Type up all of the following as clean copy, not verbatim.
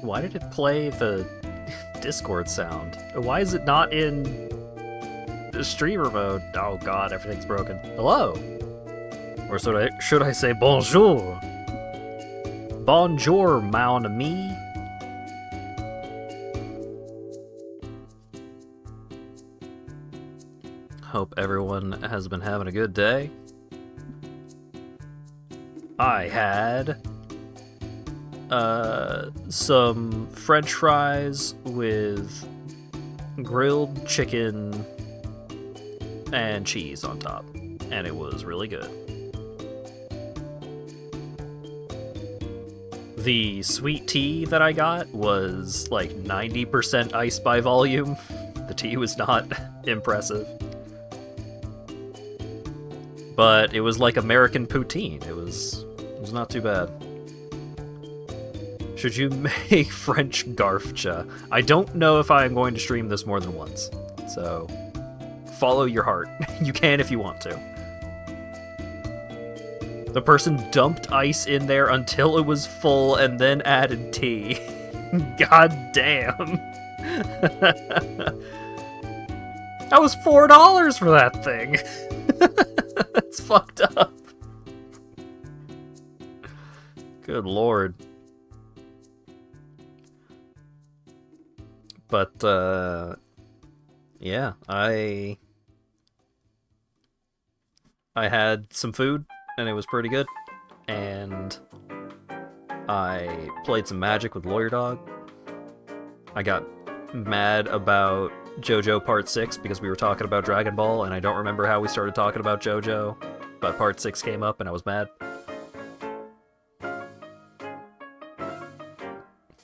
Why did it play the Discord sound? Why is it not in the streamer mode? Oh god, everything's broken. Hello? Or should I say bonjour? Bonjour, mon ami. Hope everyone has been having a good day. I had some French fries with grilled chicken and cheese on top, and it was really good. The sweet tea that I got was like 90% ice by volume. The tea was not impressive. But it was like American poutine. It was not too bad. Should you make French garfcha? I don't know if I'm going to stream this more than once. So, follow your heart. You can if you want to. The person dumped ice in there until it was full and then added tea. God damn. That was $4 for that thing. That's fucked up. Good lord. But, yeah, I had some food, and it was pretty good, and I played some Magic with Lawyer Dog. I got mad about JoJo Part 6 because we were talking about Dragon Ball, and I don't remember how we started talking about JoJo, but Part 6 came up, and I was mad.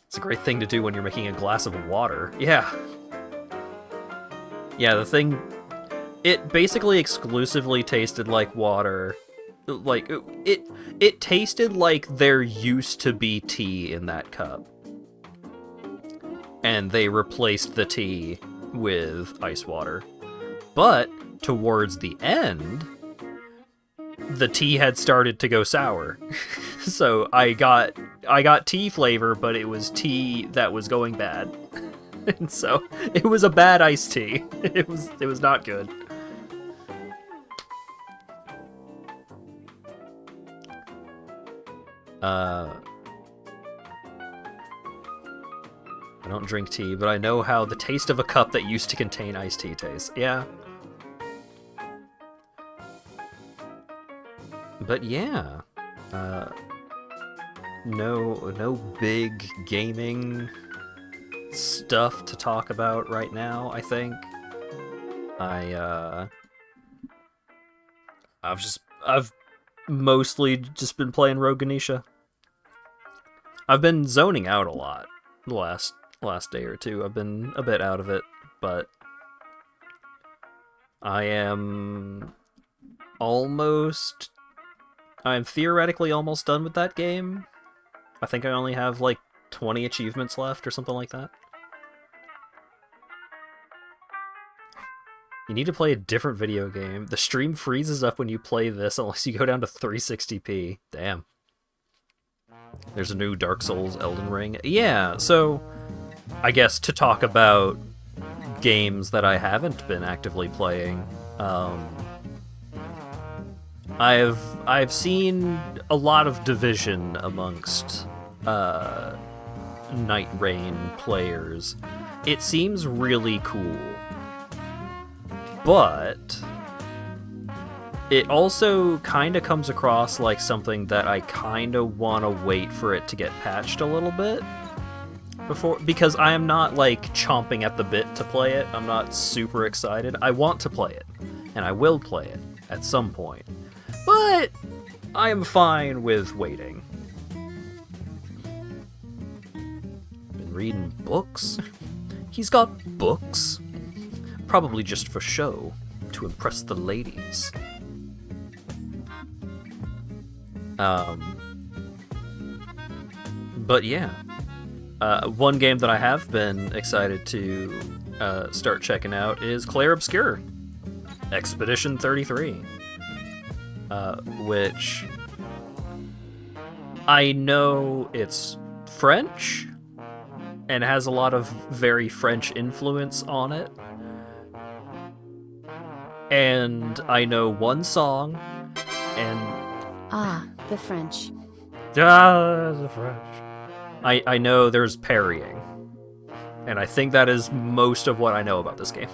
It's a great thing to do when you're making a glass of water. Yeah. Yeah, the thing... It basically exclusively tasted like water. Like, it tasted like there used to be tea in that cup. And they replaced the tea with ice water. But, towards the end, the tea had started to go sour. So I got tea flavor, but it was tea that was going bad. And so it was a bad iced tea. It was not good. I don't drink tea, but I know how the taste of a cup that used to contain iced tea tastes. Yeah. But yeah. No big gaming stuff to talk about right now, I think. I've mostly just been playing Rogue Ganesha. I've been zoning out a lot the last day or two. I've been a bit out of it, but I'm theoretically almost done with that game. I think I only have like 20 achievements left or something like that. You need to play a different video game. The stream freezes up when you play this unless you go down to 360p. Damn. There's a new Dark Souls Elden Ring. Yeah, so I guess to talk about games that I haven't been actively playing, I've seen a lot of division amongst Night Rain players. It seems really cool, but it also kind of comes across like something that I kind of want to wait for it to get patched a little bit before, because I am not like chomping at the bit to play it. I'm not super excited. I want to play it, and I will play it at some point, but I am fine with waiting. Been reading books? He's got books? Probably just for show, to impress the ladies. But yeah. One game that I have been excited to start checking out is Clair Obscur, Expedition 33. Which I know it's French, and has a lot of very French influence on it. And I know one song, and... Ah, the French. The French. I know there's parrying. And I think that is most of what I know about this game.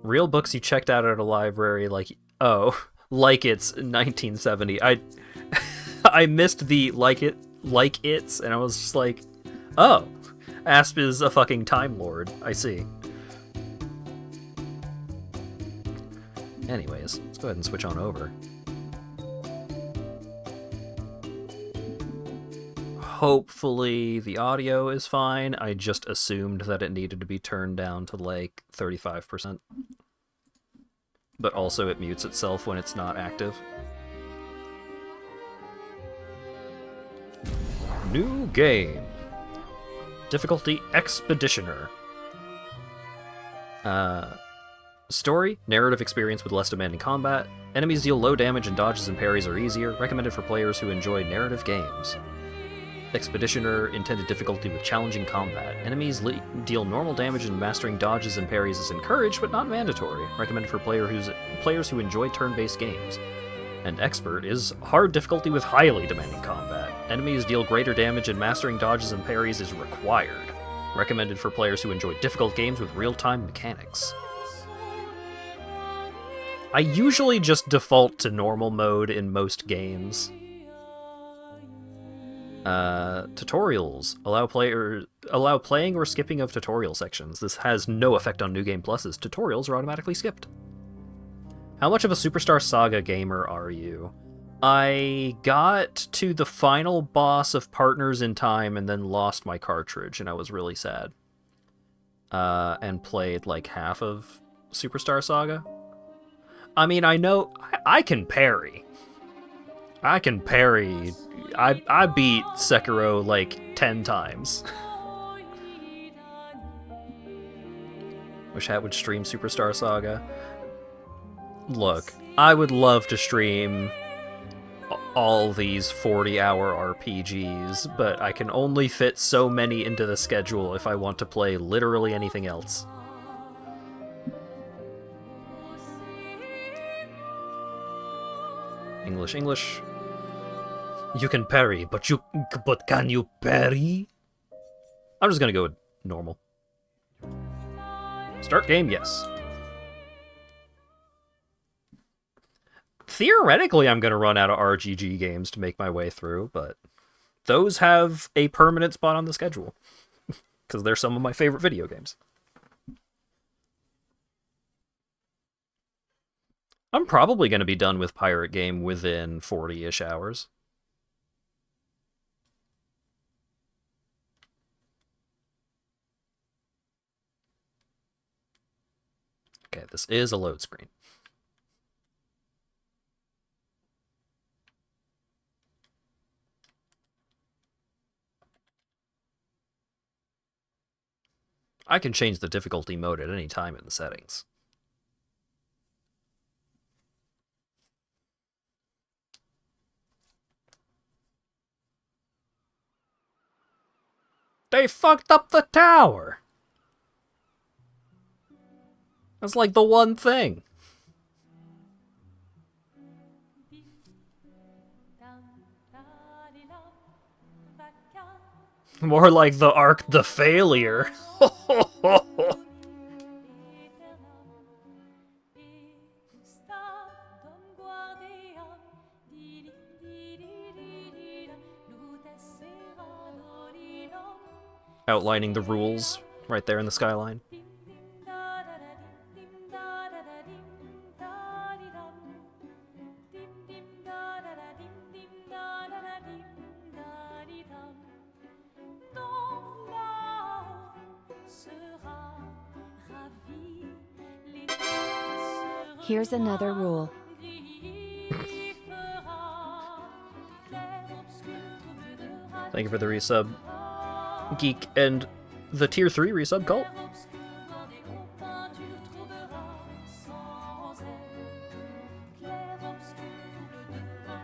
Real books you checked out at a library, like, oh, like it's 1970. I missed the like it's, and I was just like, oh, Asp is a fucking Time Lord. I see. Anyways, let's go ahead and switch on over. Hopefully the audio is fine. I just assumed that it needed to be turned down to like 35%. But also it mutes itself when it's not active. New game. Difficulty Expeditioner. Story, narrative experience with less demanding combat. Enemies deal low damage and dodges and parries are easier. Recommended for players who enjoy narrative games. Expeditioner, intended difficulty with challenging combat. Enemies deal normal damage and mastering dodges and parries is encouraged, but not mandatory. Recommended for players who enjoy turn-based games. And Expert is hard difficulty with highly demanding combat. Enemies deal greater damage and mastering dodges and parries is required. Recommended for players who enjoy difficult games with real-time mechanics. I usually just default to normal mode in most games. Tutorials allow playing or skipping of tutorial sections. This has no effect on New Game Plus's. Tutorials are automatically skipped. How much of a Superstar Saga gamer are you? I got to the final boss of Partners in Time and then lost my cartridge, and I was really sad. And played like half of Superstar Saga. I mean, I know I can parry. I can parry. I beat Sekiro like 10 times. Wish Hat would stream Superstar Saga. Look, I would love to stream all these 40-hour RPGs, but I can only fit so many into the schedule if I want to play literally anything else. English. You can parry, but can you parry? I'm just gonna go with normal. Start game, yes. Theoretically, I'm gonna run out of RGG games to make my way through, but those have a permanent spot on the schedule. Because they're some of my favorite video games. I'm probably gonna be done with Pirate Game within 40-ish hours. Okay, this is a load screen. I can change the difficulty mode at any time in the settings. They fucked up the tower! That's like the one thing. More like the Arc the Failure. Outlining the rules right there in the skyline. Here's another rule. Thank you for the resub, Geek, and the tier 3 resub, Cult.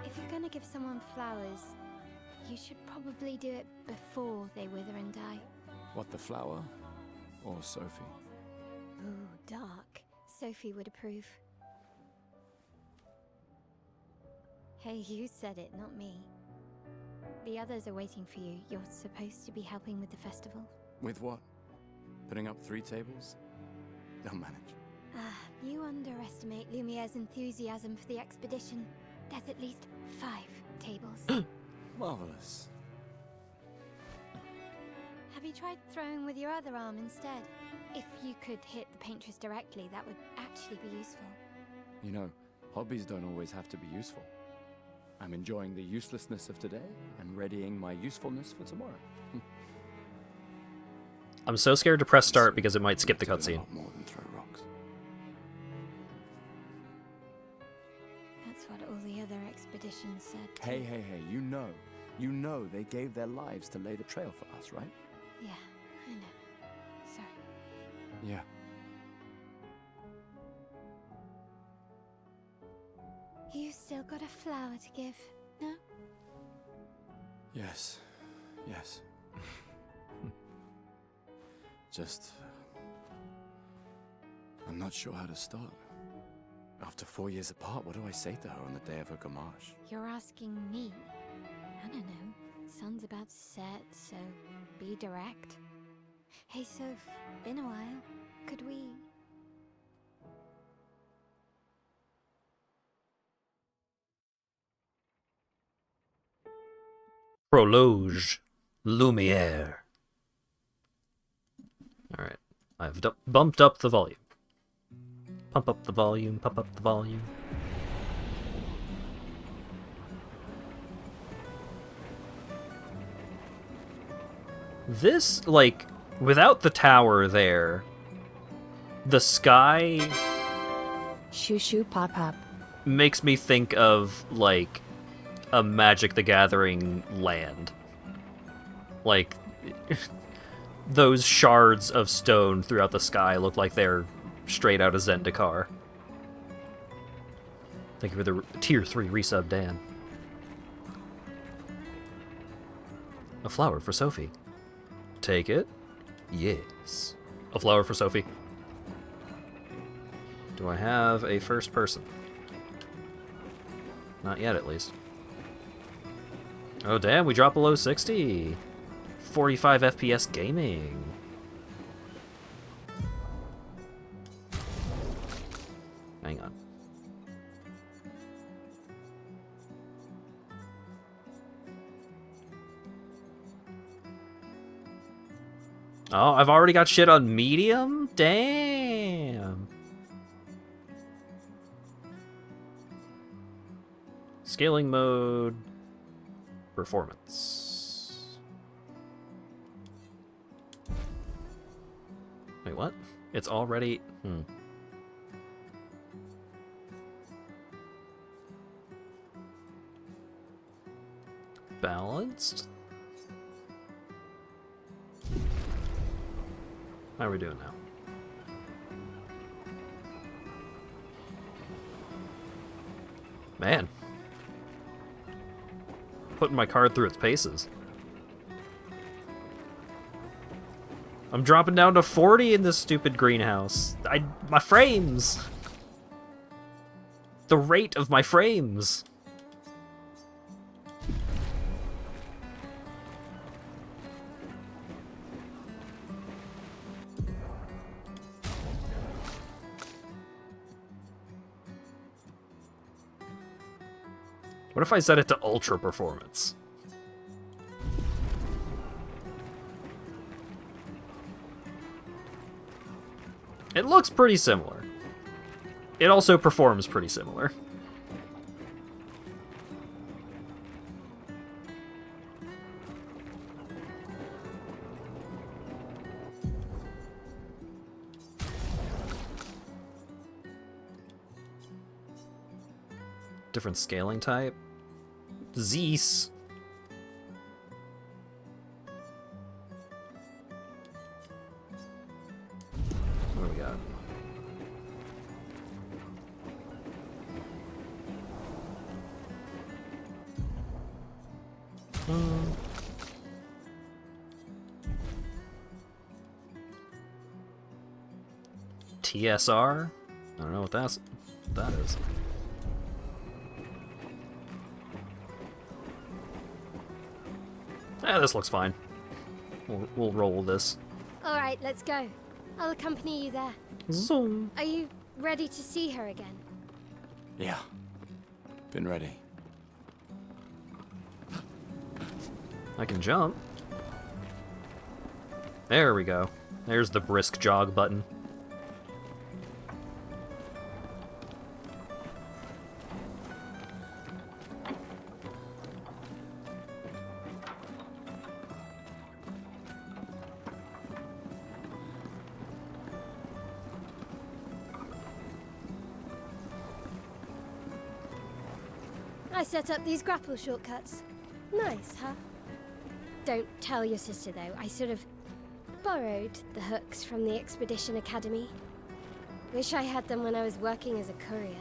If you're gonna give someone flowers, you should probably do it before they wither and die. What, the flower? Or Sophie? Ooh, dark. Sophie would approve. Hey, you said it, not me. The others are waiting for you. You're supposed to be helping with the festival. With what? Putting up 3 tables? They'll manage. You underestimate Lumiere's enthusiasm for the expedition. There's at least 5 tables. Marvelous. Have you tried throwing with your other arm instead? If you could hit the paintress directly, that would actually be useful. You know, hobbies don't always have to be useful. I'm enjoying the uselessness of today and readying my usefulness for tomorrow. I'm so scared to press start because it might skip the Do a cutscene. lot more than throw rocks. That's what all the other expeditions said. Hey, you know they gave their lives to lay the trail for us, right? Yeah, I know. Sorry. Yeah. You still got a flower to give, no? Yes. Just... I'm not sure how to start. After 4 years apart, what do I say to her on the day of her gamache? You're asking me? I don't know. Sun's about to set, so be direct. Hey, Soph, been a while. Could we... Prologe. Lumiere. Alright. I've bumped up the volume. Pump up the volume, pump up the volume. This, like, without the tower there, the sky Shoo shoo pop pop. makes me think of, like, a Magic the Gathering land. Like, those shards of stone throughout the sky look like they're straight out of Zendikar. Thank you for the tier 3 resub, Dan. A flower for Sophie. Take it? Yes. A flower for Sophie. Do I have a first person? Not yet, at least. Oh, damn, we dropped below 60. 45 FPS gaming. Hang on. Oh, I've already got shit on medium? Damn. Scaling mode. Performance. Wait, what? It's already... Balanced? How are we doing now? Man. Putting my card through its paces. I'm dropping down to 40 in this stupid greenhouse. My frames! The rate of my frames! What if I set it to ultra performance? It looks pretty similar. It also performs pretty similar. Different scaling type. Zeus. What do we got? TSR? I don't know what that is. This looks fine. We'll roll this. Alright, let's go. I'll accompany you there. Zoom. Are you ready to see her again? Yeah. Been ready. I can jump. There we go. There's the brisk jog button. I set up these grapple shortcuts. Nice, huh? Don't tell your sister, though. I sort of borrowed the hooks from the Expedition Academy. Wish I had them when I was working as a courier.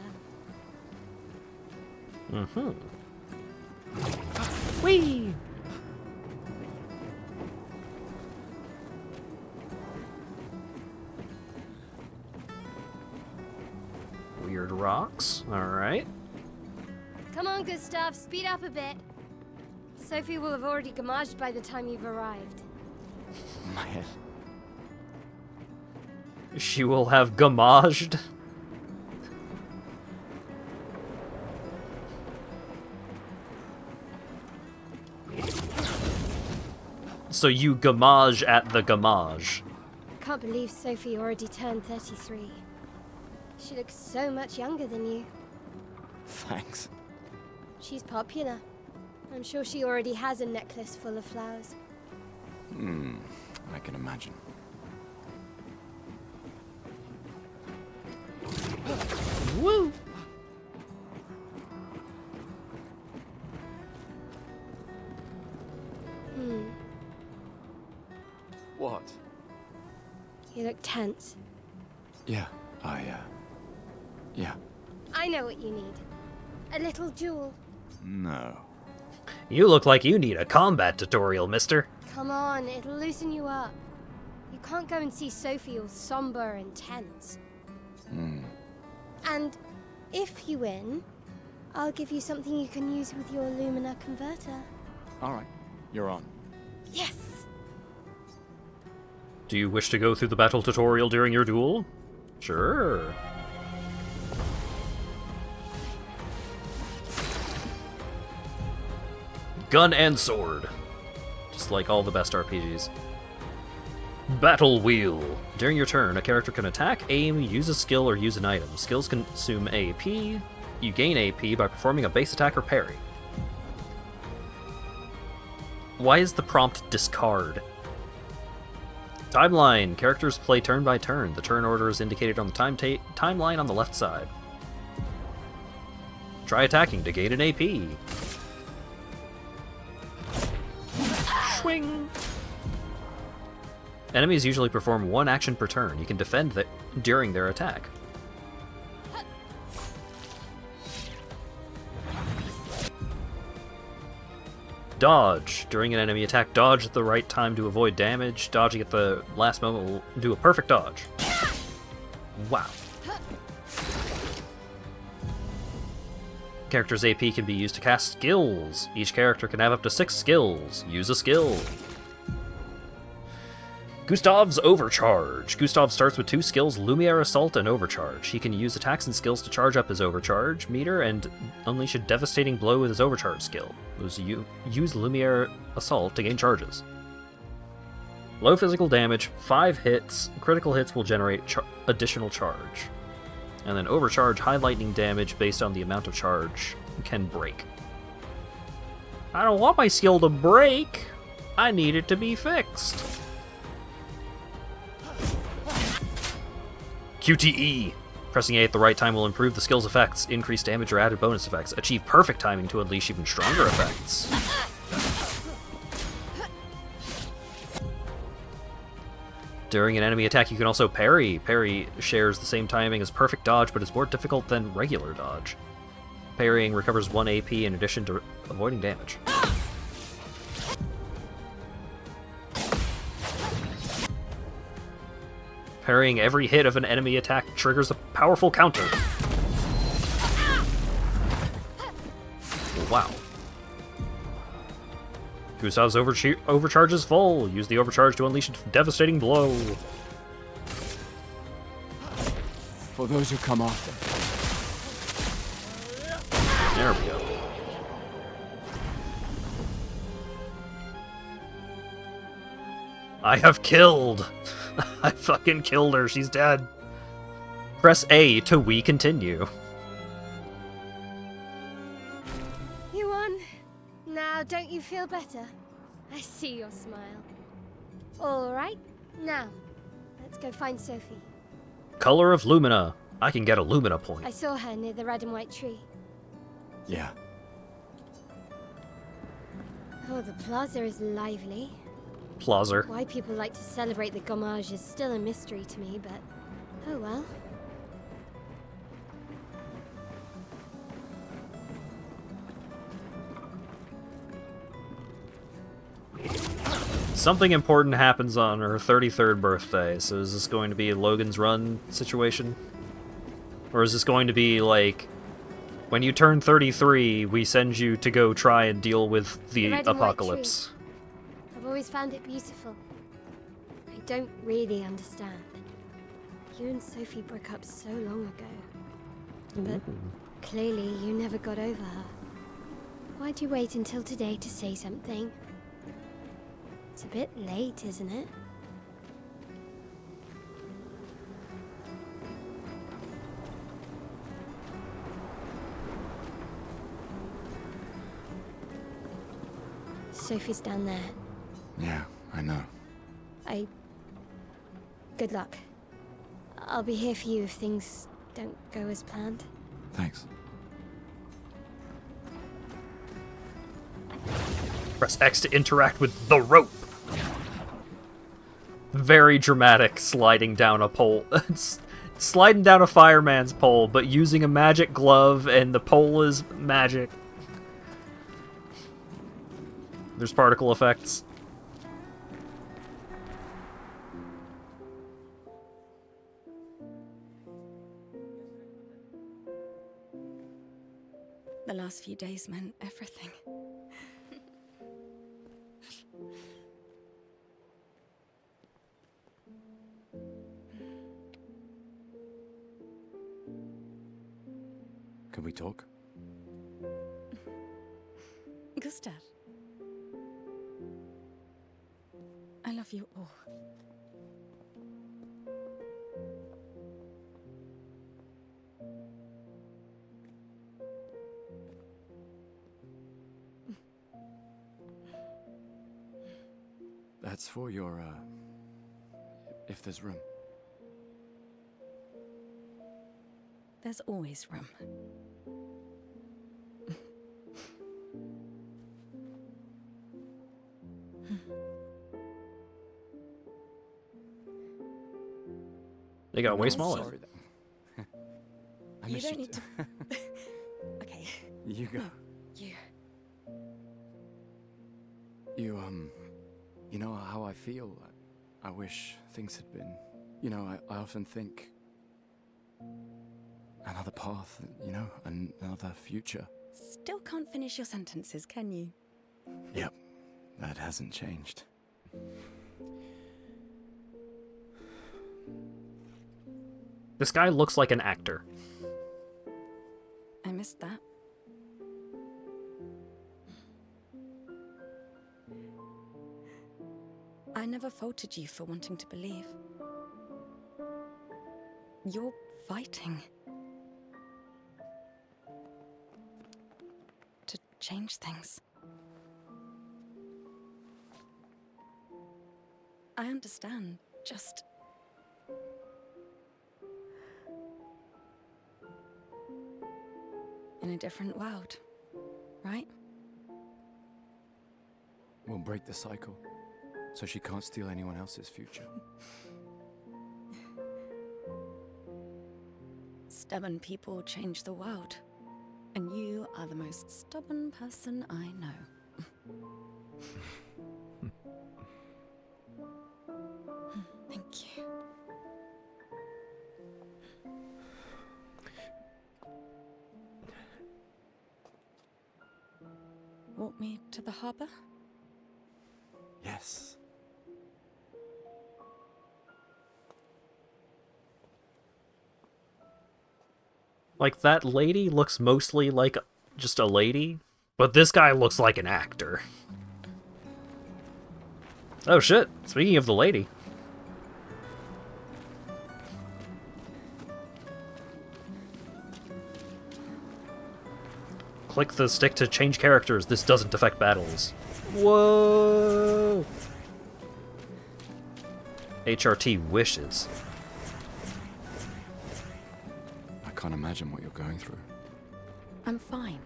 Mm-hmm. Whee! Weird rocks. Alright. Come on, Gustav, speed up a bit. Sophie will have already gamaged by the time you've arrived. My head. She will have gamaged. So you gamage at the gamage. Can't believe Sophie already turned 33. She looks so much younger than you. Thanks. She's popular. I'm sure she already has a necklace full of flowers. I can imagine. Woo! What? You look tense. Yeah, yeah. I know what you need. A little jewel. No. You look like you need a combat tutorial, mister. Come on, it'll loosen you up. You can't go and see Sophie all somber and tense. And if you win, I'll give you something you can use with your Lumina converter. Alright, you're on. Yes! Do you wish to go through the battle tutorial during your duel? Sure. Gun and sword. Just like all the best RPGs. Battle Wheel. During your turn, a character can attack, aim, use a skill, or use an item. Skills consume AP. You gain AP by performing a base attack or parry. Why is the prompt discard? Timeline. Characters play turn by turn. The turn order is indicated on the timeline on the left side. Try attacking to gain an AP. Swing! Enemies usually perform one action per turn. You can defend during their attack. Dodge. During an enemy attack, dodge at the right time to avoid damage. Dodging at the last moment will do a perfect dodge. Wow. Character's AP can be used to cast skills. Each character can have up to 6 skills. Use a skill. Gustav's Overcharge. Gustav starts with 2 skills, Lumiere Assault and Overcharge. He can use attacks and skills to charge up his Overcharge meter and unleash a devastating blow with his Overcharge skill. Use Lumiere Assault to gain charges. Low physical damage, 5 hits. Critical hits will generate additional charge. And then Overcharge, high lightning damage based on the amount of charge, can break. I don't want my skill to break. I need it to be fixed. QTE. Pressing A at the right time will improve the skill's effects, increase damage or added bonus effects. Achieve perfect timing to unleash even stronger effects. During an enemy attack, you can also parry. Parry shares the same timing as perfect dodge, but is more difficult than regular dodge. Parrying recovers 1 AP in addition to avoiding damage. Parrying every hit of an enemy attack triggers a powerful counter. Wow. Gustav's overcharge is full. Use the overcharge to unleash a devastating blow. For those who come after. There we go. I have killed! I fucking killed her, she's dead. Press A to we continue. You won. Now, don't you feel better? I see your smile. All right, now, let's go find Sophie. Color of Lumina. I can get a Lumina point. I saw her near the red and white tree. Yeah. Oh, the plaza is lively. Plaza. Why people like to celebrate the Gommage is still a mystery to me, but oh well. Something important happens on her 33rd birthday, so is this going to be a Logan's Run situation? Or is this going to be like, when you turn 33, we send you to go try and deal with the red and white apocalypse? I've always found it beautiful. I don't really understand. You and Sophie broke up so long ago. But clearly you never got over her. Why'd you wait until today to say something? It's a bit late, isn't it? Sophie's down there. Yeah, I know. Good luck. I'll be here for you if things don't go as planned. Thanks. Press X to interact with the rope. Very dramatic sliding down a pole. It's sliding down a fireman's pole, but using a magic glove, and the pole is magic. There's particle effects. The last few days meant everything. Can we talk? Gustav. I love you all. That's for your, if there's room. There's always room. They got way I'm smaller. Sorry I You missed don't you need to. Okay. You go. No, you. You know how I feel? I wish things had been... You know, I often think... Another path, you know, another future. Still can't finish your sentences, can you? Yep, that hasn't changed. This guy looks like an actor. I missed that. I never faulted you for wanting to believe. You're fighting to change things. I understand, just... in a different world, right? We'll break the cycle, so she can't steal anyone else's future. Stubborn people change the world, and you are the most stubborn person I know. Thank you. take me to the harbor? Yes. Like, that lady looks mostly like just a lady, but this guy looks like an actor. Oh shit, speaking of the lady. Click the stick to change characters. This doesn't affect battles. Whoa! HRT wishes. I can't imagine what you're going through. I'm fine.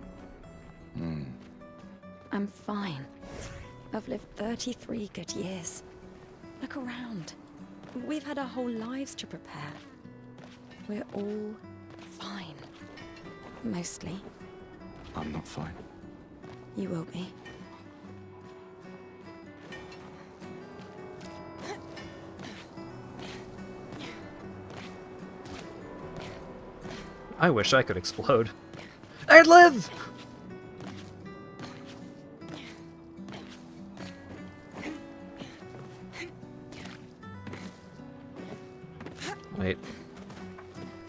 I'm fine. I've lived 33 good years. Look around. We've had our whole lives to prepare. We're all fine. Mostly. I'm not fine. You will be. I wish I could explode. I'd live! Wait.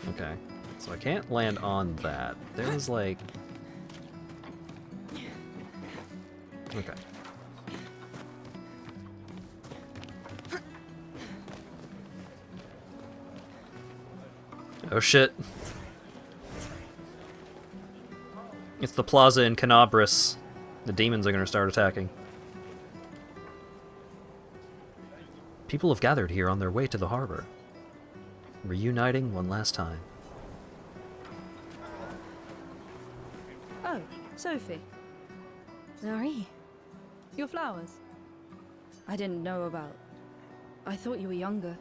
Okay. So I can't land on that. There's like... Okay. Oh shit. It's the plaza in Canabris. The demons are gonna start attacking. People have gathered here on their way to the harbor, reuniting one last time. Oh, Sophie. Marie. Your flowers. I didn't know about. I thought you were younger.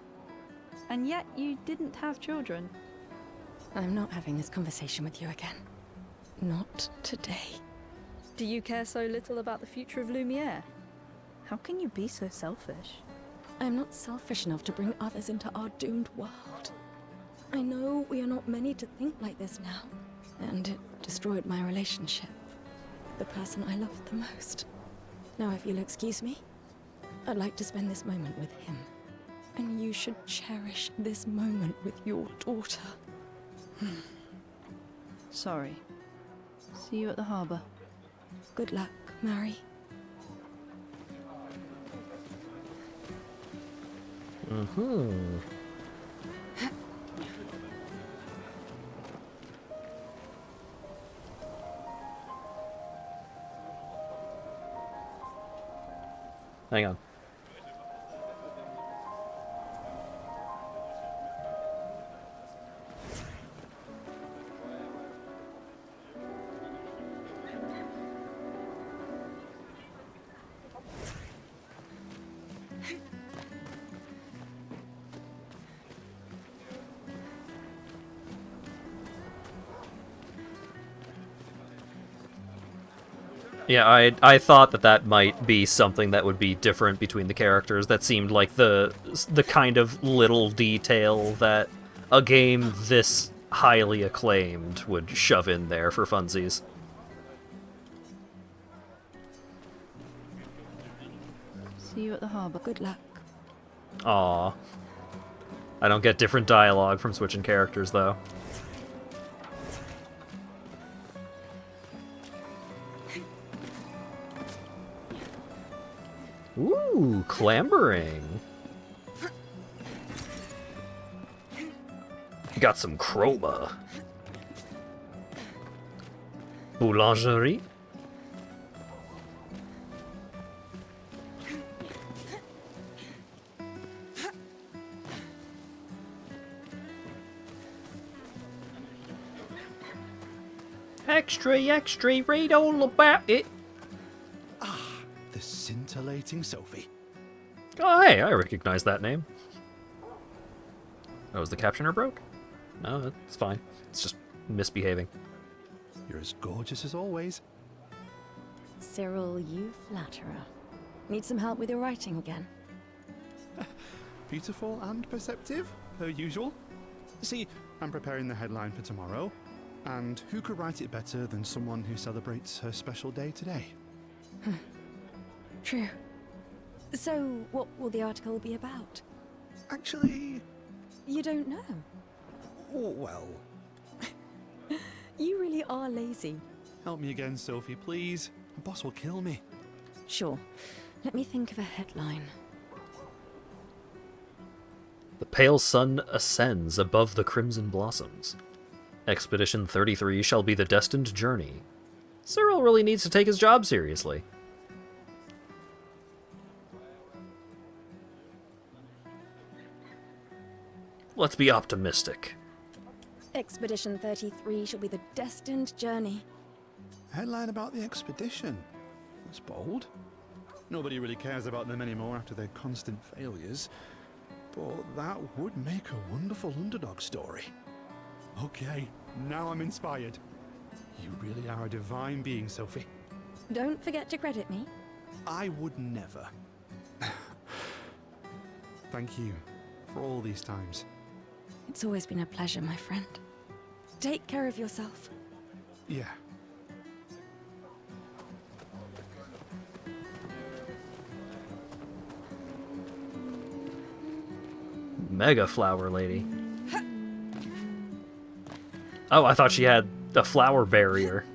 And yet you didn't have children. I'm not having this conversation with you again. Not today. Do you care so little about the future of Lumiere? How can you be so selfish? I'm not selfish enough to bring others into our doomed world. I know we are not many to think like this now, and it destroyed my relationship. The person I loved the most. Now, if you'll excuse me, I'd like to spend this moment with him. And you should cherish this moment with your daughter. Sorry. See you at the harbor. Good luck, Mary. Mm-hmm. Hang on. Yeah, I thought that might be something that would be different between the characters. That seemed like the kind of little detail that a game this highly acclaimed would shove in there for funsies. See you at the harbor. Good luck. Aww. I don't get different dialogue from switching characters, though. Ooh, clambering. Got some chroma. Boulangerie. Extra, extra, read all about it. The scintillating Sophie. Oh, hey, I recognize that name. Oh, is the captioner broke? No, it's fine. It's just misbehaving. You're as gorgeous as always. Cyril, you flatterer. Need some help with your writing again? Beautiful and perceptive, per usual. See, I'm preparing the headline for tomorrow, and who could write it better than someone who celebrates her special day today? True. So, what will the article be about? Actually, You don't know. well, You really are lazy. help me again, Sophie, please. My boss will kill me. Sure. Let me think of a headline. The pale sun ascends above the crimson blossoms. Expedition 33 shall be the destined journey. Cyril really needs to take his job seriously. Let's be optimistic. Expedition 33 shall be the destined journey. Headline about the expedition. That's bold. Nobody really cares about them anymore after their constant failures. But that would make a wonderful underdog story. Okay, now I'm inspired. You really are a divine being, Sophie. Don't forget to credit me. I would never. Thank you for all these times. It's always been a pleasure, my friend. Take care of yourself. Yeah. Mega flower lady. Oh, I thought she had a flower barrier.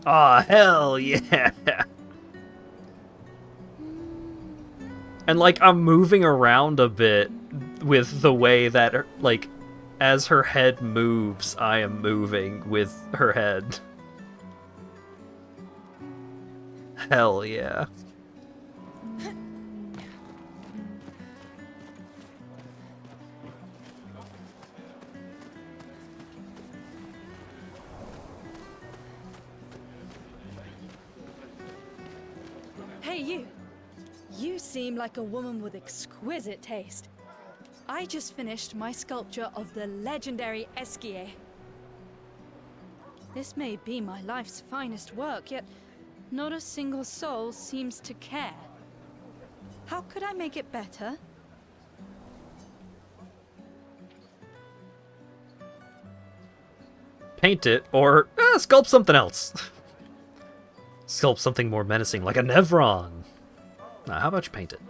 Aw, hell yeah! And, like, I'm moving around a bit with the way that, like, as her head moves, I am moving with her head. Hell yeah. Hey, you! You seem like a woman with exquisite taste. I just finished my sculpture of the legendary Esquier. This may be my life's finest work, yet not a single soul seems to care. How could I make it better? Paint it, or sculpt something else. Sculpt something more menacing, like a Nevron. Now, how about you paint it?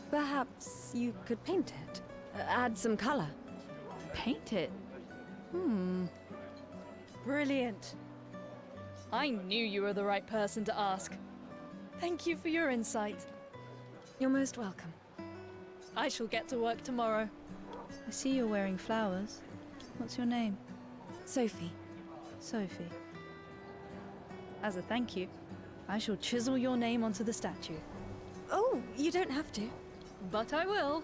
Perhaps you could paint it. Add some color. Paint it? Brilliant. I knew you were the right person to ask. Thank you for your insight. You're most welcome. I shall get to work tomorrow. I see you're wearing flowers. What's your name? Sophie. Sophie. As a thank you, I shall chisel your name onto the statue. Oh, you don't have to. But I will.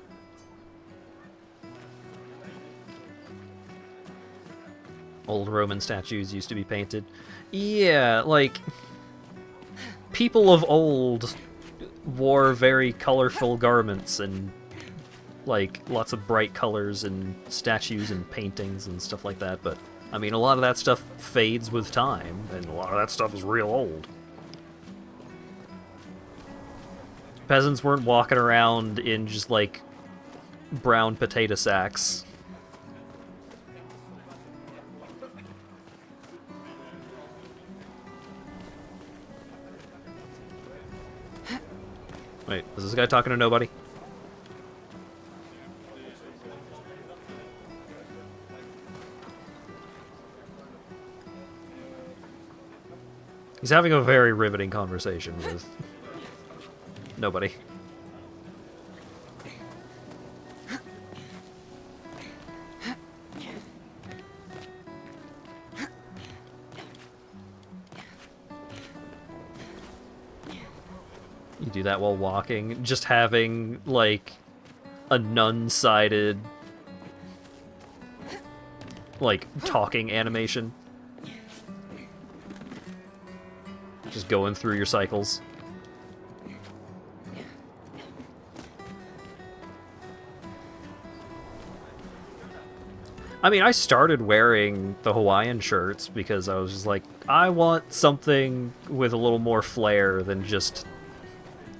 Old Roman statues used to be painted. Yeah, like, people of old wore very colorful garments and, like, lots of bright colors and statues and paintings and stuff like that, but, I mean, a lot of that stuff fades with time, and a lot of that stuff is real old. Peasants weren't walking around in just, like, brown potato sacks. Wait, is this guy talking to nobody? He's having a very riveting conversation with nobody. You do that while walking, just having, like, a nun-sided, like, talking animation. Just going through your cycles. I mean, I started wearing the Hawaiian shirts because I was just like, I want something with a little more flair than just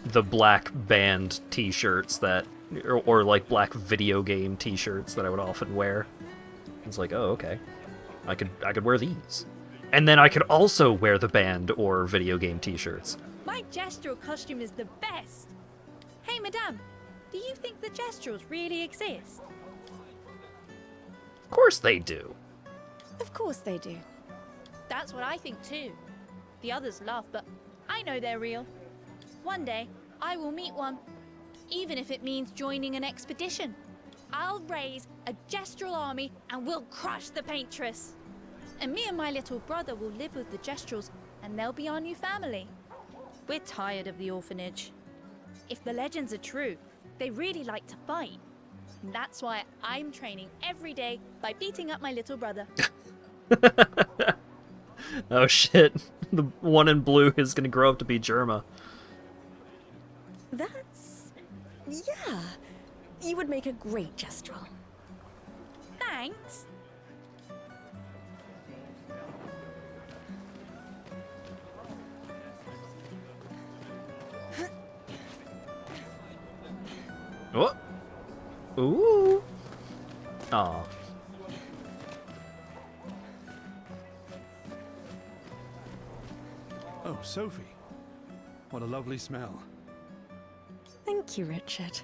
the black band t-shirts that, or like black video game t-shirts that I would often wear. It's like, oh, okay. I could wear these. And then I could also wear the band or video game t-shirts. My gestural costume is the best. Hey, madame, do you think the gestrals really exist? Of course they do. Of course they do. That's what I think too. The others laugh, but I know they're real. One day, I will meet one, even if it means joining an expedition. I'll raise a gestural army and we'll crush the paintress. And me and my little brother will live with the gestrals, and they'll be our new family. We're tired of the orphanage. If the legends are true, they really like to fight. And that's why I'm training every day by beating up my little brother. Oh shit. The one in blue is gonna grow up to be Germa. That's... yeah. You would make a great gestural. Thanks. What? Ooh. Aw. Oh, Sophie. What a lovely smell. Thank you, Richard.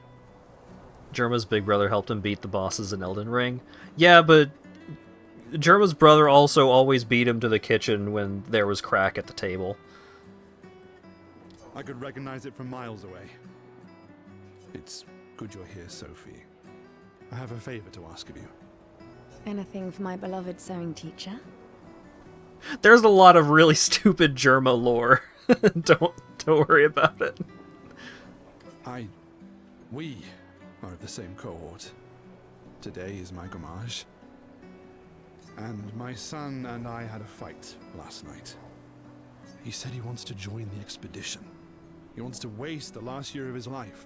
Germa's big brother helped him beat the bosses in Elden Ring. Yeah, but Germa's brother also always beat him to the kitchen when there was crack at the table. I could recognize it from miles away. It's good you're here, Sophie. I have a favor to ask of you. Anything for my beloved sewing teacher? There's a lot of really stupid Germa lore. Don't worry about it. We are of the same cohort. Today is my gommage. And my son and I had a fight last night. He said he wants to join the expedition. He wants to waste the last year of his life.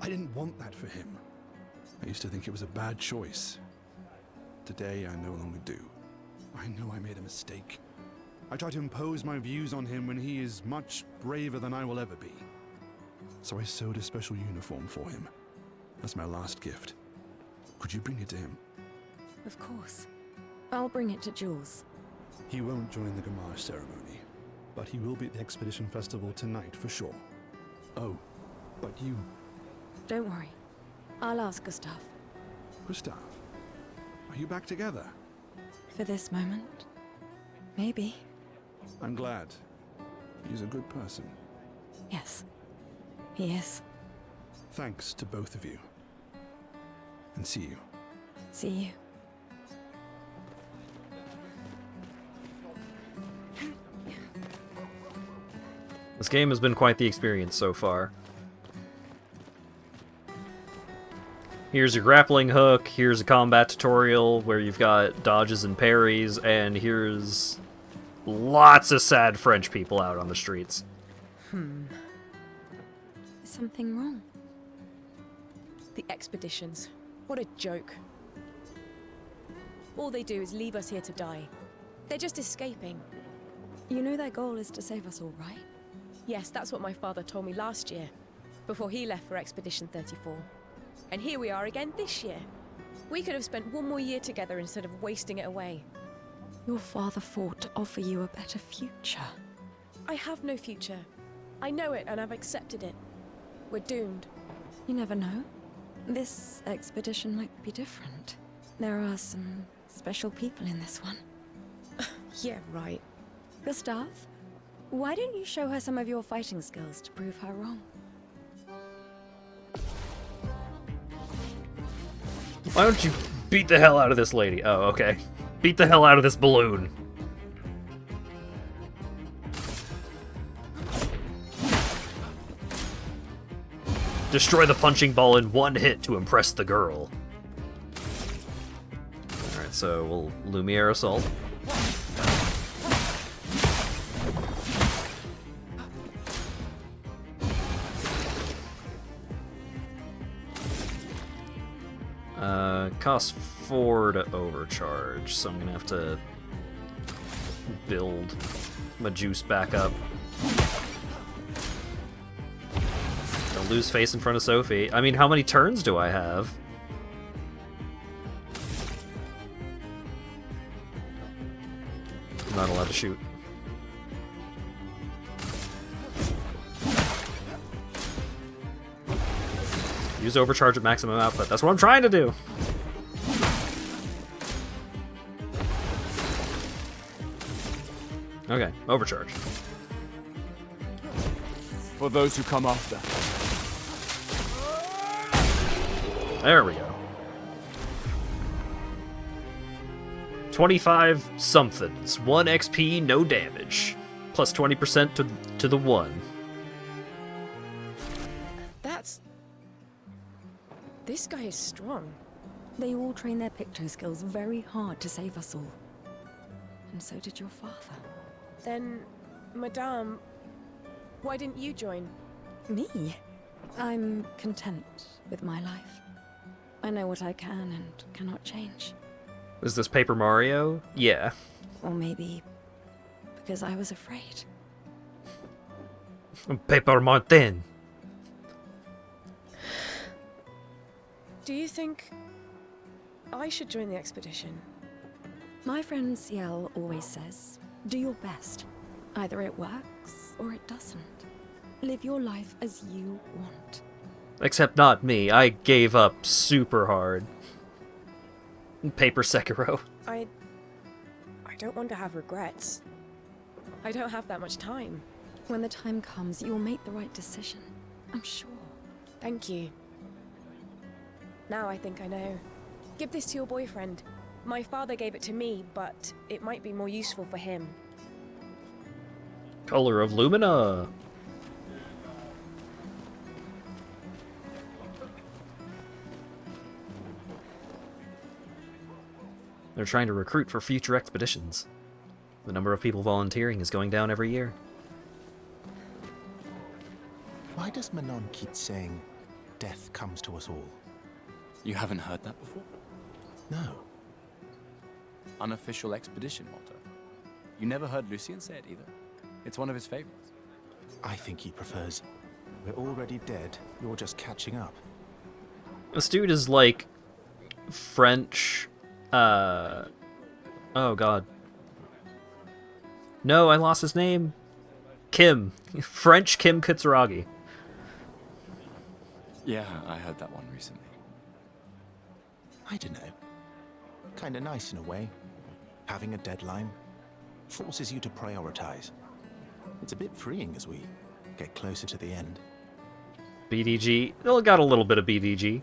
I didn't want that for him. I used to think it was a bad choice. Today, I no longer do. I know I made a mistake. I tried to impose my views on him when he is much braver than I will ever be. So I sewed a special uniform for him. That's my last gift. Could you bring it to him? Of course. I'll bring it to Jules. He won't join the Gamage ceremony, but he will be at the Expedition Festival tonight for sure. Oh, but you... Don't worry. I'll ask Gustav. Gustav, are you back together? For this moment. Maybe. I'm glad. He's a good person. Yes. He is. Thanks to both of you. And see you. See you. This game has been quite the experience so far. Here's your grappling hook, here's a combat tutorial where you've got dodges and parries, and here's lots of sad French people out on the streets. Is something wrong? The expeditions. What a joke. All they do is leave us here to die. They're just escaping. You know their goal is to save us all, right? Yes, that's what my father told me last year, before he left for Expedition 34. And here we are again this year. We could have spent one more year together instead of wasting it away. Your father fought to offer you a better future. I have no future. I know it and I've accepted it. We're doomed. You never know. This expedition might be different. There are some special people in this one. Yeah, right. Gustav, why don't you show her some of your fighting skills to prove her wrong? Why don't you beat the hell out of this lady? Oh, okay. Beat the hell out of this balloon. Destroy the punching ball in one hit to impress the girl. Alright, so we'll Lumiere Assault. Costs 4 to overcharge, so I'm gonna have to build my juice back up. Don't lose face in front of Sophie. I mean, how many turns do I have? to shoot. Use overcharge at maximum output. That's what I'm trying to do. Okay, overcharge. For those who come after. There we go. 25 somethings. 1 XP, no damage. Plus 20% to the 1. That's... This guy is strong. They all train their picto skills very hard to save us all. And so did your father. Then, Madame, why didn't you join? Me? I'm content with my life. I know what I can and cannot change. Is this Paper Mario? Yeah. Or maybe because I was afraid. Paper Martin. Do you think I should join the expedition? My friend Ciel always says, do your best. Either it works or it doesn't. Live your life as you want. Except not me. I gave up super hard. Paper Sekiro. I don't want to have regrets. I don't have that much time. When the time comes, you'll make the right decision. I'm sure. Thank you. Now I think I know. Give this to your boyfriend. My father gave it to me, but it might be more useful for him. Color of Lumina. They're trying to recruit for future expeditions. The number of people volunteering is going down every year. Why does Manon keep saying, death comes to us all? You haven't heard that before? No. Unofficial expedition motto. You never heard Lucien say it either. It's one of his favorites. I think he prefers, we're already dead, you're just catching up. This dude is like French. Oh god. No, I lost his name. Kim. French Kim Kitsuragi. Yeah, I heard that one recently. I don't know. Kinda nice in a way. Having a deadline forces you to prioritize. It's a bit freeing as we get closer to the end. BDG. Well, it got a little bit of BDG.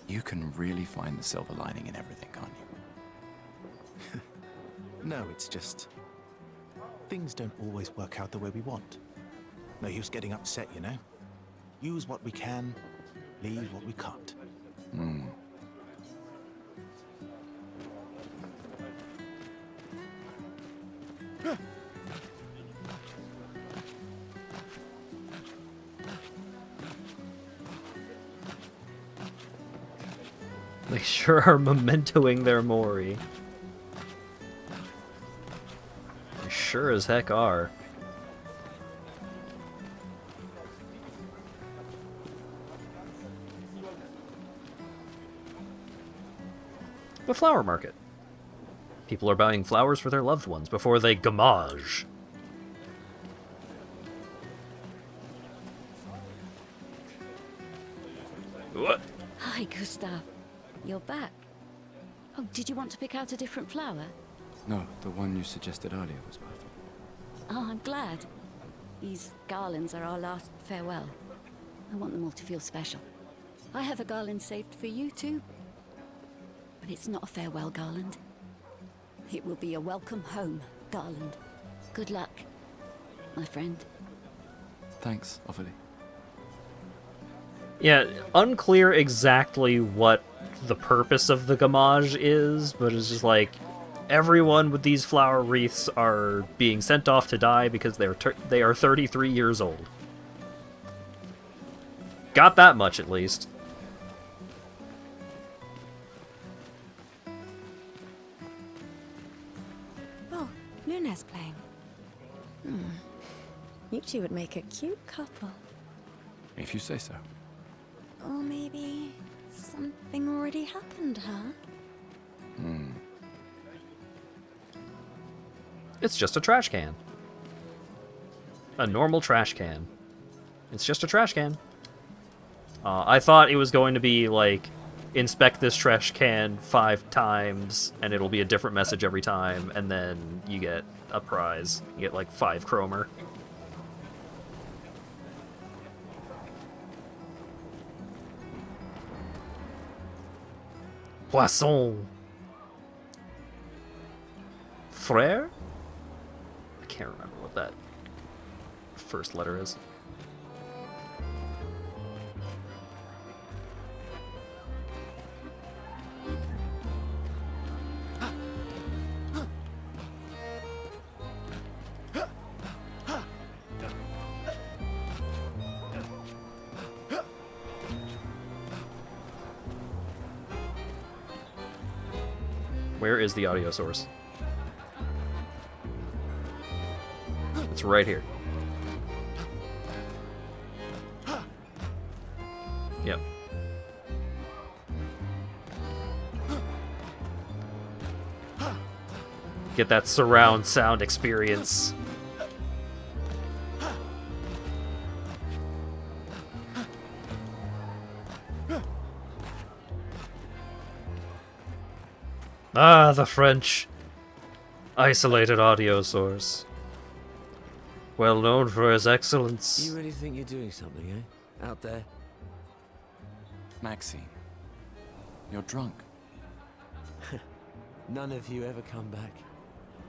You can really find the silver lining in everything, can't you? No, it's just... things don't always work out the way we want. No use getting upset, you know? Use what we can, leave what we can't. Hmm. They sure are mementoing their Mori. They sure as heck are. The flower market. People are buying flowers for their loved ones before they gamage. What? Hi, Gustav. You're back. Oh, did you want to pick out a different flower? No, the one you suggested earlier was perfect. Oh, I'm glad. These garlands are our last farewell. I want them all to feel special. I have a garland saved for you too. But it's not a farewell garland. It will be a welcome home garland. Good luck, my friend. Thanks, Ophelie. Yeah, unclear exactly what the purpose of the gamage is, but it's just like everyone with these flower wreaths are being sent off to die because they are 33 years old. Got that much at least. Oh, Luna's playing. You two would make a cute couple. If you say so. Or maybe something already happened, huh? It's just a trash can. A normal trash can. It's just a trash can. I thought it was going to be like, inspect this trash can 5 times, and it'll be a different message every time, and then you get a prize. You get like 5 chromer. Poisson. Frère? I can't remember what that first letter is. Where is the audio source? It's right here. Yep. Get that surround sound experience. Ah, the French. Isolated audio source. Well known for his excellence. You really think you're doing something, eh? Out there? Maxine, you're drunk. None of you ever come back.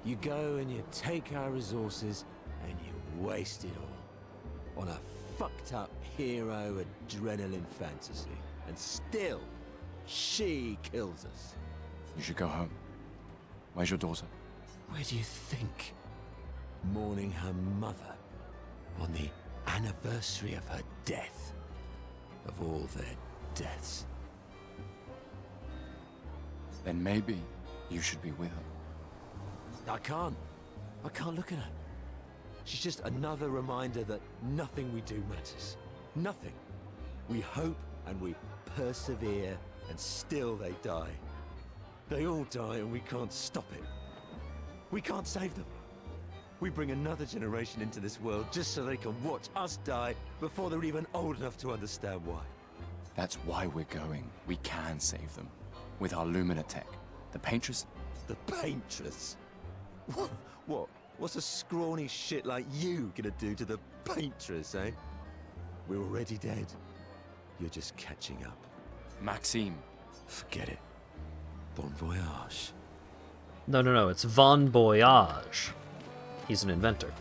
You go and you take our resources and you waste it all. On a fucked up hero adrenaline fantasy. And still, she kills us. You should go home. Where's your daughter? Where do you think? Mourning her mother on the anniversary of her death. Of all their deaths. Then maybe you should be with her. I can't look at her. She's just another reminder that nothing we do matters. Nothing. We hope and we persevere, and still they die. They all die and we can't stop it. We can't save them. We bring another generation into this world just so they can watch us die before they're even old enough to understand why. That's why we're going. We can save them. With our Lumina tech. The Paintress? The Paintress? What? What's a scrawny shit like you gonna do to the Paintress, eh? We're already dead. You're just catching up. Maxime. Forget it. Bon voyage. No, it's Von Voyage. He's an inventor.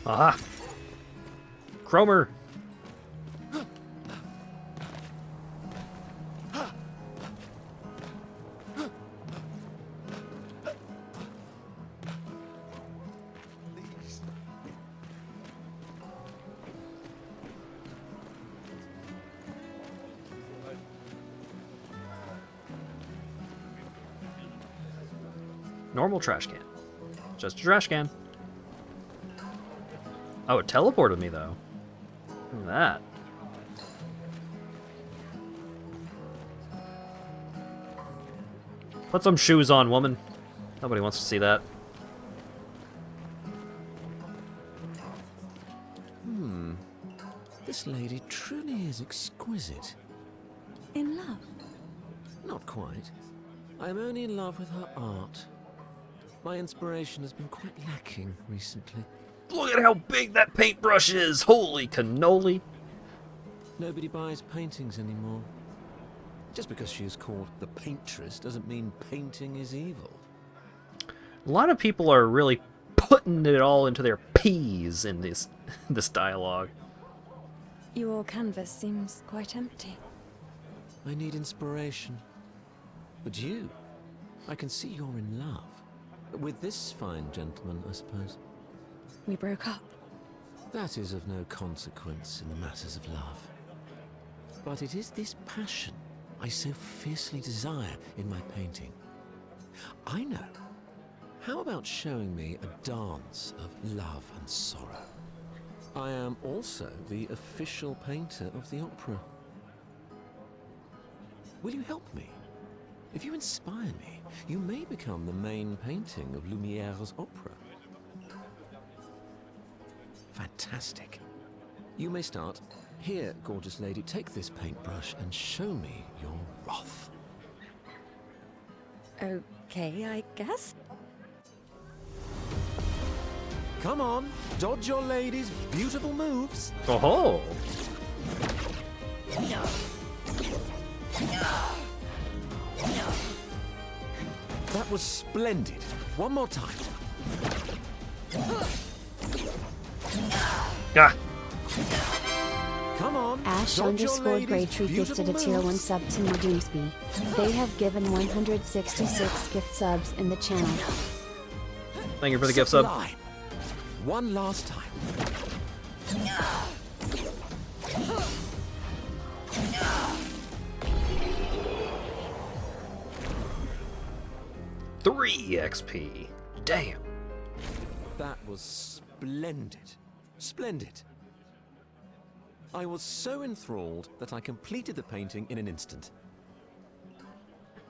Aha! Cromer! Normal trash can. Just a trash can. Oh, it teleported me, though. Look at that. Put some shoes on, woman. Nobody wants to see that. This lady truly is exquisite. In love? Not quite. I am only in love with her art. My inspiration has been quite lacking recently. Look at how big that paintbrush is! Holy cannoli! Nobody buys paintings anymore. Just because she is called the Paintress doesn't mean painting is evil. A lot of people are really putting it all into their P's in this dialogue. Your canvas seems quite empty. I need inspiration. But you, I can see you're in love. With this fine gentleman, I suppose. We broke up. That is of no consequence in the matters of love. But it is this passion, I so fiercely desire in my painting. I know. How about showing me a dance of love and sorrow? I am also the official painter of the opera. Will you help me? If you inspire me, you may become the main painting of Lumiere's opera. Fantastic. You may start. Here, gorgeous lady, take this paintbrush and show me your wrath. Okay, I guess. Come on, dodge your lady's beautiful moves. Oh-ho! That was splendid. One more time. Ah! Come on. Ash dodge your underscore lady's Graytree beautiful gifted a tier 1 moves. sub to me Doomsby. They have given 166 gift subs in the channel. Thank you for the gift sub. Sublime. One last time. 3 XP. Damn. That was splendid. Splendid. I was so enthralled that I completed the painting in an instant.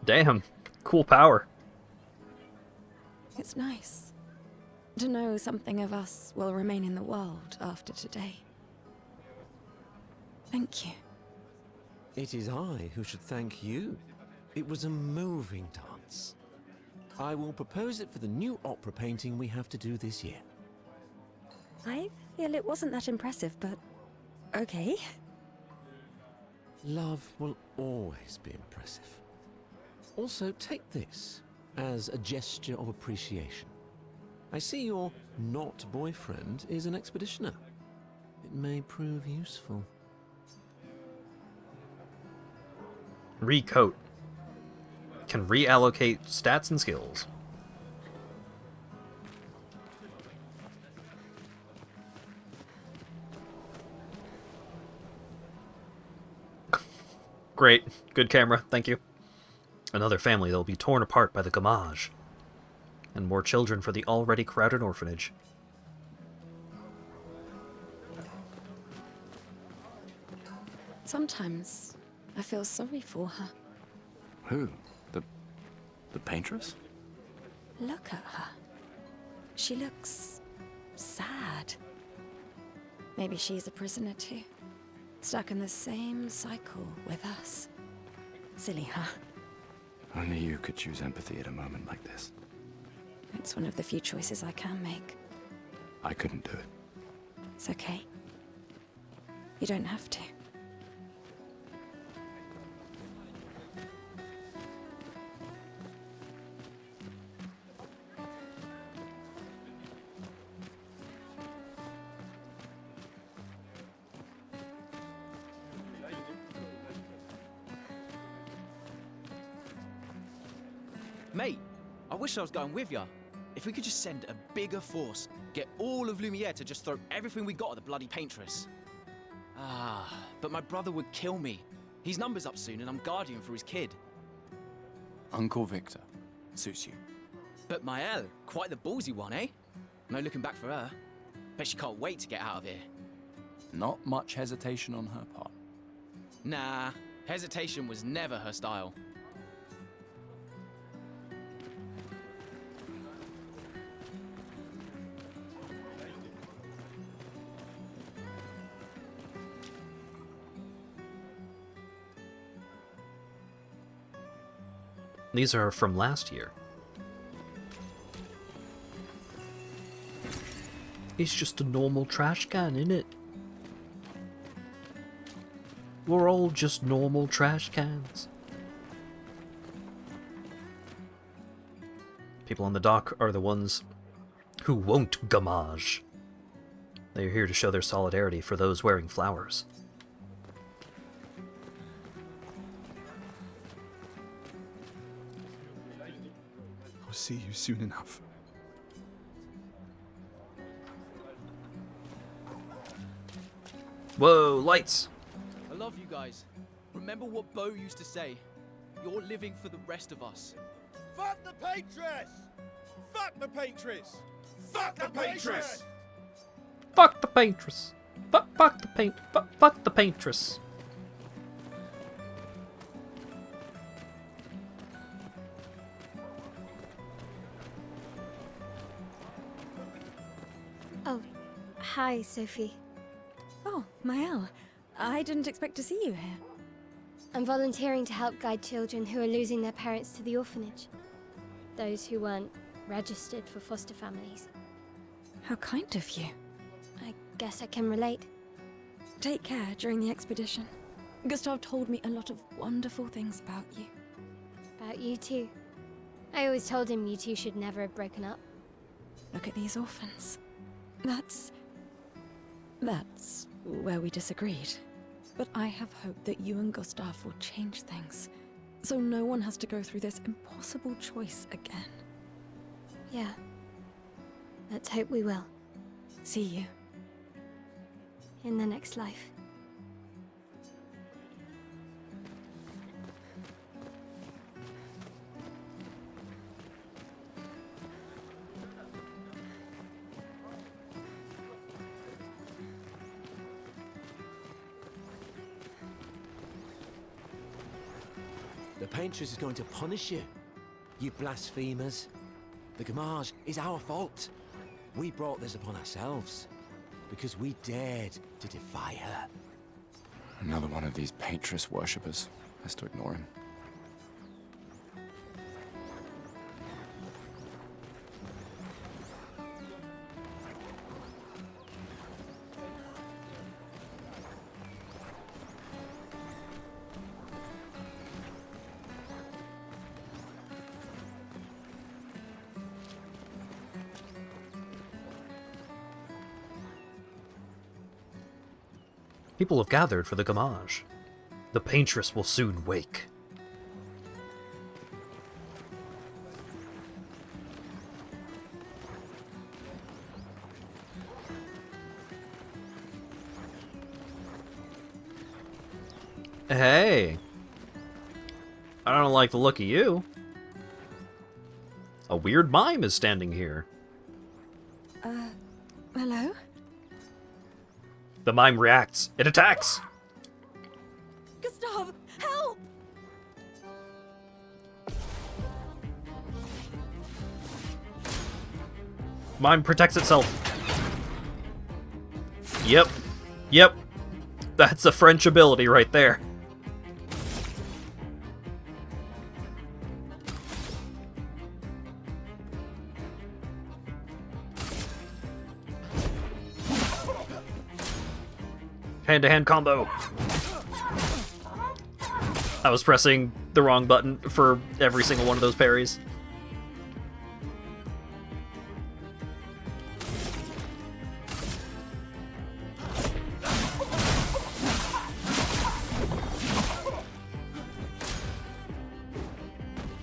Damn. Cool power. It's nice to know something of us will remain in the world after today. Thank you. It is I who should thank you. It was a moving dance. I will propose it for the new opera painting we have to do this year. I feel it wasn't that impressive, but okay. Love will always be impressive. Also, take this as a gesture of appreciation. I see your not boyfriend is an expeditioner. It may prove useful. Recoat. Can reallocate stats and skills. Great. Good camera. Thank you. Another family that will be torn apart by the gamage. And more children for the already crowded orphanage. Sometimes I feel sorry for her. Who? The paintress? Look at her. She looks sad. Maybe she's a prisoner too. Stuck in the same cycle with us. Silly, huh? Only you could choose empathy at a moment like this. It's one of the few choices I can make. I couldn't do it. It's okay. You don't have to. Mate, I wish I was going with ya. If we could just send a bigger force, get all of Lumiere to just throw everything we got at the bloody paintress. But my brother would kill me. His number's up soon and I'm guardian for his kid. Uncle Victor. Suits you. But Maëlle, quite the ballsy one, eh? No looking back for her. Bet she can't wait to get out of here. Not much hesitation on her part. Nah, hesitation was never her style. These are from last year. It's just a normal trash can, innit? We're all just normal trash cans. People on the dock are the ones who won't gamage. They are here to show their solidarity for those wearing flowers. I'll see you soon enough. Whoa, lights! I love you guys. Remember remember what Bo used to say. You're living for the rest of us. Fuck the Paintress! Fuck the Paintress! Fuck the Paintress! Fuck the paintress. Fuck the paint. Fuck the paintress. Oh, hi, Sophie. Oh, Mael. I didn't expect to see you here. I'm volunteering to help guide children who are losing their parents to the orphanage. Those who weren't registered for foster families. How kind of you. I guess I can relate. Take care during the expedition. Gustav told me a lot of wonderful things about you. About you too. I always told him you two should never have broken up. Look at these orphans. That's where we disagreed. But I have hope that you and Gustav will change things, so no one has to go through this impossible choice again. Yeah. Let's hope we will. See you. In the next life. The Paintress is going to punish you, you blasphemers. The Gamage is our fault. We brought this upon ourselves, because we dared to defy her. Another one of these Paintress worshippers. Has to ignore him. People have gathered for the Gamage. The Paintress will soon wake. Hey! I don't like the look of you. A weird mime is standing here. Hello? The mime reacts. It attacks! Gustav, help! Mime protects itself. Yep. Yep. That's a French ability right there. Hand-to-hand combo. I was pressing the wrong button for every single one of those parries.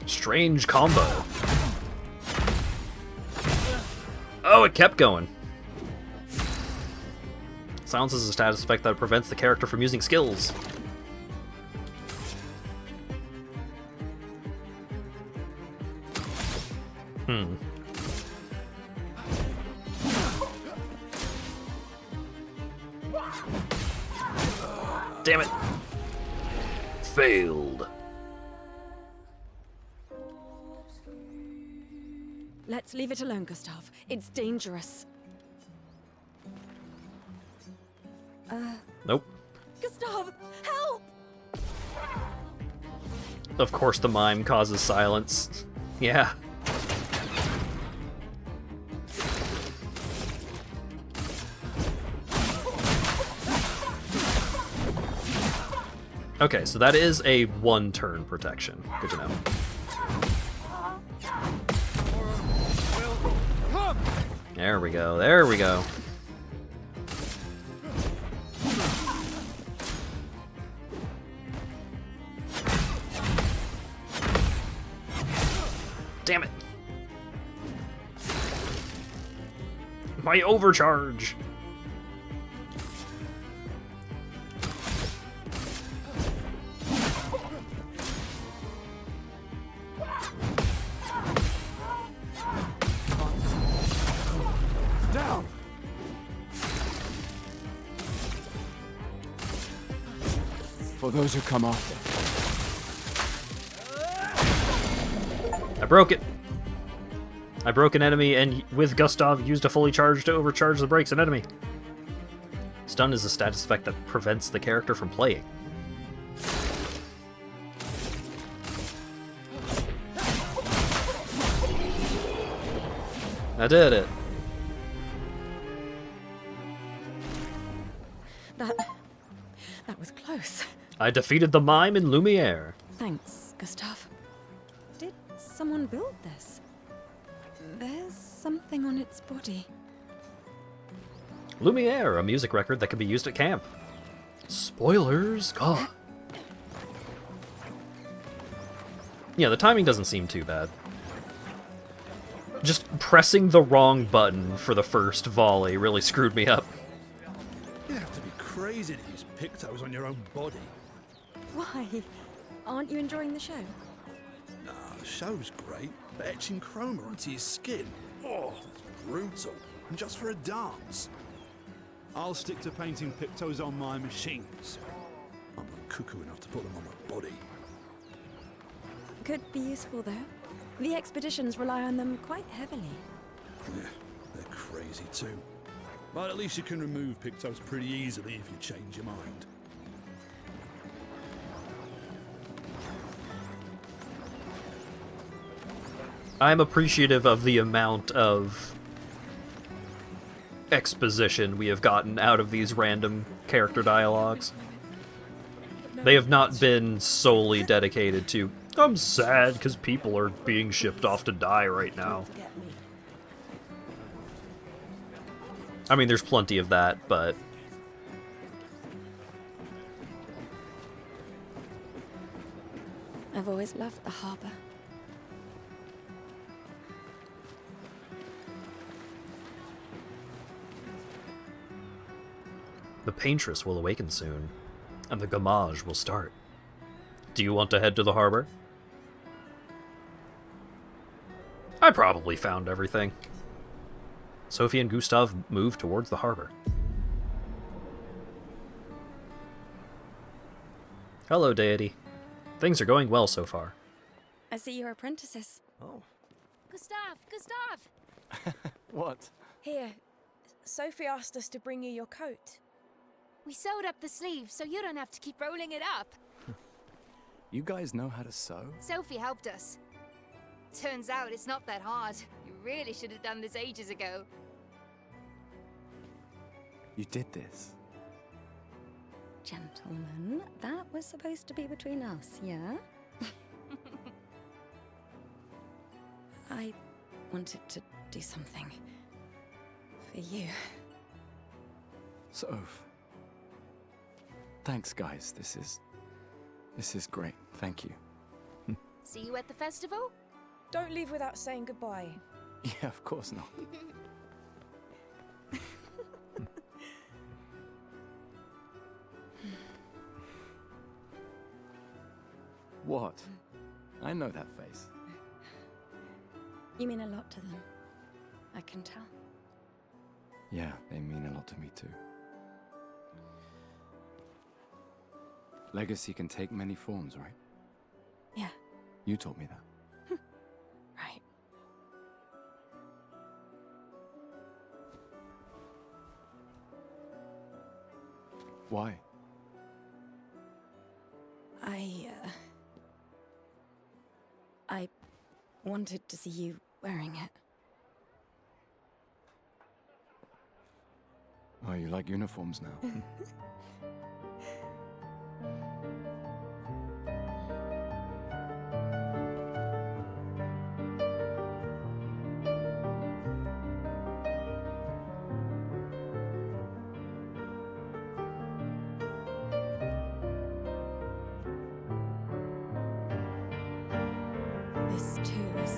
Strange combo. Oh, it kept going. Silence is a status effect that prevents the character from using skills. Damn it. Failed. Let's leave it alone, Gustav. It's dangerous. Nope. Gustav, help! Of course the mime causes silence. Yeah. Okay, so that is a one-turn protection. Good to know. There we go, there we go. Damn it. My overcharge. for those who come after. I broke it. I broke an enemy and with Gustav used a fully charged to overcharge the brakes an enemy. Stun is a status effect that prevents the character from playing. I did it. That was close. I defeated the mime in Lumiere. Thanks, Gustav. Did someone build this? There's something on its body. Lumiere, a music record that can be used at camp. Spoilers, God. Yeah, the timing doesn't seem too bad. Just pressing the wrong button for the first volley really screwed me up. You have to be crazy to use pictos on your own body. Why? Aren't you enjoying the show? Nah, the show's great, but etching chroma onto your skin, oh, that's brutal. And just for a dance. I'll stick to painting pictos on my machines. I'm not cuckoo enough to put them on my body. Could be useful, though. The expeditions rely on them quite heavily. Yeah, they're crazy too. But at least you can remove pictos pretty easily if you change your mind. I'm appreciative of the amount of exposition we have gotten out of these random character dialogues. They have not been solely dedicated to, I'm sad because people are being shipped off to die right now. I mean, there's plenty of that, but... I've always loved the harbor. The Paintress will awaken soon, and the Gamage will start. Do you want to head to the harbor? I probably found everything. Sophie and Gustav move towards the harbor. Hello, deity. Things are going well so far. I see you're apprentices. Oh. Gustav! What? Here, Sophie asked us to bring you your coat. We sewed up the sleeves so you don't have to keep rolling it up. You guys know how to sew? Sophie helped us. Turns out it's not that hard. You really should have done this ages ago. You did this? Gentlemen, that was supposed to be between us, yeah? I wanted to do something for you. Soph. Thanks, guys. This is great. Thank you. See you at the festival? Don't leave without saying goodbye. Yeah, of course not. What? I know that face. You mean a lot to them. I can tell. Yeah, they mean a lot to me too. Legacy can take many forms, right? Yeah. You told me that. Right. Why? I wanted to see you wearing it. Oh, you like uniforms now? This too is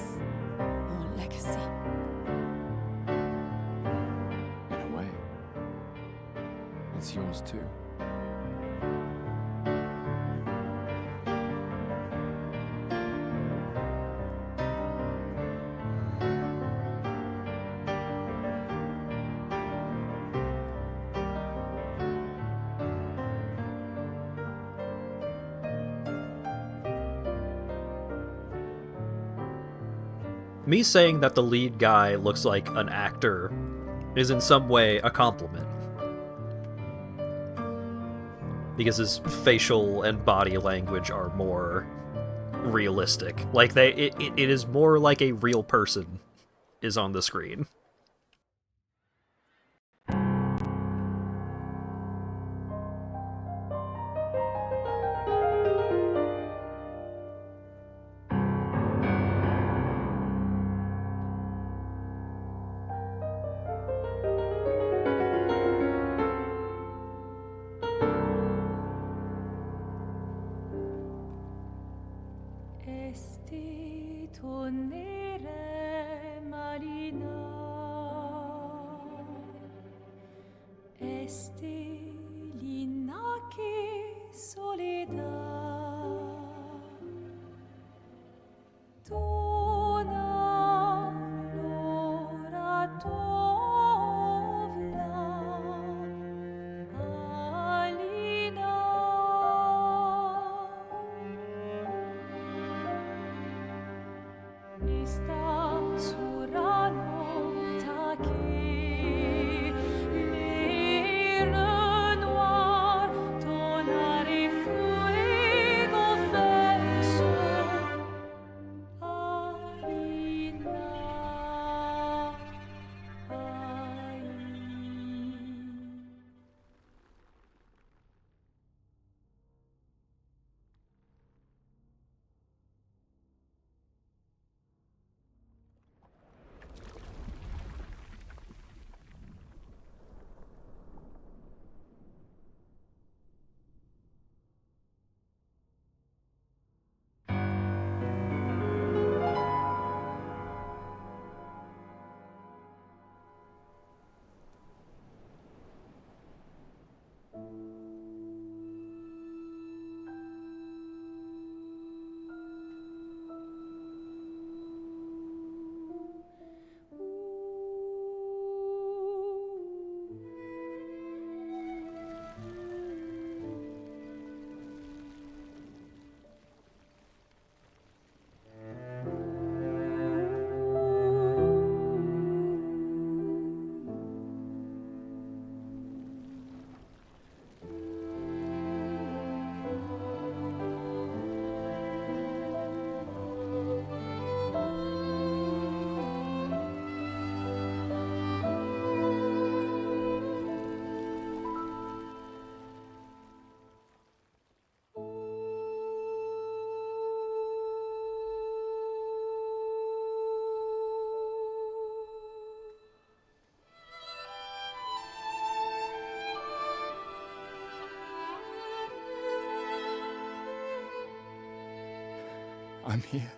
your legacy. In a way. It's yours too. Me saying that the lead guy looks like an actor is in some way a compliment. Because his facial and body language are more realistic. Like it is more like a real person is on the screen. I'm here.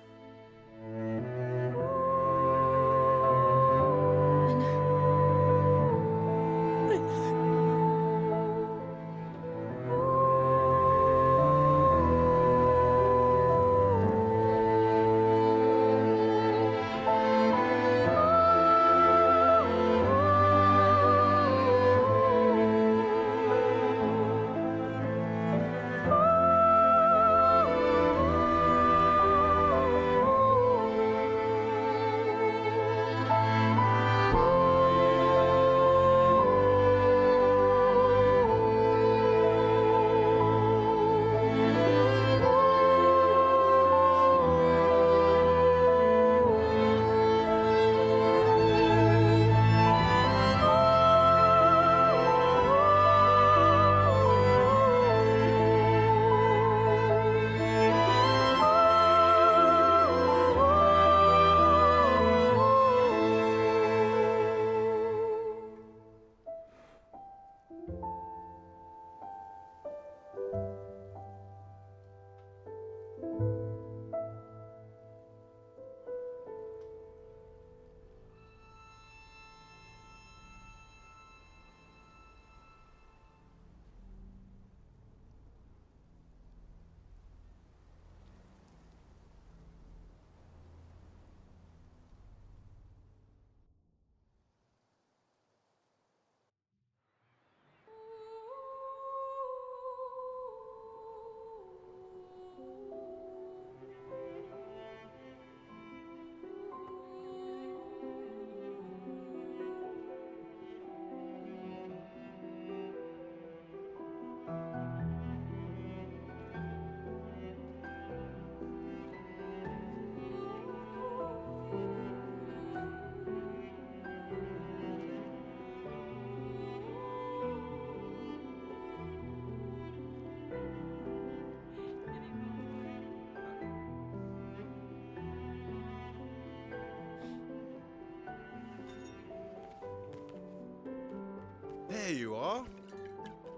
There you are.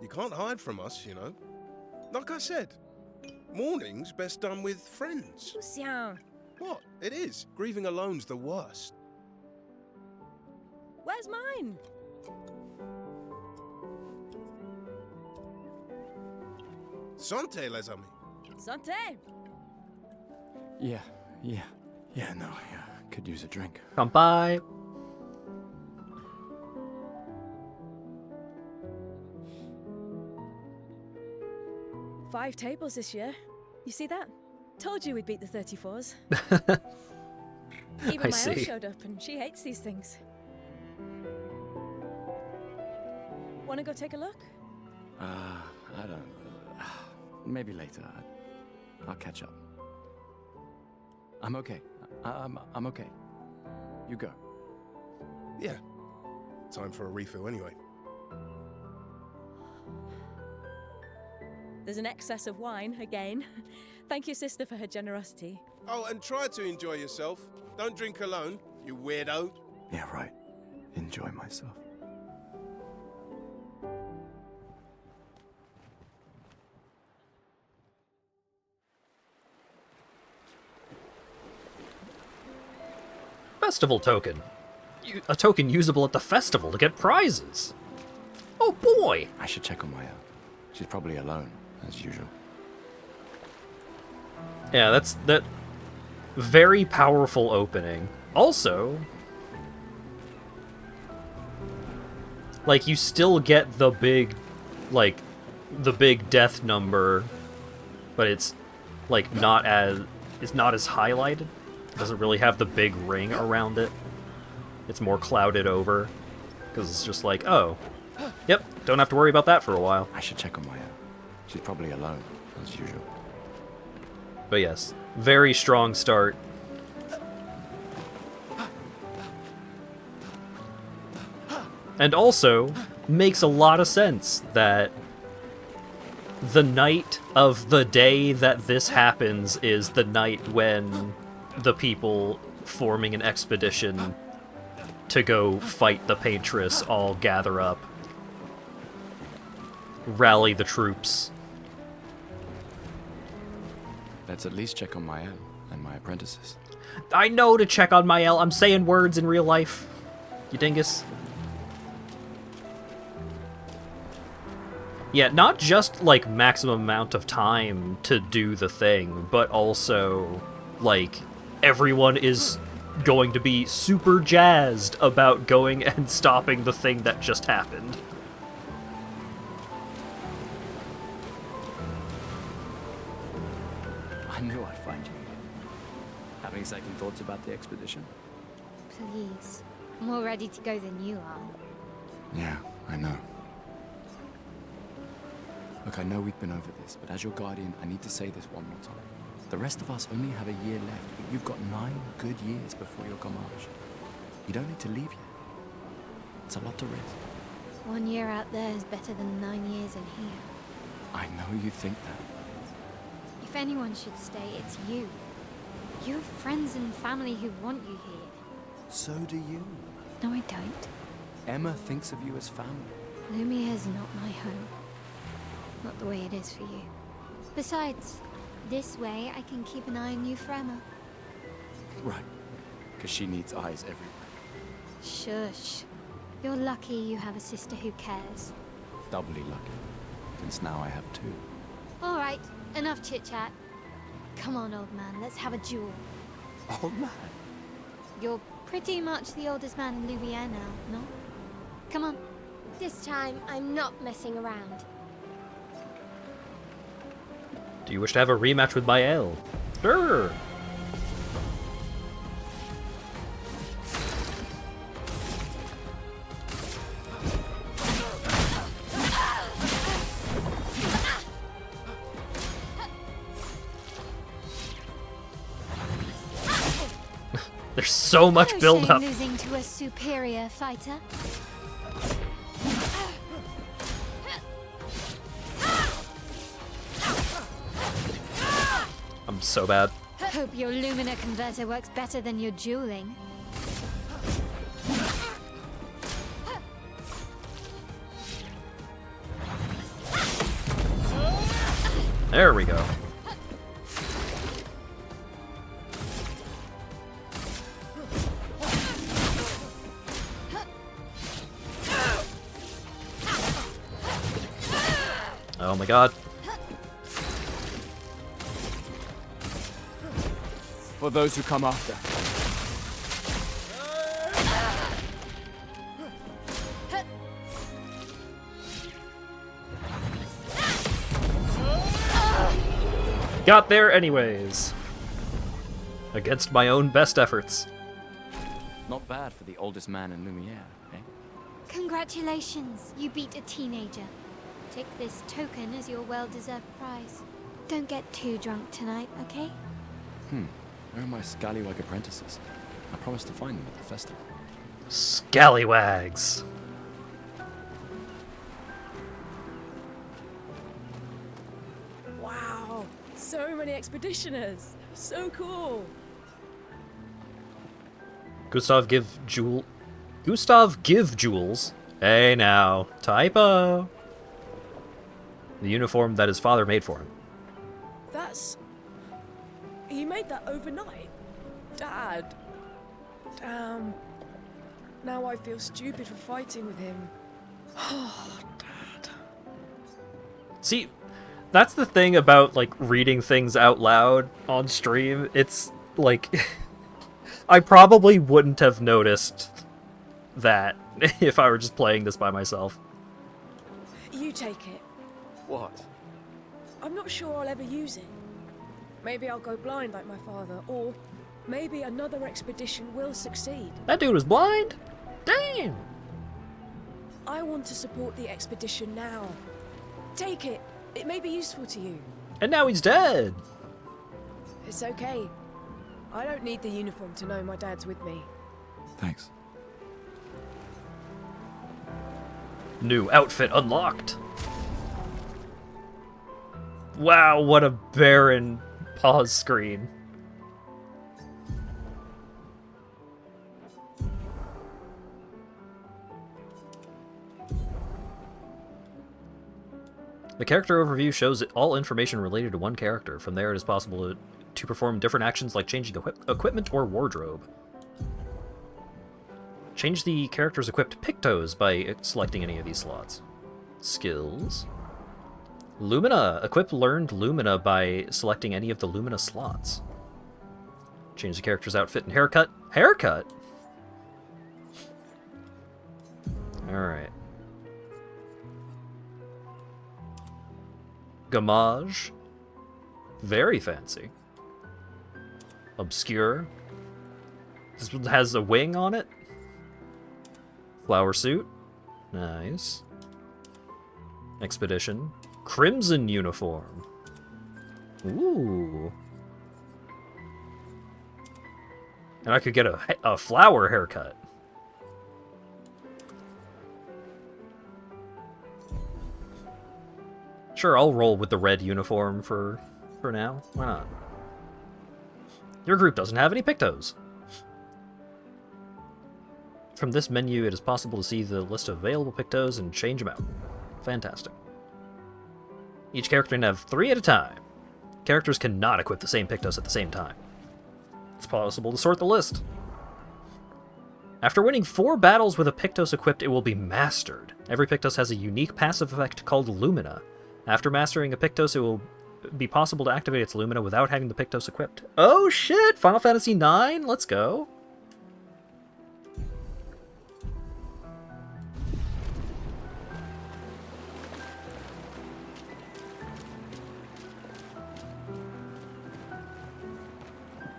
You can't hide from us, you know. Like I said, mourning's best done with friends. Lucien, What? It is. Grieving alone's the worst. where's mine? Santé, les amis. Santé! Yeah, no, yeah, could use a drink. Come by. Five tables this year. You see that? Told you we'd beat the 34s. Even I my elf see. showed up and she hates these things. Wanna go take a look? I don't... maybe later. I'll catch up. I'm okay. I'm okay. You go. Yeah. Time for a refill anyway. There's an excess of wine, again. Thank you, sister, for her generosity. Oh, and try to enjoy yourself. Don't drink alone, you weirdo. Yeah, right. Enjoy myself. Festival token. A token usable at the festival to get prizes. Oh boy! I should check on Maya. She's probably alone, as usual. Yeah, that's that very powerful opening. Also, like, you still get the big death number, but it's like not as highlighted. It doesn't really have the big ring around it. It's more clouded over because it's just like, oh, yep, don't have to worry about that for a while. I should check on Maya. She's probably alone, as usual. But yes, very strong start. And also, makes a lot of sense that the night of the day that this happens is the night when the people forming an expedition to go fight the Paintress all gather up. Rally the troops. Let's at least check on Mael and my apprentices. I know to check on Mael. I'm saying words in real life. You dingus. Yeah, not just, like, maximum amount of time to do the thing, but also, like, everyone is going to be super jazzed about going and stopping the thing that just happened. I knew I'd find you here. Having second thoughts about the expedition? Please. I'm more ready to go than you are. Yeah, I know. Look, I know we've been over this, but as your guardian, I need to say this one more time. The rest of us only have a year left, but you've got 9 good years before your Gamage. You don't need to leave yet. It's a lot to risk. 1 year out there is better than 9 years in here. I know you think that. If anyone should stay, it's you. You have friends and family who want you here. So do you. No, I don't. Emma thinks of you as family. Lumiere's not my home. Not the way it is for you. Besides, this way I can keep an eye on you for Emma. Right. Because she needs eyes everywhere. Shush. You're lucky you have a sister who cares. Doubly lucky. Since now I have 2. All right, enough chit-chat. Come on, old man, let's have a duel. Old man? You're pretty much the oldest man in Lumiere now, no? Come on. This time, I'm not messing around. Do you wish to have a rematch with Mael? Sure. There's so much build-up. Losing to a superior fighter. I'm so bad. Hope your Lumina converter works better than your dueling. There we go. Oh my god. For those who come after. Got there anyways. Against my own best efforts. Not bad for the oldest man in Lumiere, eh? Congratulations, you beat a teenager. Take this token as your well-deserved prize. Don't get too drunk tonight, okay? Where are my scallywag apprentices? I promised to find them at the festival. Scallywags. Wow, so many expeditioners. So cool. Gustav give jewels. Hey now, typo. The uniform that his father made for him. That's... He made that overnight? Dad. Damn. Now I feel stupid for fighting with him. Oh, Dad. See, that's the thing about, like, reading things out loud on stream. It's, like... I probably wouldn't have noticed that if I were just playing this by myself. You take it. What? I'm not sure I'll ever use it. Maybe I'll go blind like my father, or maybe another expedition will succeed. That dude was blind? Damn! I want to support the expedition now. Take it. It may be useful to you. And now he's dead! It's okay. I don't need the uniform to know my dad's with me. Thanks. New outfit unlocked! Wow, what a barren pause screen. The character overview shows all information related to one character. From there, it is possible to perform different actions like changing equipment or wardrobe. Change the character's equipped pictos by selecting any of these slots. Skills. Lumina. Equip learned Lumina by selecting any of the Lumina slots. Change the character's outfit and haircut. Haircut? Alright. Gamage. Very fancy. Obscure. This one has a wing on it. Flower suit. Nice. Expedition. Crimson uniform. Ooh. And I could get a flower haircut. Sure, I'll roll with the red uniform for now. Why not? Your group doesn't have any pictos. From this menu, it is possible to see the list of available pictos and change them out. Fantastic. Each character can have 3 at a time. Characters cannot equip the same pictos at the same time. It's possible to sort the list. After winning 4 battles with a pictos equipped, it will be mastered. Every pictos has a unique passive effect called Lumina. After mastering a pictos, it will be possible to activate its Lumina without having the pictos equipped. Oh shit! Final Fantasy IX? Let's go!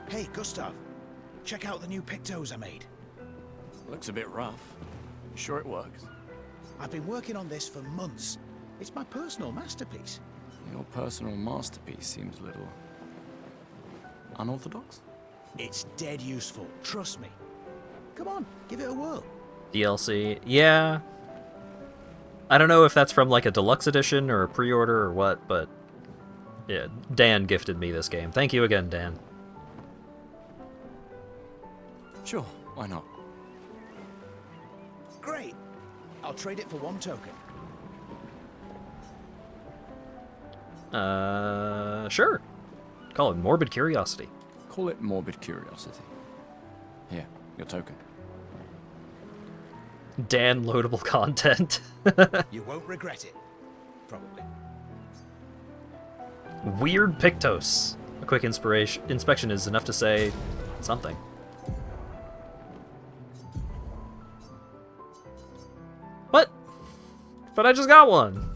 Hey, Gustav. Check out the new pictos I made. Looks a bit rough. Sure it works? I've been working on this for months. It's my personal masterpiece. Your personal masterpiece seems a little... unorthodox? It's dead useful, trust me. Come on, give it a whirl. DLC. Yeah. I don't know if that's from like a deluxe edition or a pre-order or what, but yeah, Dan gifted me this game. Thank you again, Dan. Sure, why not? Great. I'll trade it for 1 token. Sure. Call it morbid curiosity. Call it morbid curiosity. Here, your token. Dan loadable content. You won't regret it. Probably. Weird Pictos. A quick inspection is enough to say something. What? But I just got one.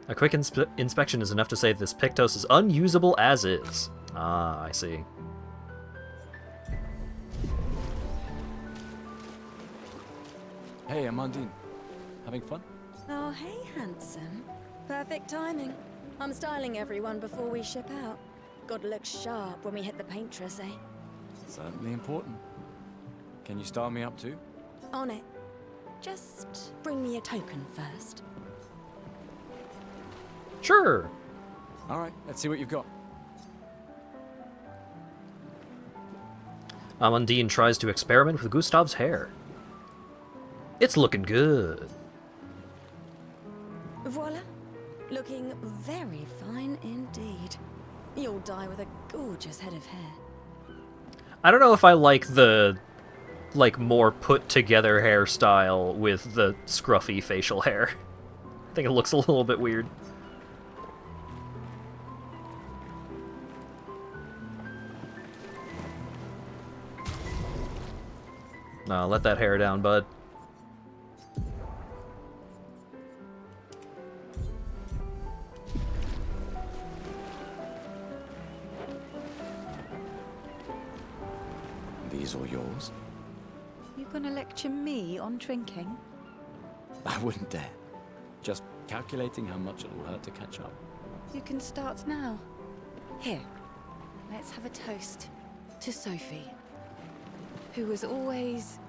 A quick inspection is enough to say this Pictos is unusable as is. Ah, I see. Hey, Amandine. Having fun? Oh, hey, handsome. Perfect timing. I'm styling everyone before we ship out. Gotta look sharp when we hit the paintress, eh? Certainly important. Can you style me up too? On it. Just bring me a token first. Sure. All right, let's see what you've got. Amandine tries to experiment with Gustav's hair. It's looking good. Voila. Looking very fine indeed. You'll die with a gorgeous head of hair. I don't know if I like the, more put-together hairstyle with the scruffy facial hair. I think it looks a little bit weird. No, let that hair down, bud. These all yours? You gonna lecture me on drinking? I wouldn't dare. Just calculating how much it'll hurt to catch up. You can start now. Here, let's have a toast to Sophie, who was always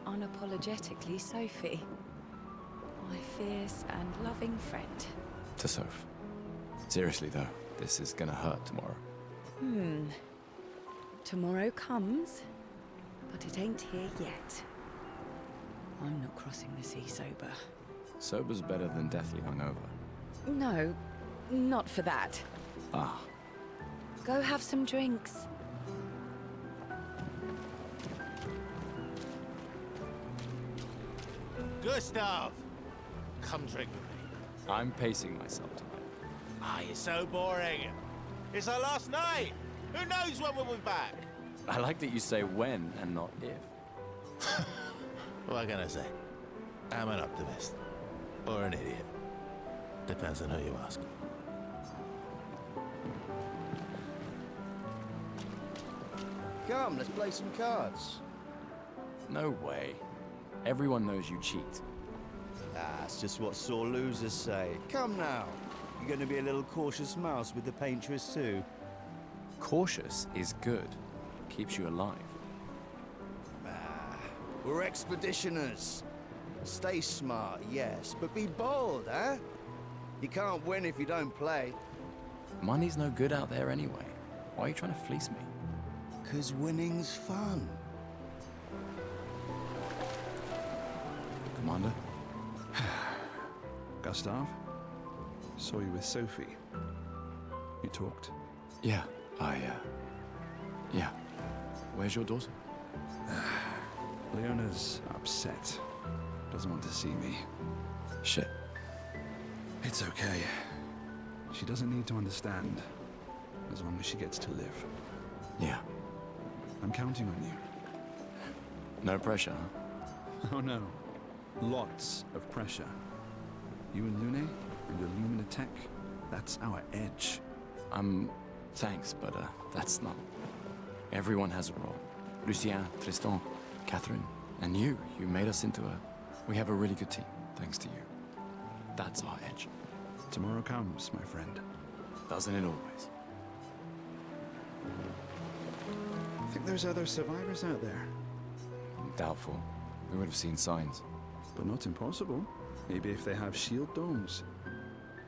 unapologetically Sophie, my fierce and loving friend. To Soph. Seriously though, this is gonna hurt tomorrow. Tomorrow comes, but it ain't here yet. I'm not crossing the sea sober. Sober's better than deathly hungover. No, not for that. Ah. Go have some drinks. Gustav! Come drink with me. I'm pacing myself tonight. Ah, you're so boring. It's our last night. Who knows when we'll be back? I like that you say when and not if. What can I say? I'm an optimist. Or an idiot. Depends on who you ask. Come, let's play some cards. No way. Everyone knows you cheat. That's just what sore losers say. Come now. You're going to be a little cautious mouse with the paintress too. Cautious is good. Keeps you alive. We're expeditioners. Stay smart, yes, but be bold, huh? You can't win if you don't play. Money's no good out there anyway. Why are you trying to fleece me? 'Cause winning's fun. Commander? Gustav, saw you with Sophie. You talked? Yeah, yeah. Where's your daughter? Leona's upset. Doesn't want to see me. Shit. It's okay. She doesn't need to understand. As long as she gets to live. Yeah. I'm counting on you. No pressure, huh? Oh no. Lots of pressure. You and Lune and your Lumina tech, that's our edge. Thanks, but that's not... Everyone has a role. Lucien, Tristan, Catherine, and you made us into a... We have a really good team, thanks to you. That's our edge. Tomorrow comes, my friend. Doesn't it always? Think there's other survivors out there? Doubtful. We would have seen signs. But not impossible. Maybe if they have shield domes.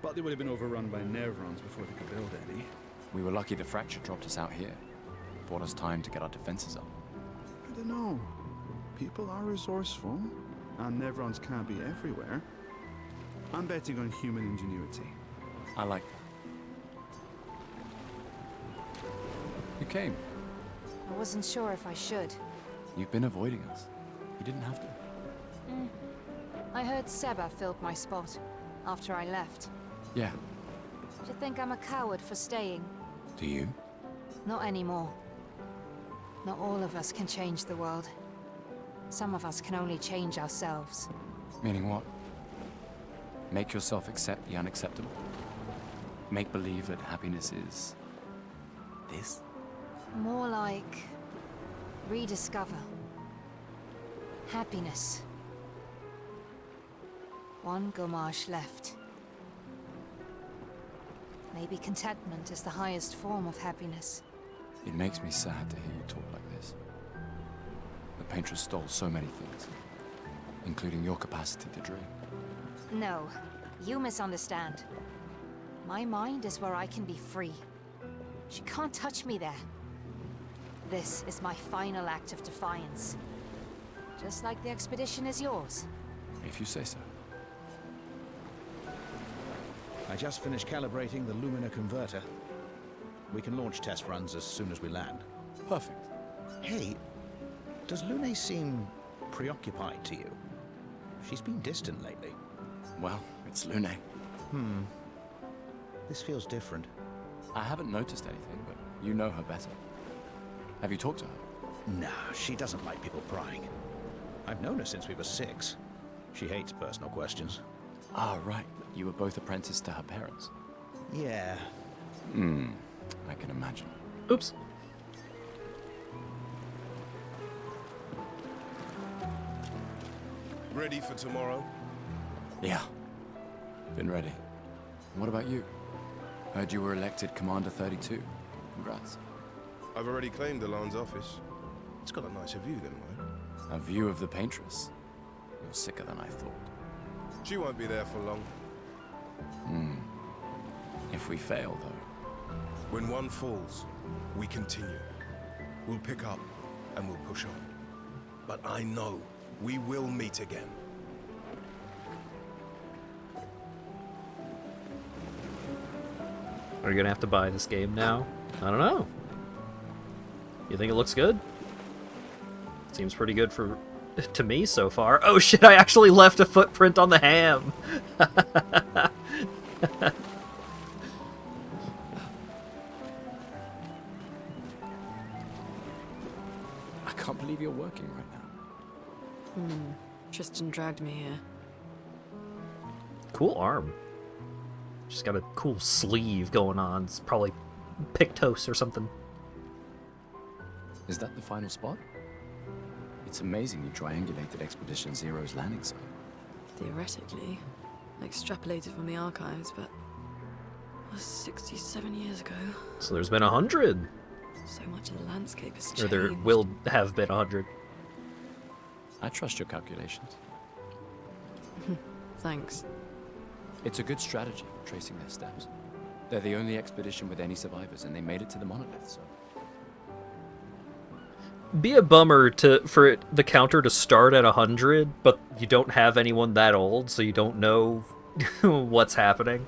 But they would have been overrun by Nevrons before they could build any. We were lucky the fracture dropped us out here. Bought us time to get our defenses up. I don't know. People are resourceful. and Nevrons can't be everywhere, I'm betting on human ingenuity. I like that. You came. I wasn't sure if I should. You've been avoiding us. You didn't have to. I heard Seba filled my spot after I left. Yeah. Do you think I'm a coward for staying? Do you? Not anymore. Not all of us can change the world. Some of us can only change ourselves. Meaning what? Make yourself accept the unacceptable? Make believe that happiness is... this? More like... rediscover. Happiness. One Gomage left. Maybe contentment is the highest form of happiness. It makes me sad to hear you talk like this. The Paintress stole so many things, including your capacity to dream. No, you misunderstand. My mind is where I can be free. She can't touch me there. This is my final act of defiance. Just like the expedition is yours. If you say so. I just finished calibrating the Lumina converter. We can launch test runs as soon as we land. Perfect. Hey, does Lune seem preoccupied to you? She's been distant lately. Well, it's Lune. This feels different. I haven't noticed anything, but you know her better. Have you talked to her? No, she doesn't like people prying. I've known her since we were 6. She hates personal questions. Ah, right. You were both apprenticed to her parents. Yeah. I can imagine. Oops. Ready for tomorrow? Yeah. Been ready. What about you? Heard you were elected Commander 32. Congrats. I've already claimed Alan's office. It's got a nicer view than mine. A view of the Paintress. You're sicker than I thought. She won't be there for long. If we fail, though. When one falls, we continue. We'll pick up and we'll push on. But I know we will meet again. Are you gonna have to buy this game now? I don't know. You think it looks good? Seems pretty good for to me so far. Oh shit, I actually left a footprint on the ham. I can't believe you're working right now. Tristan dragged me here. Cool arm. She's got a cool sleeve going on. It's probably Pictos or something. Is that the final spot? It's amazing you triangulated Expedition Zero's landing site. Theoretically. Extrapolated from the archives, but... it was 67 years ago. So there's been 100. So much of the landscape has Or changed. there will have been 100. I trust your calculations. Thanks. It's a good strategy, tracing their steps. They're the only expedition with any survivors, and they made it to the monolith, so... Be a bummer for the counter to start at 100, but you don't have anyone that old, so you don't know what's happening.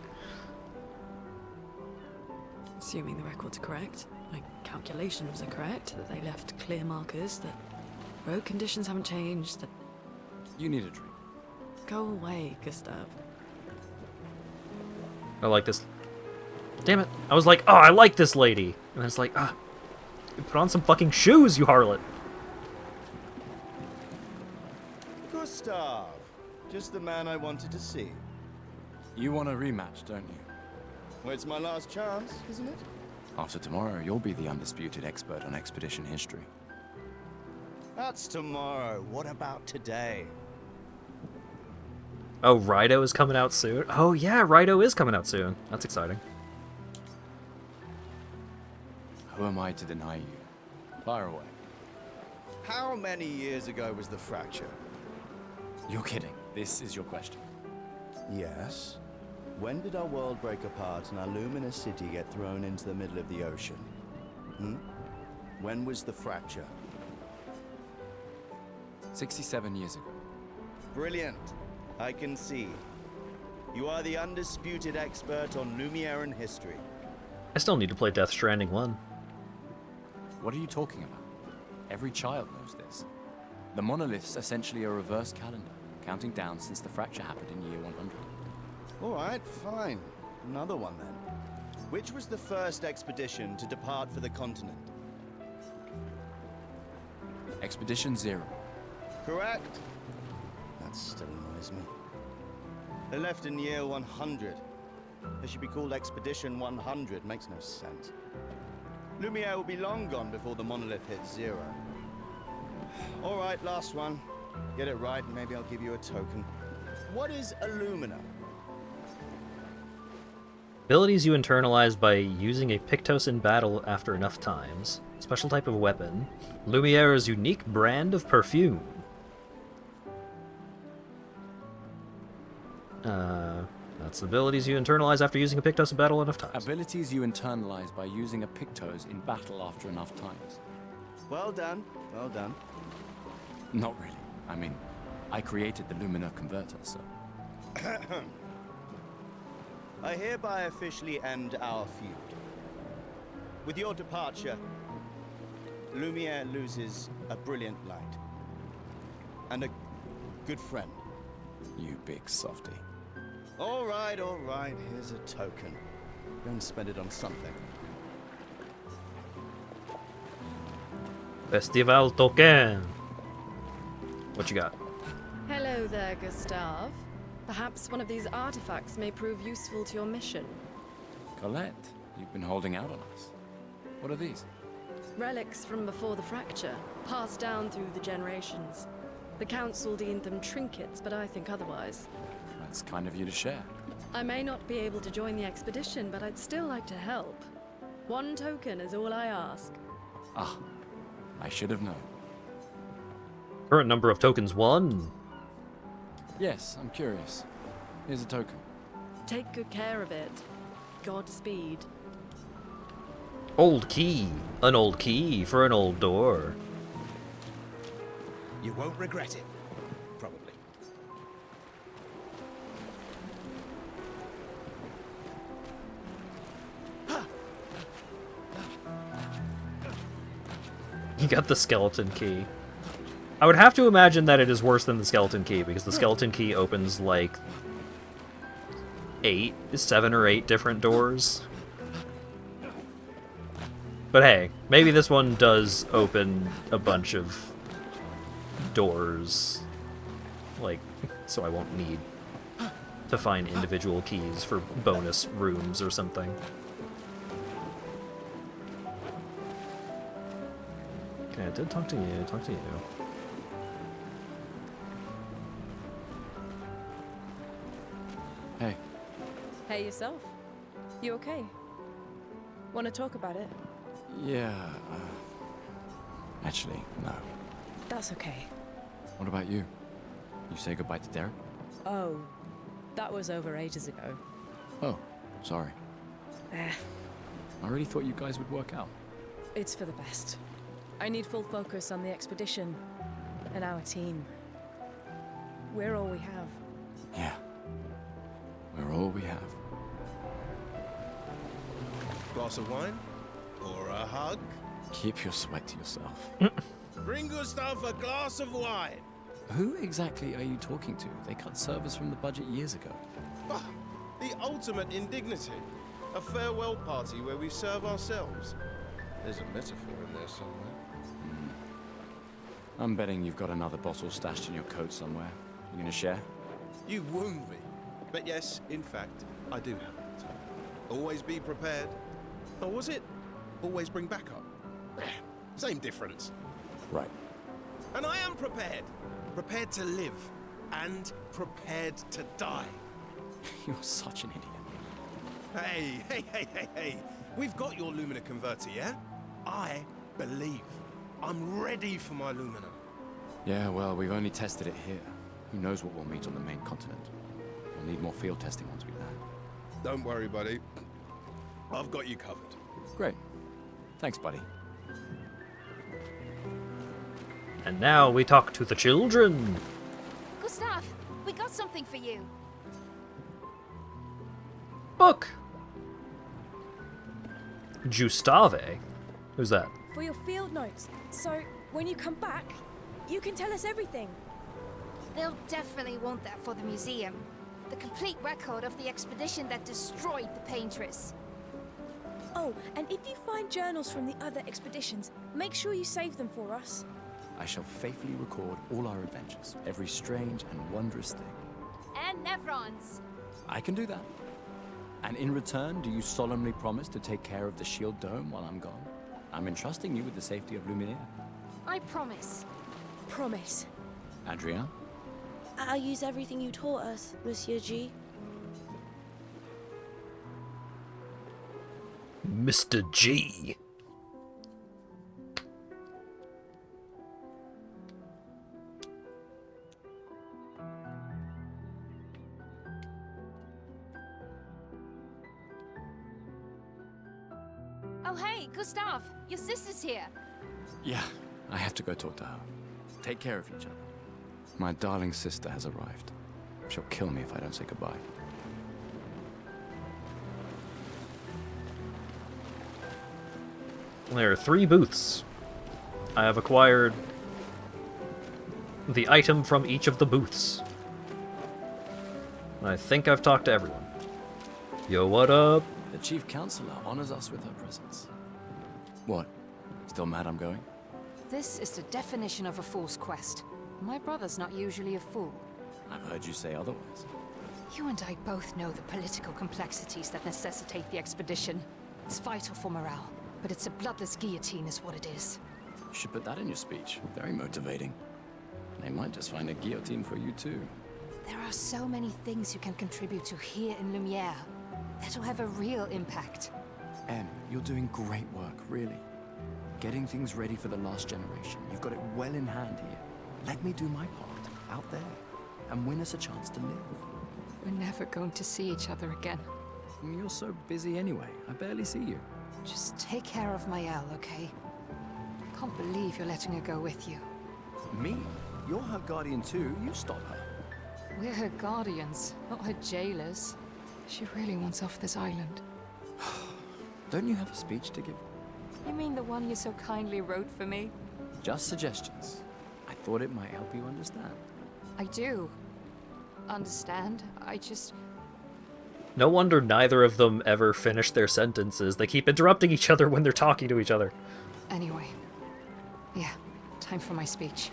Assuming the records are correct, my calculations are correct, that they left clear markers, that road conditions haven't changed, that... You need a drink. Go away, Gustav. I like this. Damn it. I was like, oh, I like this lady. And it's like, put on some fucking shoes, you harlot. Gustav, just the man I wanted to see. You want a rematch, don't you? Well, it's my last chance, isn't it? After tomorrow, you'll be the undisputed expert on expedition history. That's tomorrow. What about today? Oh, Rido is coming out soon? Oh, yeah, Rido is coming out soon. That's exciting. Who am I to deny you? Fire away. How many years ago was the fracture? You're kidding. This is your question. Yes. When did our world break apart and our luminous city get thrown into the middle of the ocean? When was the fracture? 67 years ago. Brilliant. I can see. You are the undisputed expert on Lumieran history. I still need to play Death Stranding 1. What are you talking about? Every child knows this. The monolith's essentially a reverse calendar, counting down since the fracture happened in year 100. All right, fine. Another one then. Which was the first expedition to depart for the continent? Expedition 0. Correct. That still annoys me. They left in year 100. They should be called Expedition 100. Makes no sense. Lumiere will be long gone before the monolith hits 0. All right, last one. Get it right, and maybe I'll give you a token. What is Illumina? Abilities you internalize by using a Pictos in battle after enough times. Special type of weapon. Lumiere's unique brand of perfume. That's abilities you internalize after using a Pictos in battle enough times. Abilities you internalize by using a Pictos in battle after enough times. Well done, well done. Not really. I mean, I created the Lumina converter, so... I hereby officially end our feud. With your departure, Lumiere loses a brilliant light. And a good friend. You big softy. All right, here's a token. Go and spend it on something. Festival token. What you got? Hello there, Gustav. Perhaps one of these artifacts may prove useful to your mission. Colette, you've been holding out on us. What are these? Relics from before the fracture, passed down through the generations. The council deemed them trinkets, but I think otherwise. That's kind of you to share. I may not be able to join the expedition, but I'd still like to help. One token is all I ask. Ah, I should have known. Current number of tokens 1. Yes, I'm curious. Here's a token. Take good care of it. Godspeed. Old key. An old key for an old door. You won't regret it. Probably. You got the skeleton key. I would have to imagine that it is worse than the skeleton key, because the skeleton key opens like 7 or 8 different doors. But hey, maybe this one does open a bunch of doors, like, so I won't need to find individual keys for bonus rooms or something. Okay, I did talk to you, Hey. Hey yourself. You okay? Want to talk about it? Yeah, actually, no. That's okay. What about you? You say goodbye to Derek? Oh, that was over ages ago. Oh, sorry. Eh, I really thought you guys would work out. it's for the best. I need full focus on the expedition and our team. We're all we have. Yeah. We're all we have. Glass of wine? Or a hug? Keep your sweat to yourself. Bring Gustav a glass of wine. Who exactly are you talking to? They cut service from the budget years ago. Ah, the ultimate indignity. A farewell party where we serve ourselves. There's a metaphor in there somewhere. I'm betting you've got another bottle stashed in your coat somewhere. You gonna share? You wound me. But yes, in fact, I do have it. Always be prepared. Or was it always bring backup? Same difference. Right. And I am prepared. Prepared to live. And prepared to die. You're such an idiot. Hey. We've got your Lumina converter, yeah? I believe. I'm ready for my Lumina. Yeah, well, we've only tested it here. Who knows what we'll meet on the main continent. We'll need more field testing once we land. Don't worry, buddy. I've got you covered. Great. Thanks, buddy. And now we talk to the children. Gustav, something for you. Book! Gustave? Who's that? For your field notes. So, when you come back, you can tell us everything. They'll definitely want that for the museum. The complete record of the expedition that destroyed the Paintress. Oh, and if you find journals from the other expeditions, make sure you save them for us. I shall faithfully record all our adventures, every strange and wondrous thing. And Nevron's. I can do that. And in return, do you solemnly promise to take care of the shield dome while I'm gone? I'm entrusting you with the safety of Lumiere. I promise. Promise. Adrien? I'll use everything you taught us, Monsieur G. Mr. G. Oh hey, Gustav, your sister's here. Yeah, I have to go talk to her. Take care of each other. My darling sister has arrived. She'll kill me if I don't say goodbye. There are 3 booths. I have acquired the item from each of the booths. I think I've talked to everyone. Yo, what up? The Chief Counselor honors us with her presence. What? Still mad I'm going? This is the definition of a fool's quest. My brother's not usually a fool. I've heard you say otherwise. You and I both know the political complexities that necessitate the expedition. It's vital for morale, but it's a bloodless guillotine is what it is. You should put that in your speech. Very motivating. They might just find a guillotine for you too. There are so many things you can contribute to here in Lumiere that'll have a real impact. Em, you're doing great work, really. Getting things ready for the last generation. You've got it well in hand here. Let me do my part, out there, and win us a chance to live. We're never going to see each other again. You're so busy anyway. I barely see you. Just take care of Mayel, okay? Can't believe you're letting her go with you. Me? You're her guardian too. You stop her. We're her guardians, not her jailers. She really wants off this island. Don't you have a speech to give? You mean the one you so kindly wrote for me? Just suggestions. I thought it might help you understand. I do. Understand? I just... No wonder neither of them ever finish their sentences. They keep interrupting each other when they're talking to each other. Anyway. Yeah, time for my speech.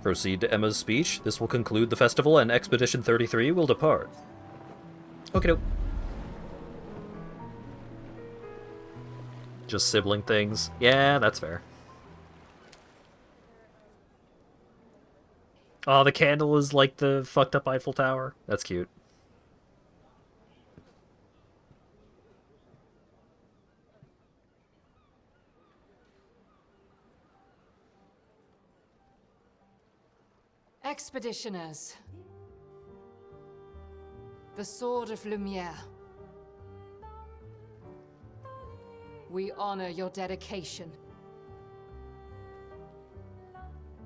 Proceed to Emma's speech. This will conclude the festival and Expedition 33 will depart. Okay, doke. Just sibling things. Yeah, that's fair. Oh, the candle is like the fucked up Eiffel Tower. That's cute. Expeditioners. The Sword of Lumiere. We honor your dedication.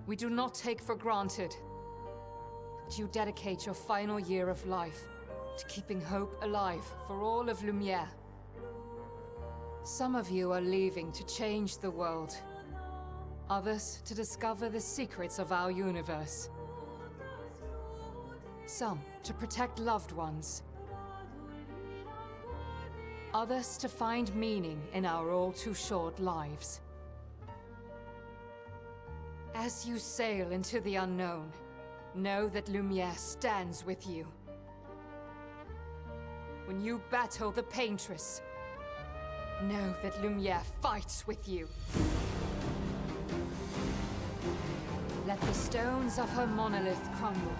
We do not take for granted that you dedicate your final year of life to keeping hope alive for all of Lumiere. Some of you are leaving to change the world. Others to discover the secrets of our universe. Some to protect loved ones. Others to find meaning in our all-too-short lives. As you sail into the unknown, know that Lumiere stands with you. When you battle the Paintress, know that Lumiere fights with you. Let the stones of her monolith crumble.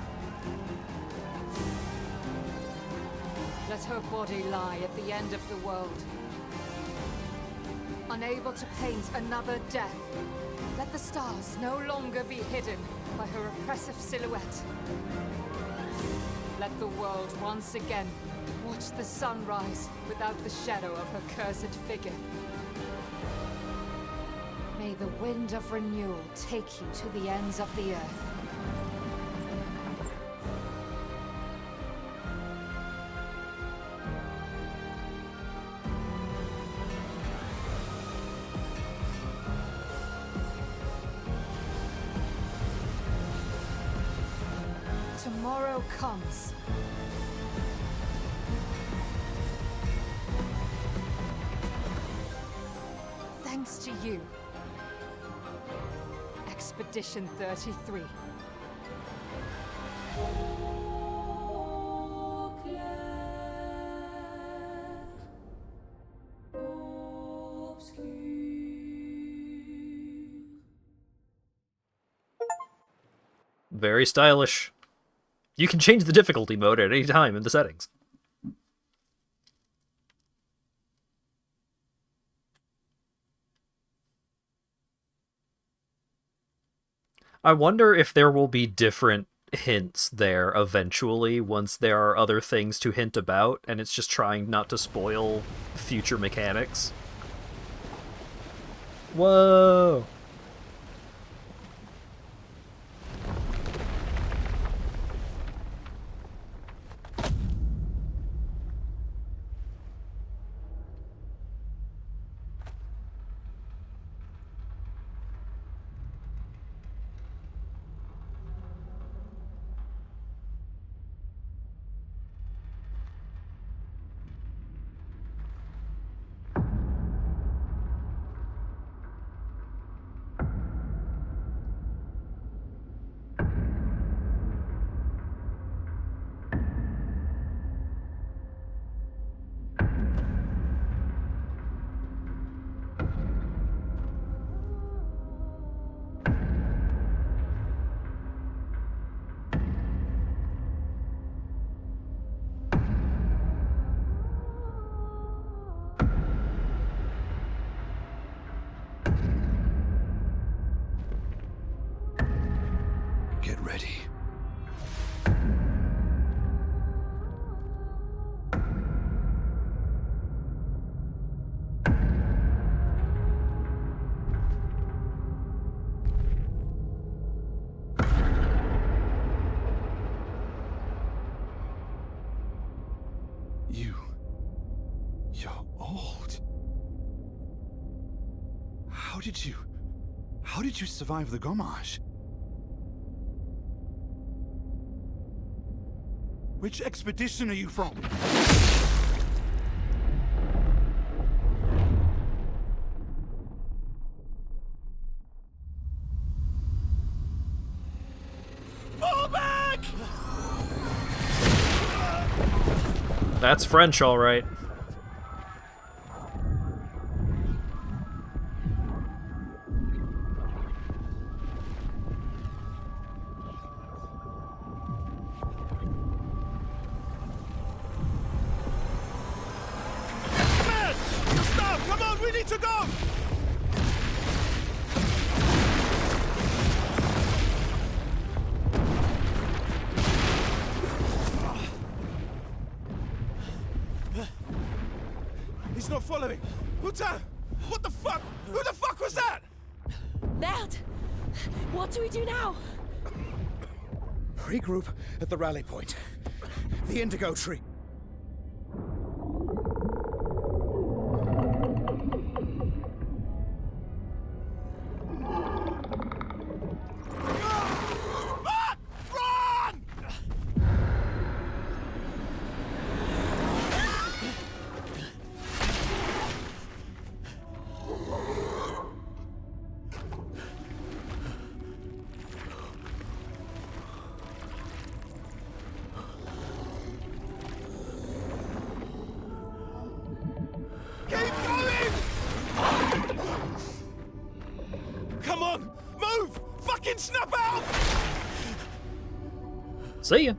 Let her body lie at the end of the world. Unable to paint another death, let the stars no longer be hidden by her oppressive silhouette. Let the world once again watch the sun rise without the shadow of her cursed figure. May the wind of renewal take you to the ends of the earth. Tomorrow comes. Thanks to you. Expedition 33. Very stylish. You can change the difficulty mode at any time in the settings. I wonder if there will be different hints there eventually once there are other things to hint about, and it's just trying not to spoil future mechanics. Whoa! Get ready. You're old. How did you survive the Gommage? Which expedition are you from? Fall back! That's French, all right. To go! He's not following. Putain! What the fuck? Who the fuck was that? Merde! What do we do now? Regroup at the rally point. The Indigo Tree. Come on! Move! Fucking snap out! See ya.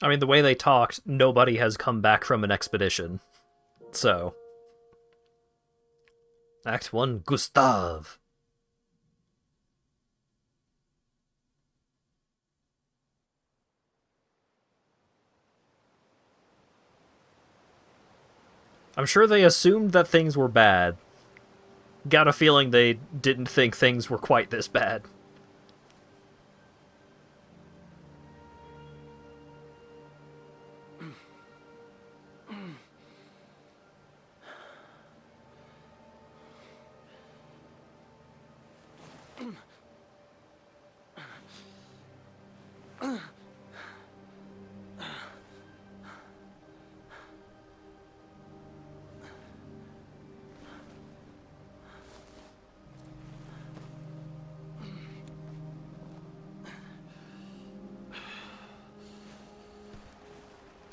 I mean, the way they talked, nobody has come back from an expedition. So. Act 1, Gustave. I'm sure they assumed that things were bad, Got a feeling they didn't think things were quite this bad.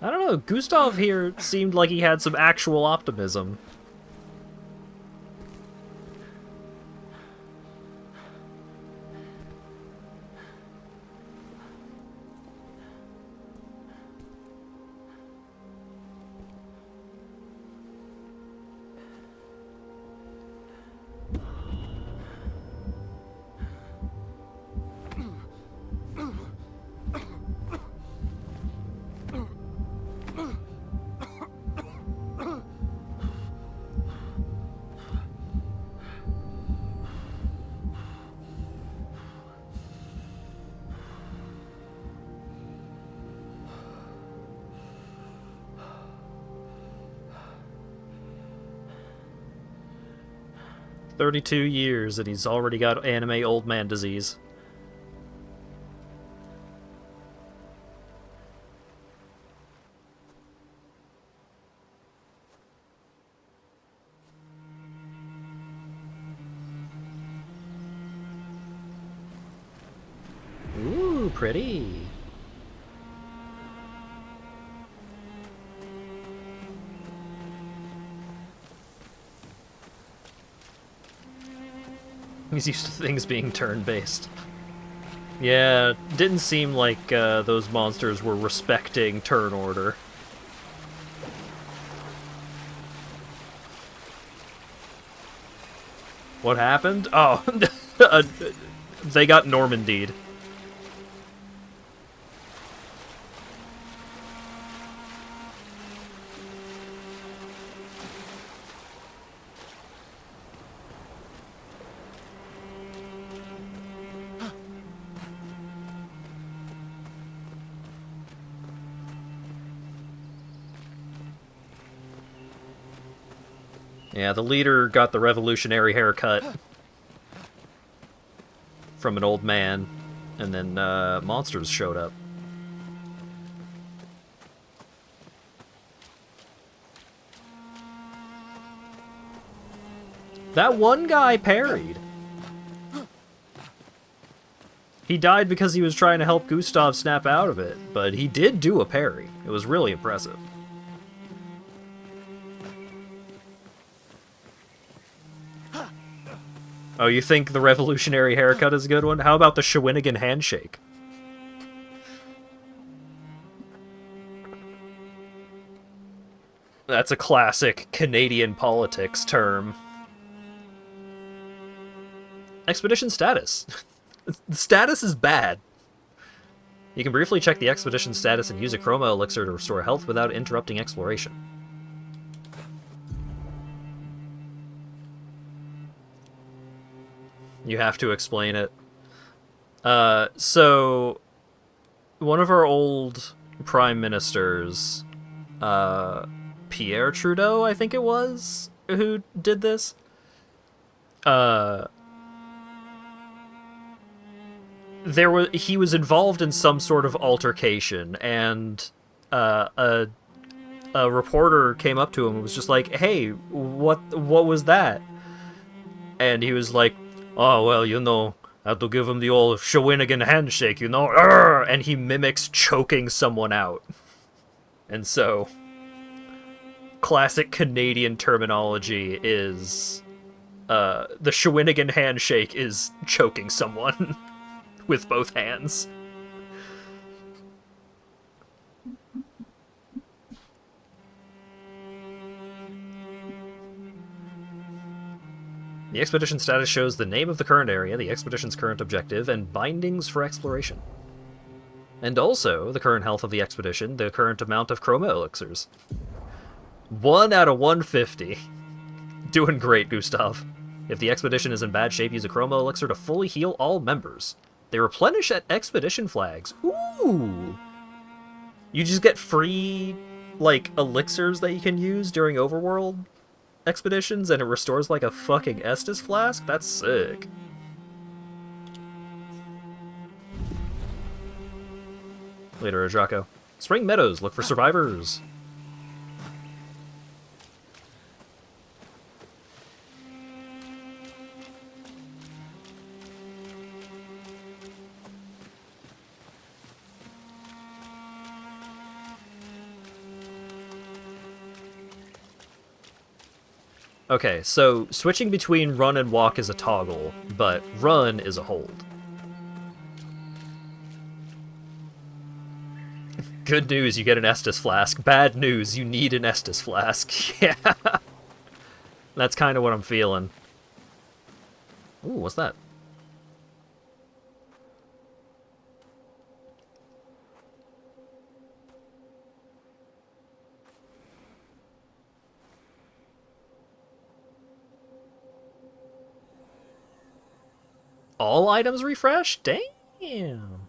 I don't know, Gustav here seemed like he had some actual optimism. $32 and he's already got anime old man disease. Ooh, pretty. He's used to things being turn-based. Yeah, didn't seem like those monsters were respecting turn order. What happened? Oh, they got Normandied. Yeah, the leader got the revolutionary haircut from an old man, and then monsters showed up. That one guy parried. He died because he was trying to help Gustav snap out of it, but he did do a parry. It was really impressive. Oh, you think the revolutionary haircut is a good one? How about the Shawinigan handshake? That's a classic Canadian politics term. Expedition status. The status is bad. You can briefly check the expedition status and use a chroma elixir to restore health without interrupting exploration. You have to explain it. So, one of our old prime ministers, Pierre Trudeau, I think it was, who did this. He was involved in some sort of altercation, and a reporter came up to him and was just like, "Hey, what was that?" And he was like, "Oh, well, you know, I have to give him the old Shawinigan handshake, you know?" And he mimics choking someone out. And so, classic Canadian terminology is, the Shawinigan handshake is choking someone with both hands. The expedition status shows the name of the current area, the expedition's current objective, and bindings for exploration. And also, the current health of the expedition, the current amount of chroma elixirs. 1 out of 150. Doing great, Gustav. If the expedition is in bad shape, use a chroma elixir to fully heal all members. They replenish at expedition flags. Ooh! You just get free, like, elixirs that you can use during overworld expeditions, and it restores, like, a fucking Estus flask? That's sick. Later, Ajako. Spring Meadows, look for survivors. Okay, so switching between run and walk is a toggle, but run is a hold. Good news, you get an Estus flask. Bad news, you need an Estus flask. Yeah. That's kind of what I'm feeling. Ooh, what's that? All items refresh? Damn.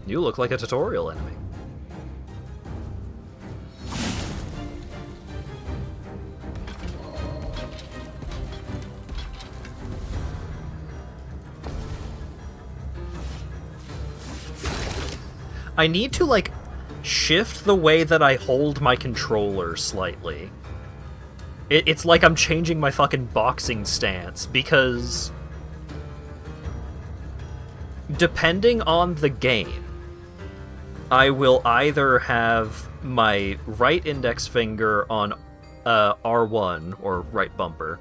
You look like a tutorial enemy. I need to, like, shift the way that I hold my controller slightly. It's like I'm changing my fucking boxing stance, because depending on the game, I will either have my right index finger on R1, or right bumper,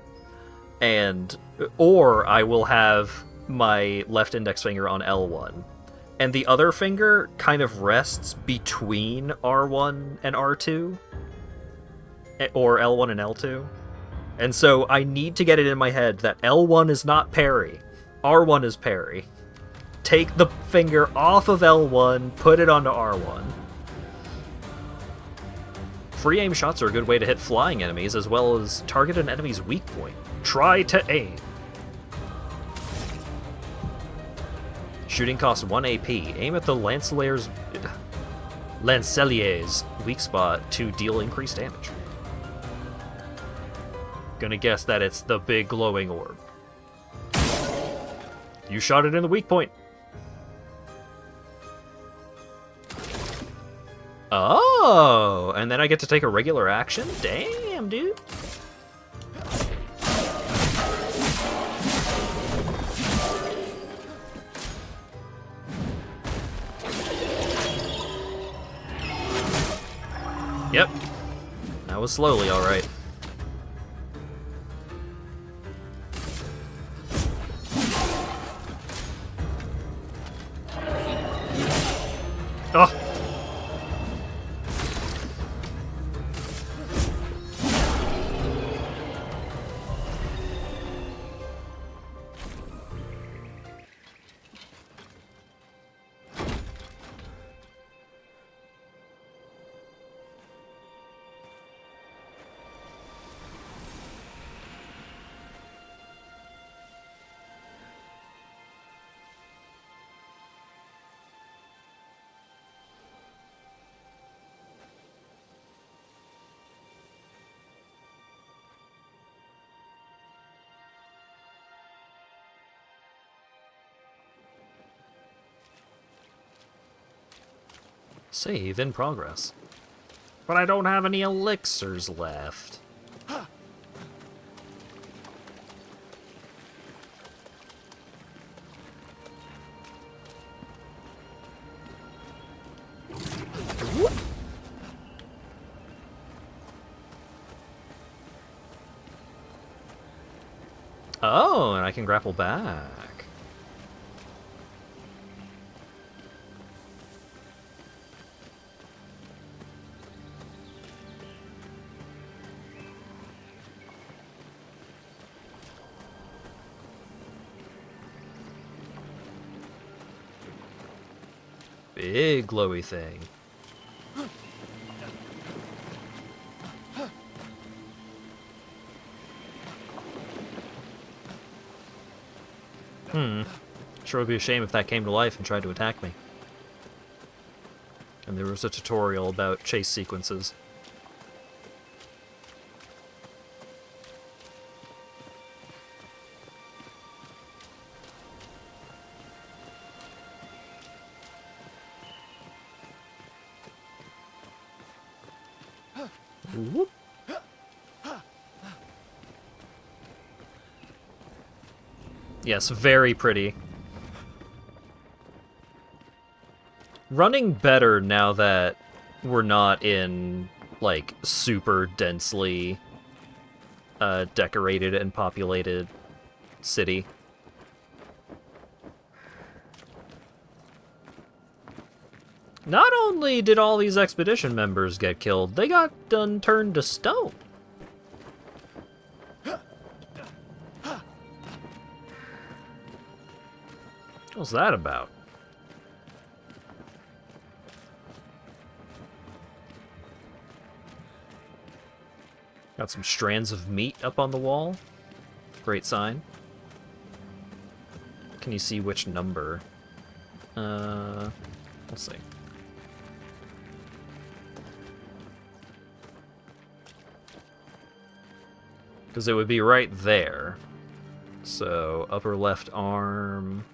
or I will have my left index finger on L1. And the other finger kind of rests between R1 and R2, or L1 and L2. And so I need to get it in my head that L1 is not parry, R1 is parry. Take the finger off of L1, put it onto R1. Free aim shots are a good way to hit flying enemies, as well as target an enemy's weak point. Try to aim. Shooting costs 1 AP. Aim at the Lancelier's weak spot to deal increased damage. Gonna guess that it's the big glowing orb. You shot it in the weak point. Oh, and then I get to take a regular action? Damn, dude. Yep. That was slowly, alright. Oh! Save in progress. But I don't have any elixirs left. Oh, and I can grapple back. big glowy thing. Sure would be a shame if that came to life and tried to attack me. And there was a tutorial about chase sequences. Whoop. Yes, very pretty. Running better now that we're not in, like, super densely decorated and populated city. Not only did all these expedition members get killed, they got done turned to stone. What's that about? Got some strands of meat up on the wall. Great sign. Can you see which number? Let's see. Because it would be right there. So, upper left arm.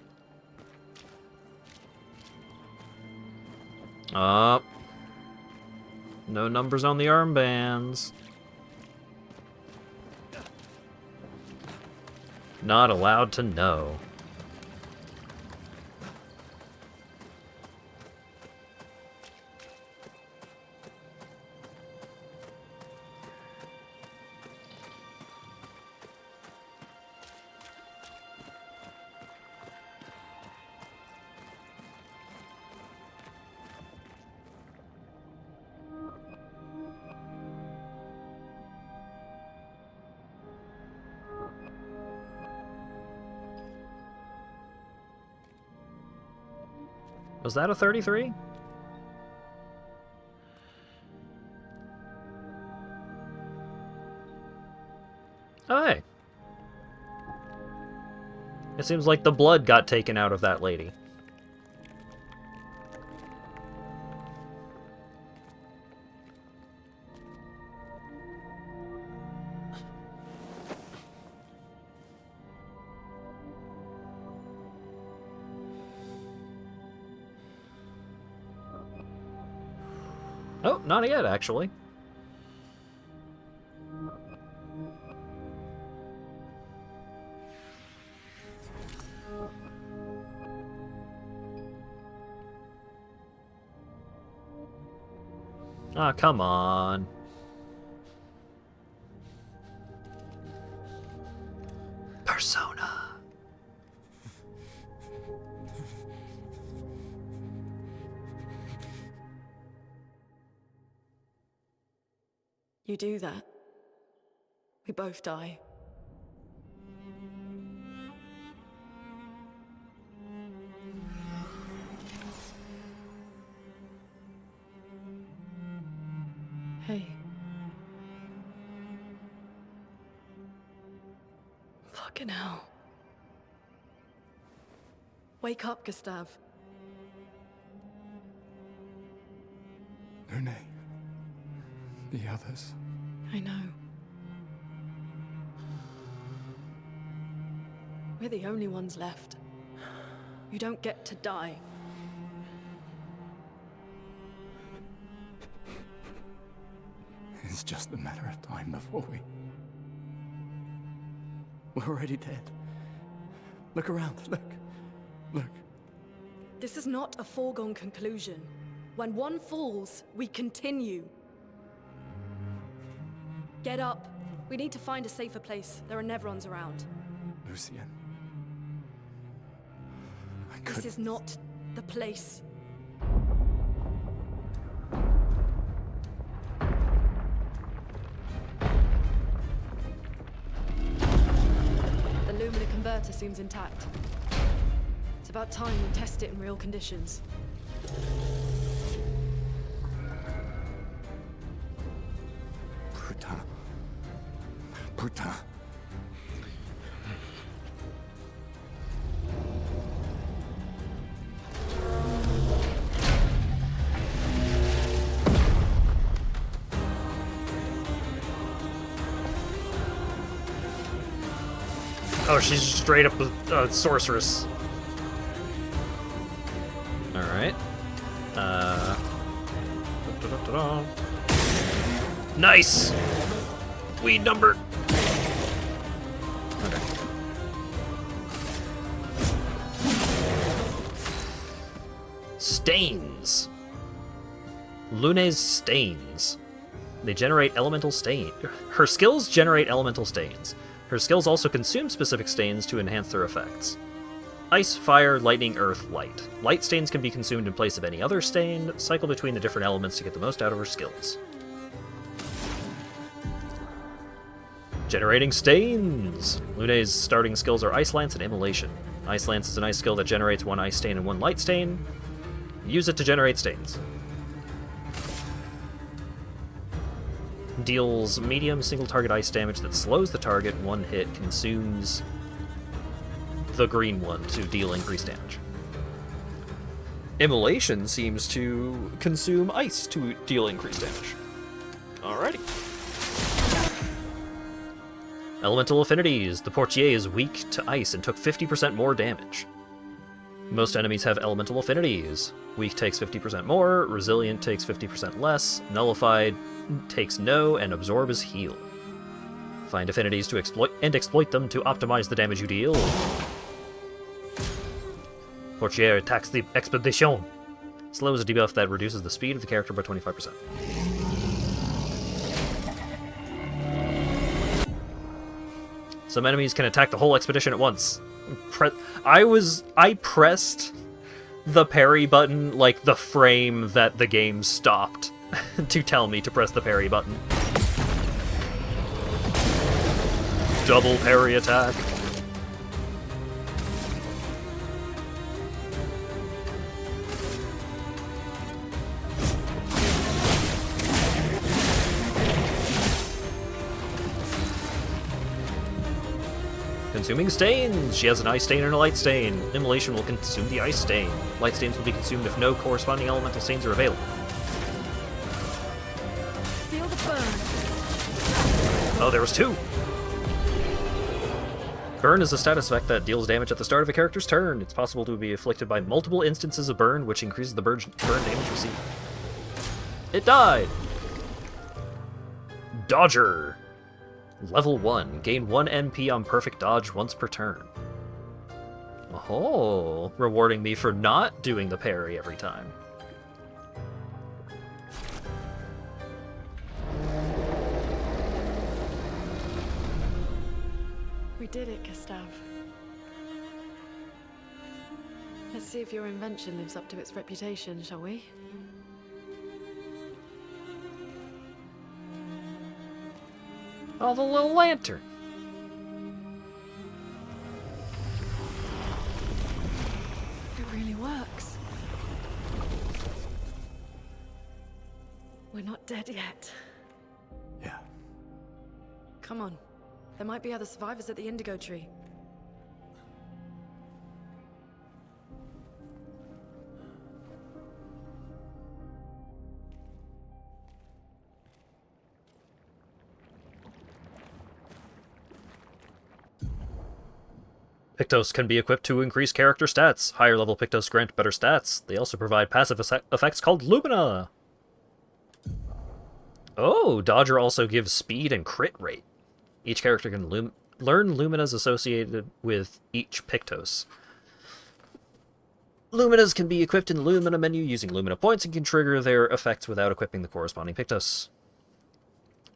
Up. No numbers on the armbands. Not allowed to know. Was that a 33? Oh, hey. It seems like the blood got taken out of that lady. Oh, not yet, actually. Ah, come on. Persona. You do that, we both die. Hey. Fucking hell. Wake up, Gustav. Lune. The others. I know. We're the only ones left. You don't get to die. It's just a matter of time before we're already dead. Look around, look. This is not a foregone conclusion. When one falls, we continue. Get up. We need to find a safer place. There are Nevrons around. Lucien. This is not the place. The Lumina converter seems intact. It's about time we test it in real conditions. Putain. Oh, she's straight up a sorceress. Alright. Nice! Weed number! Okay. Stains. Lune's stains. They generate elemental stain. Her skills generate elemental stains. Her skills also consume specific stains to enhance their effects. Ice, fire, lightning, earth, light. Light stains can be consumed in place of any other stain. Cycle between the different elements to get the most out of her skills. Generating stains! Lune's starting skills are Ice Lance and Immolation. Ice Lance is an ice skill that generates 1 ice stain and 1 light stain. Use it to generate stains. Deals medium single target ice damage that slows the target. 1 hit consumes the green one to deal increased damage. Immolation seems to consume ice to deal increased damage. Alrighty. Elemental affinities. The Portier is weak to ice and took 50% more damage. Most enemies have elemental affinities. Weak takes 50% more, Resilient takes 50% less, Nullified takes no, and Absorb is heal. Find affinities to exploit them to optimize the damage you deal. Portier attacks the Expedition. Slow is a debuff that reduces the speed of the character by 25%. Some enemies can attack the whole expedition at once. I pressed the parry button like the frame that the game stopped to tell me to press the parry button. Double parry attack. Consuming stains! She has an ice stain and a light stain. Immolation will consume the ice stain. Light stains will be consumed if no corresponding elemental stains are available. Feel the burn. Oh, there was 2! Burn is a status effect that deals damage at the start of a character's turn. It's possible to be afflicted by multiple instances of burn, which increases the burn damage received. It died! Dodger! Level 1. Gain 1 NP on perfect dodge once per turn. Oh, rewarding me for not doing the parry every time. We did it, Gustave. Let's see if your invention lives up to its reputation, shall we? Oh, the little lantern. It really works. We're not dead yet. Yeah. Come on. There might be other survivors at the Indigo Tree. Pictos can be equipped to increase character stats. Higher level Pictos grant better stats. They also provide passive effects called Lumina. Oh, Dodger also gives speed and crit rate. Each character can learn Luminas associated with each Pictos. Luminas can be equipped in the Lumina menu using Lumina points and can trigger their effects without equipping the corresponding Pictos.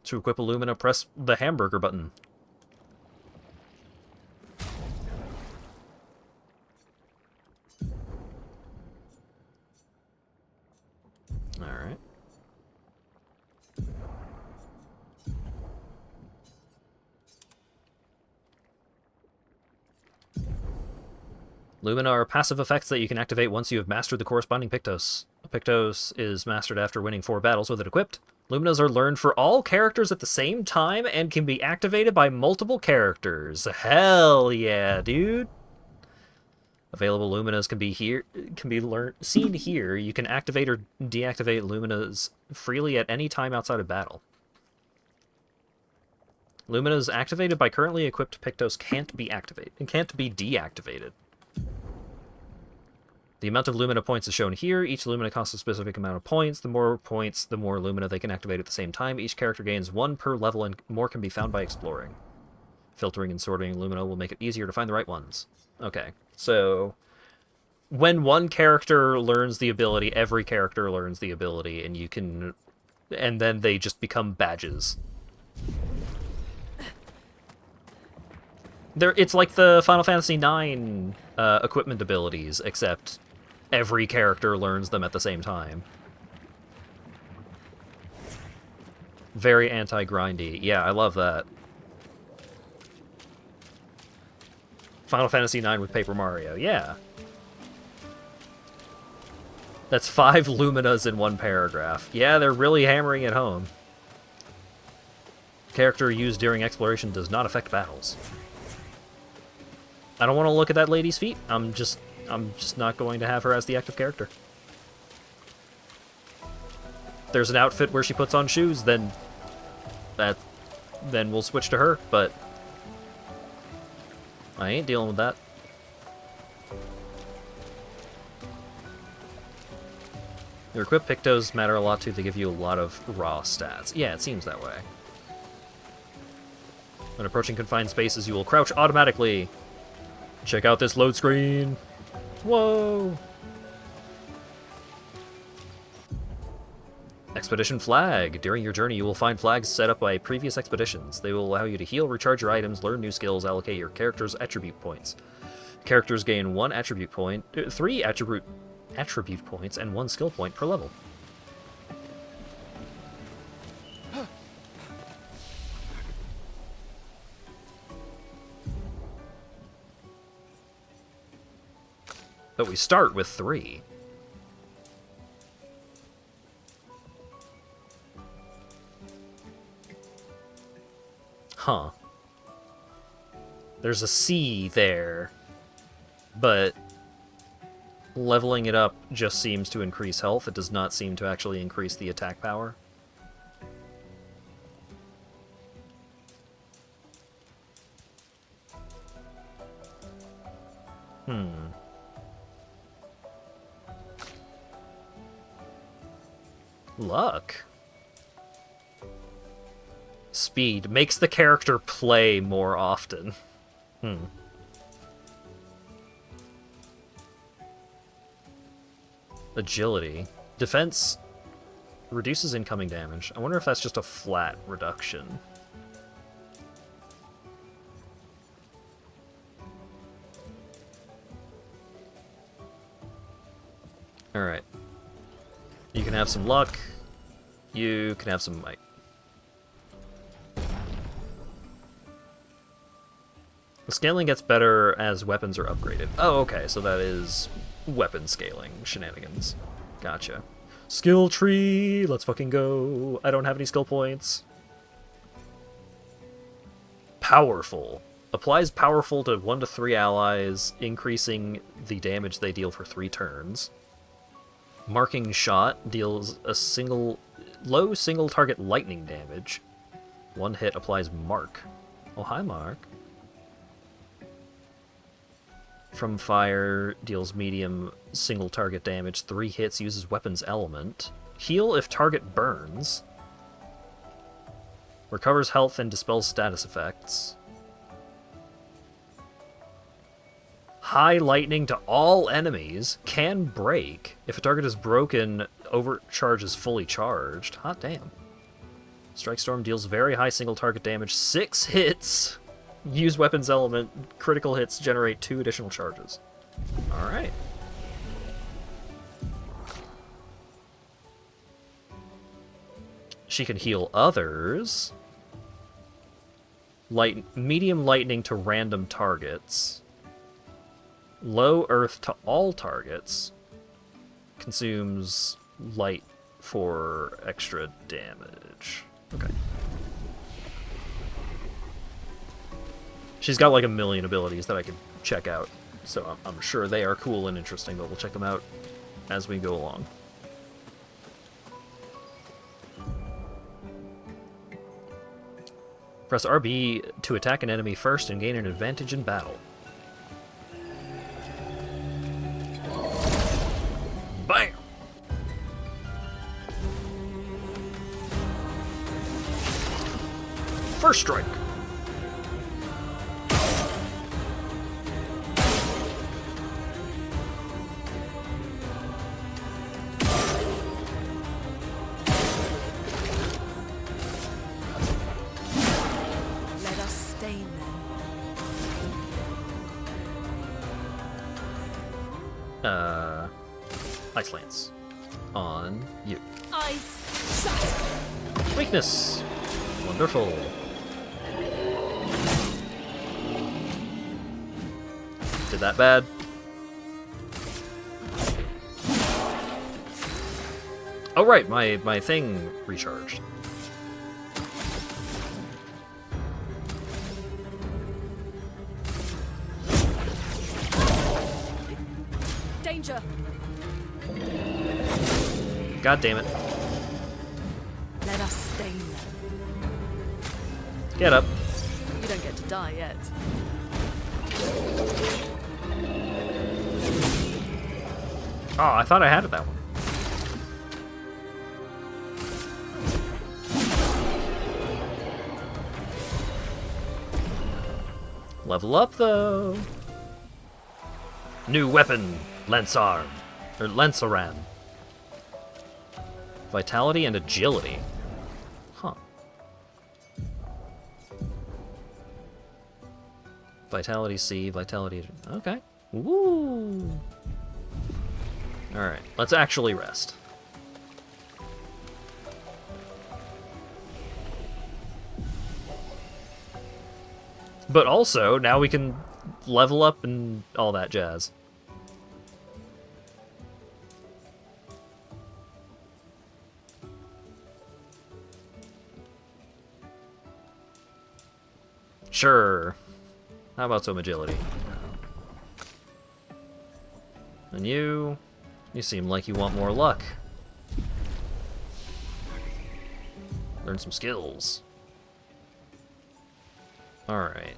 To equip a Lumina, press the hamburger button. Alright. Lumina are passive effects that you can activate once you have mastered the corresponding Pictos. A Pictos is mastered after winning 4 battles with it equipped. Luminas are learned for all characters at the same time and can be activated by multiple characters. Hell yeah, dude. Available Luminas seen here. You can activate or deactivate Luminas freely at any time outside of battle. Luminas activated by currently equipped Pictos can't be deactivated. The amount of Lumina points is shown here. Each Lumina costs a specific amount of points. The more points, the more Lumina they can activate at the same time. Each character gains 1 per level, and more can be found by exploring. Filtering and sorting Lumina will make it easier to find the right ones. Okay, so when one character learns the ability, every character learns the ability, and then they just become badges. It's like the Final Fantasy IX equipment abilities, except every character learns them at the same time. Very anti-grindy. Yeah, I love that. Final Fantasy IX with Paper Mario. Yeah. That's 5 Luminas in one paragraph. Yeah, they're really hammering it home. Character used during exploration does not affect battles. I don't want to look at that lady's feet. I'm just not going to have her as the active character. If there's an outfit where she puts on shoes, then we'll switch to her, but I ain't dealing with that. Your equipped Pictos matter a lot too. They give you a lot of raw stats. Yeah, it seems that way. When approaching confined spaces, you will crouch automatically. Check out this load screen. Whoa! Expedition flag. During your journey, you will find flags set up by previous expeditions. They will allow you to heal, recharge your items, learn new skills, allocate your character's attribute points. Characters gain 1 attribute point, 3 attribute points, and 1 skill point per level. But we start with 3. Huh. There's a C there, but leveling it up just seems to increase health. It does not seem to actually increase the attack power. Luck. Speed makes the character play more often. Agility. Defense reduces incoming damage. I wonder if that's just a flat reduction. Alright. You can have some luck. You can have some might. The scaling gets better as weapons are upgraded. Oh, okay, so that is weapon scaling shenanigans. Gotcha. Skill tree! Let's fucking go. I don't have any skill points. Powerful. Applies powerful to 1 to 3 allies, increasing the damage they deal for 3 turns. Marking shot deals a low single target lightning damage. 1 hit applies mark. Oh, hi, Mark. From fire deals medium single target damage. 3 hits uses weapons element. Heal if target burns. Recovers health and dispels status effects. High lightning to all enemies. Can break. If a target is broken, overcharge is fully charged. Hot damn. Strike Storm deals very high single target damage. 6 hits. Use weapons element. Critical hits generate 2 additional charges. Alright. She can heal others. Medium lightning to random targets. Low earth to all targets. Consumes light for extra damage. Okay. She's got like a million abilities that I can check out, so I'm sure they are cool and interesting, but we'll check them out as we go along. Press RB to attack an enemy first and gain an advantage in battle. Bam! First strike. Let us stain them. Ice Lance on you. Ice shut. Weakness. Wonderful. Did that bad? Oh right, my thing recharged. Danger. God damn it. Let us stain them. Get up. You don't get to die yet. Oh, I thought I had it that one. Level up though. New weapon, Lensarm, or Lensaran. Vitality and agility. Huh. Vitality C, vitality. Okay. Woo. All right, let's actually rest. But also, now we can level up and all that jazz. Sure. How about some agility? And you seem like you want more luck. Learn some skills. Alright.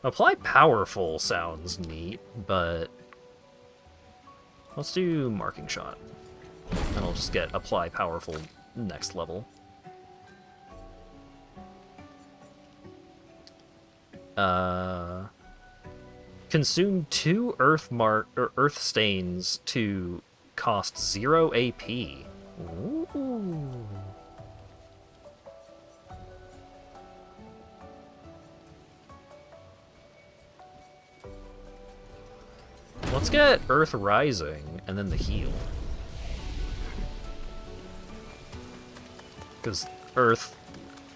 Apply powerful sounds neat, but let's do marking shot. And I'll just get apply powerful next level. Consume 2 earth stains to cost 0 AP. Ooh. Let's get Earth Rising and then the heal. Because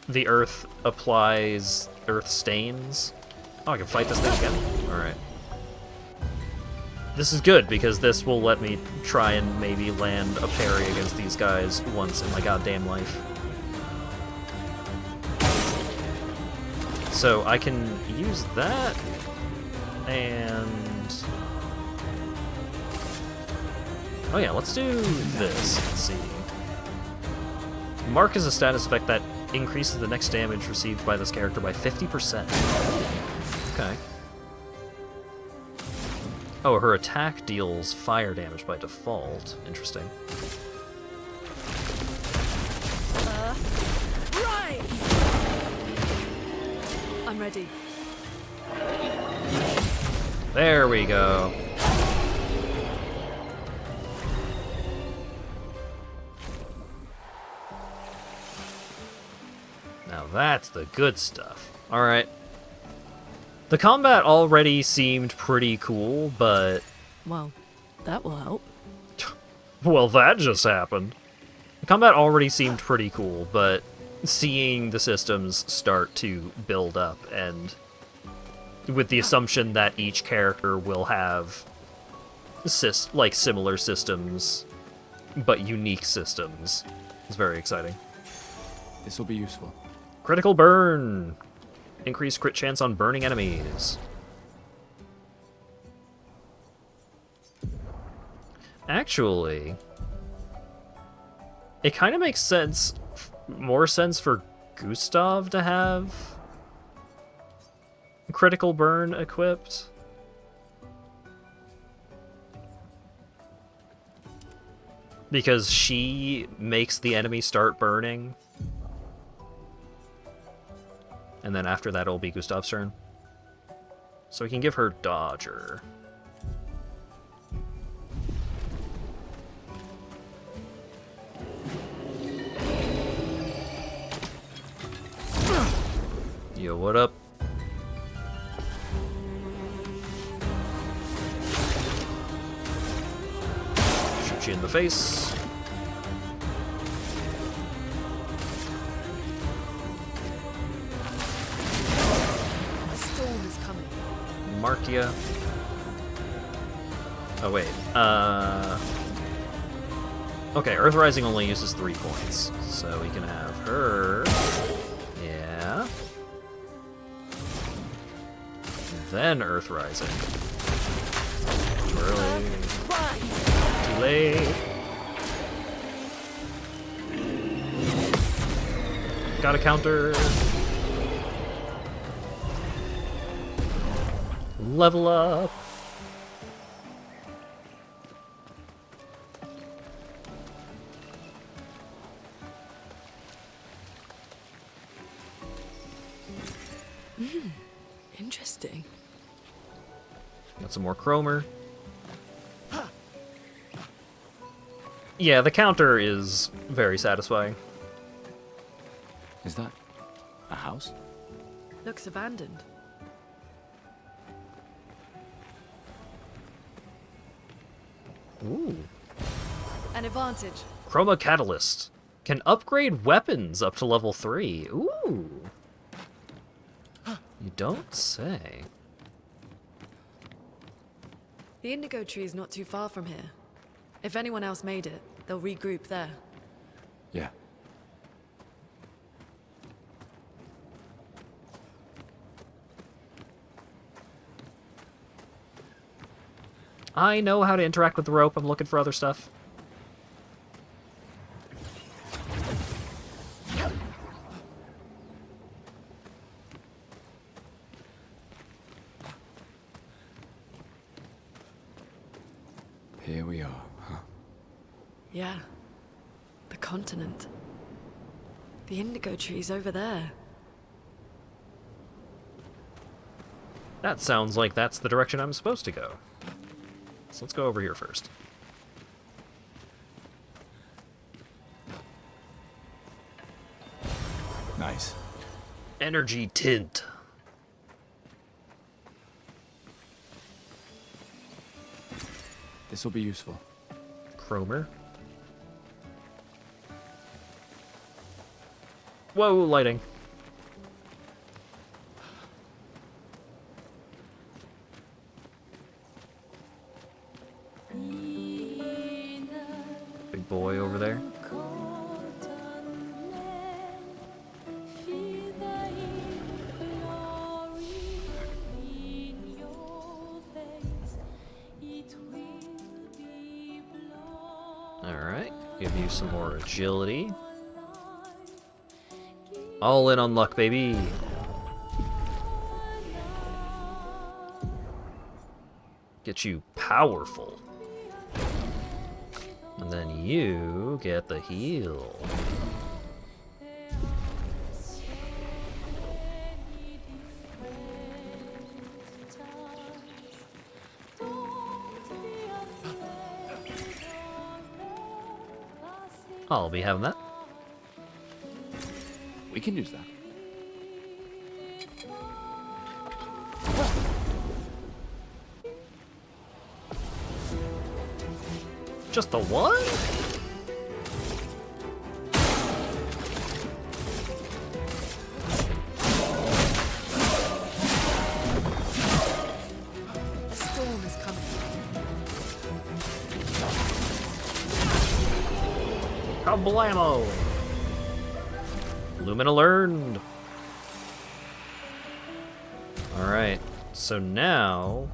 the Earth applies Earth stains. Oh, I can fight this thing again? Alright. This is good, because this will let me try and maybe land a parry against these guys once in my goddamn life. So I can use that, and... oh yeah, let's do this. Let's see. Mark is a status effect that increases the next damage received by this character by 50%. Okay. Oh, her attack deals fire damage by default. Interesting. Right! I'm ready. There we go. Now that's the good stuff. Alright. The combat already seemed pretty cool, but... well, that will help. well, that just happened. The combat already seemed pretty cool, but seeing the systems start to build up, and with the assumption that each character will have like similar systems, but unique systems. It's very exciting. This will be useful. Critical burn. Increased crit chance on burning enemies. Actually, it kind of makes sense, more sense for Gustav to have critical burn equipped. Because she makes the enemy start burning. And then after that it'll be Gustav's turn. So we can give her Dodger. Yo, what up? Shoot you in the face. A storm is coming. Markia. Oh, wait. Okay, Earth Rising only uses 3 points. So we can have her. Yeah. Then Earth Rising. Too early. Too late. Got a counter. Level up. Interesting. Got some more Chromer. Yeah, the counter is very satisfying. Is that a house? Looks abandoned. Ooh. An advantage. Chroma Catalyst. Can upgrade weapons up to level 3. Ooh. You don't say. The indigo tree is not too far from here. If anyone else made it, they'll regroup there. Yeah. I know how to interact with the rope. I'm looking for other stuff. Here we are, huh? Yeah. The continent. The indigo tree's over there. That sounds like that's the direction I'm supposed to go. So let's go over here first. Nice. Energy tint. This will be useful. Chromer. Whoa, lighting. Big boy over there. Alright, give you some more agility. All in on luck, baby. Get you powerful. And then you get the heal. I'll be having that. We can use that. Just the one? A storm is coming. Kablamo! Lumina learned! Alright, so now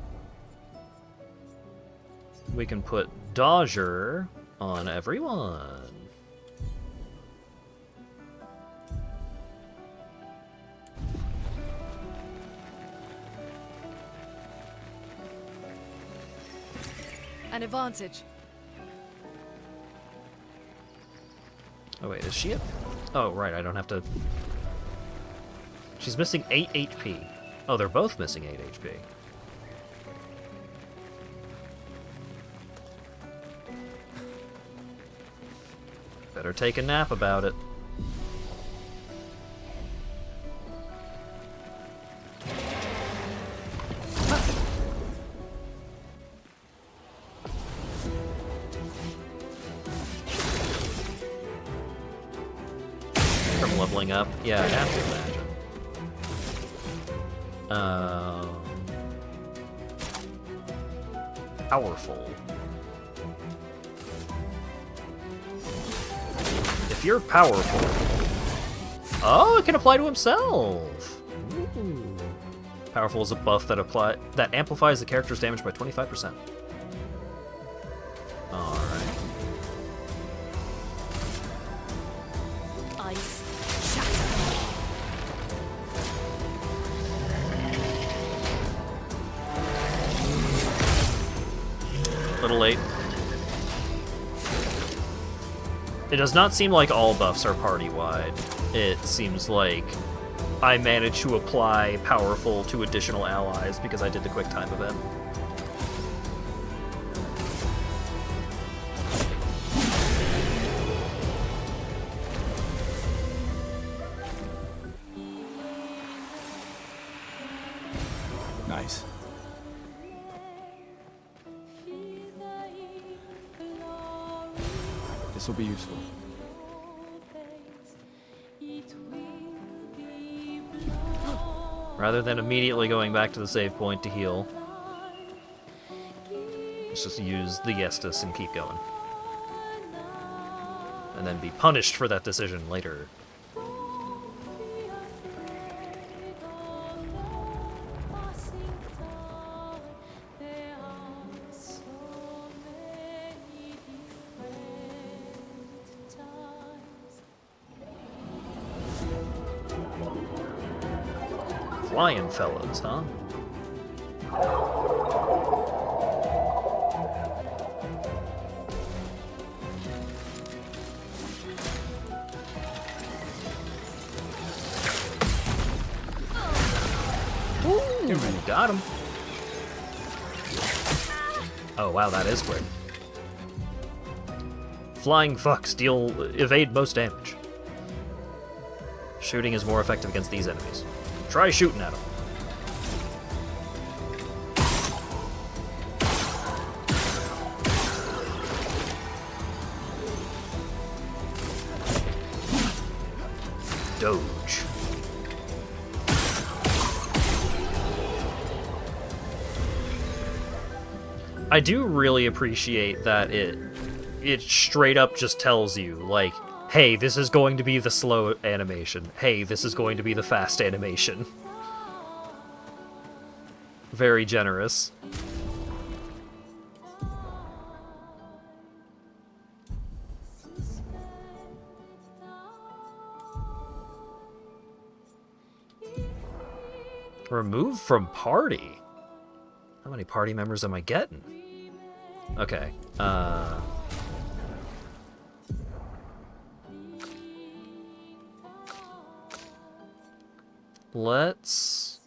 we can put Dodger on everyone. An advantage. Oh wait, is she a... Oh right, I don't have to... She's missing 8 HP. Oh, they're both missing 8 HP. Better take a nap about it. From leveling up? Yeah, I have to imagine. Powerful. If you're powerful... Oh, it can apply to himself! Ooh. Powerful is a buff that amplifies the character's damage by 25%. Alright. Ice. Little late. It does not seem like all buffs are party-wide. It seems like I managed to apply powerful to additional allies because I did the quick time event. Nice. This will be useful. Rather than immediately going back to the save point to heal, let's just use the Estus and keep going. And then be punished for that decision later. Flying fellas, huh? Ooh, got him. Oh wow, that is quick. Flying fucks evade most damage. Shooting is more effective against these enemies. Try shooting at him. Doge. I do really appreciate that it straight up just tells you, like, hey, this is going to be the slow animation. Hey, this is going to be the fast animation. Very generous. Remove from party? How many party members am I getting? Okay, let's...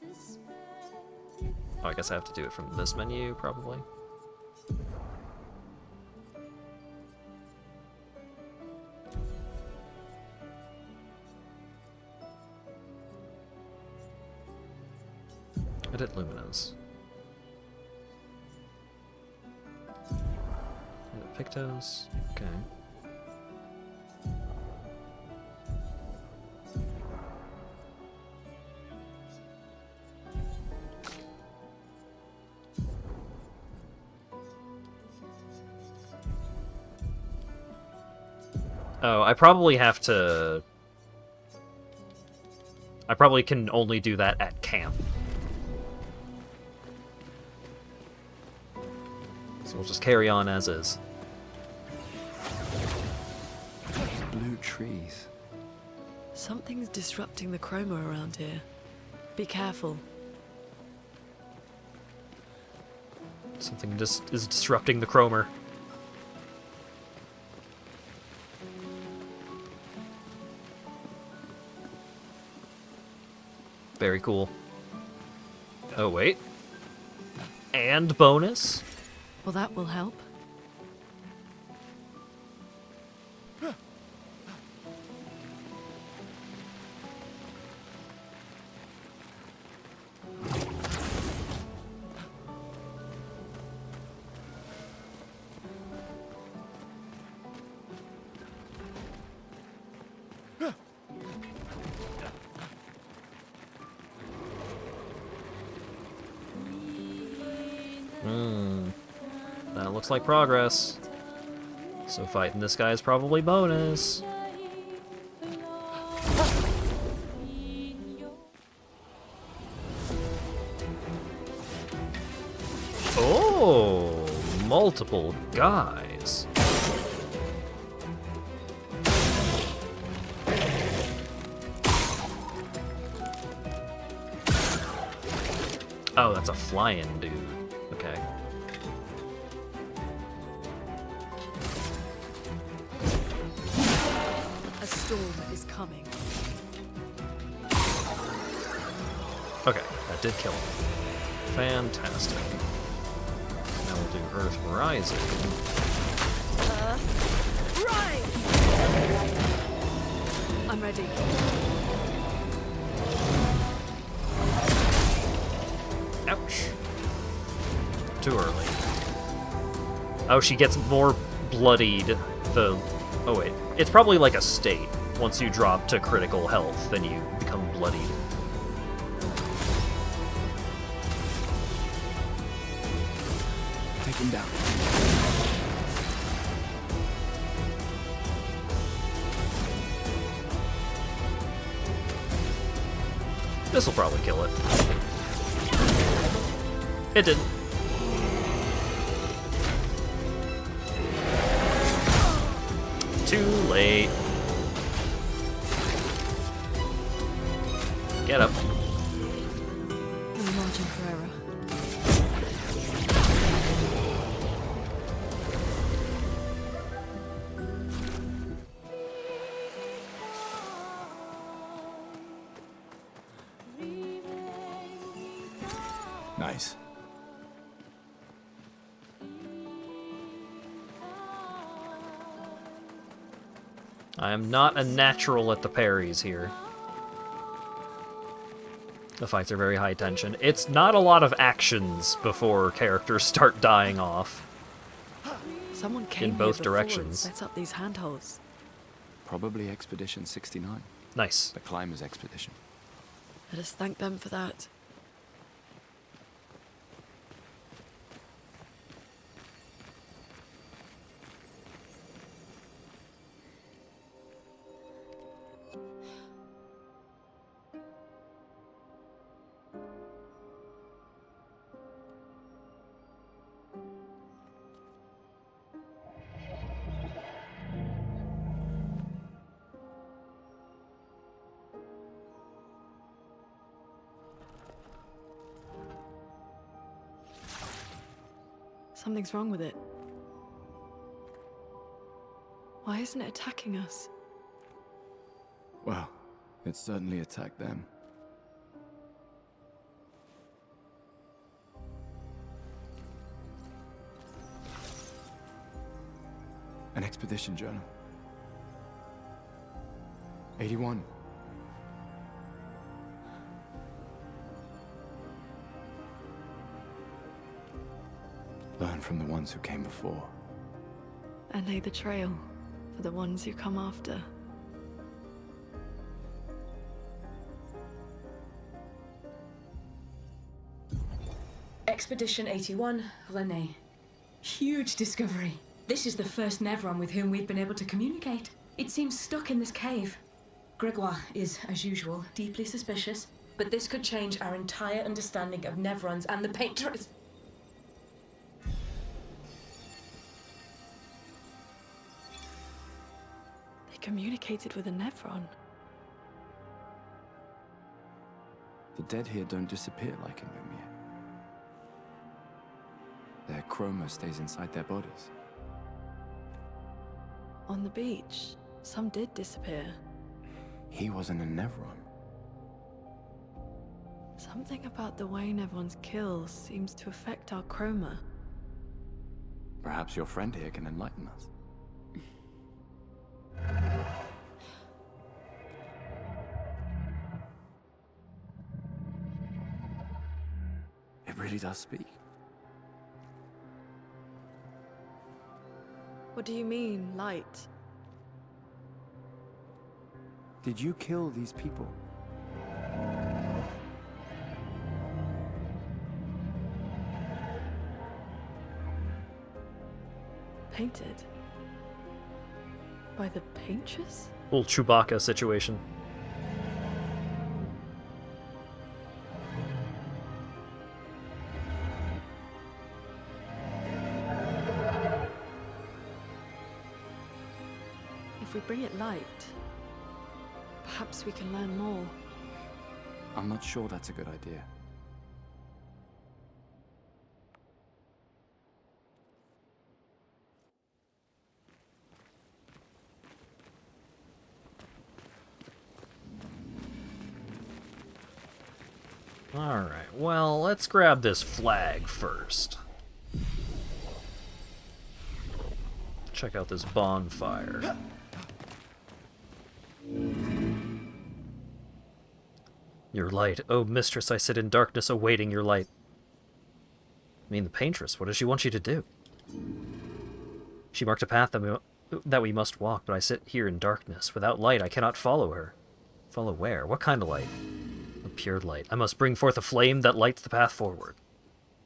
Oh, I guess I have to do it from this menu, probably. Edit Luminous. Edit Pictos. Okay. Oh, I probably have to... I probably can only do that at camp. So we'll just carry on as is. Blue trees. Something's disrupting the chroma around here. Be careful. Something just is disrupting the chromer. Very cool. Oh, wait. And bonus? Well, that will help. That looks like progress. So fighting this guy is probably bonus. Oh, multiple guys. Oh, that's a flying dude. Okay. A storm is coming. Okay, that did kill him. Fantastic. Now we'll do Earth Rising. Rise! I'm ready. Ouch. Too early. Oh, she gets more bloodied. Oh wait, it's probably like a state. Once you drop to critical health, then you become bloodied. Take him down. This'll probably kill it. It didn't. Too late. Get up. No margin for error. Nice. I am not a natural at the parries here. The fights are very high tension. It's not a lot of actions before characters start dying off. Someone came in both here before and directions. set up these handholds. Probably Expedition 69. Nice. The Climbers Expedition. Let us thank them for that. Something's wrong with it. Why isn't it attacking us? Well, it certainly attacked them. An expedition journal. 81. Learn from the ones who came before. And lay the trail for the ones who come after. Expedition 81, Renee. Huge discovery. This is the first Nevron with whom we've been able to communicate. It seems stuck in this cave. Gregoire is, as usual, deeply suspicious, but this could change our entire understanding of Nevrons and the Patrons. They communicated with a Nevron. The dead here don't disappear like in Lumiere. Their chroma stays inside their bodies. On the beach, some did disappear. He wasn't a Nevron. Something about the way Nevrons kill seems to affect our chroma. Perhaps your friend here can enlighten us. It really does speak. What do you mean, light? Did you kill these people? Painted? By the paintress? Little Chewbacca situation. If we bring it light, perhaps we can learn more. I'm not sure that's a good idea. Alright, well, let's grab this flag first. Check out this bonfire. Your light. Oh, mistress, I sit in darkness awaiting your light. I mean, the paintress, what does she want you to do? She marked a path that we must walk, but I sit here in darkness. Without light, I cannot follow her. Follow where? What kind of light? A pure light. I must bring forth a flame that lights the path forward.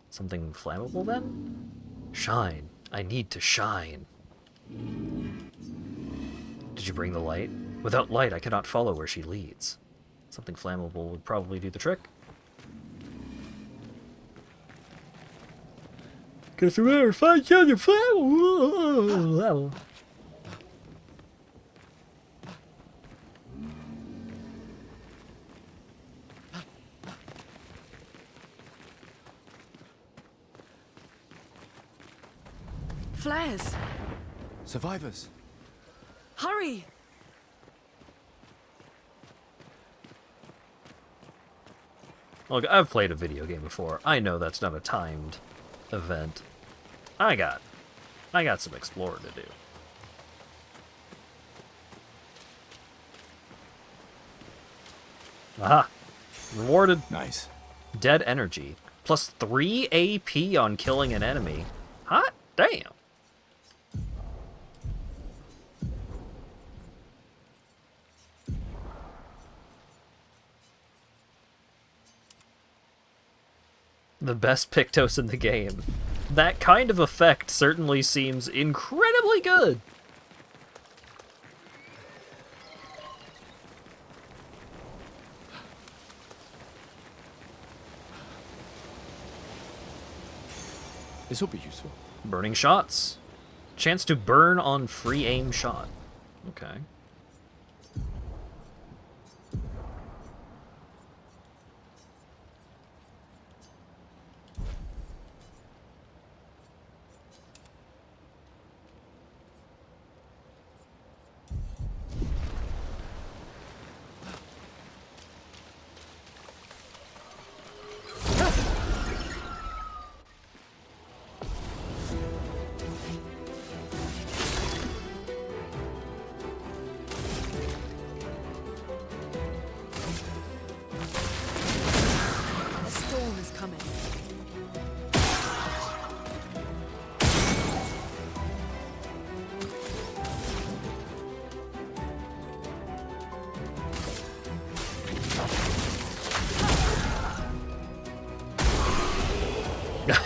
Something flammable, then? Shine. I need to shine. Did you bring the light? Without light, I cannot follow where she leads. Something flammable would probably do the trick. Cause remember, if I kill your flammable. Flares! Survivors! Hurry! Look, I've played a video game before. I know that's not a timed event. I got some exploring to do. Aha! Rewarded. Nice. Dead energy. Plus 3 AP on killing an enemy. Hot damn! The best Pictos in the game. That kind of effect certainly seems incredibly good. This will be useful. Burning shots. Chance to burn on free aim shot. Okay.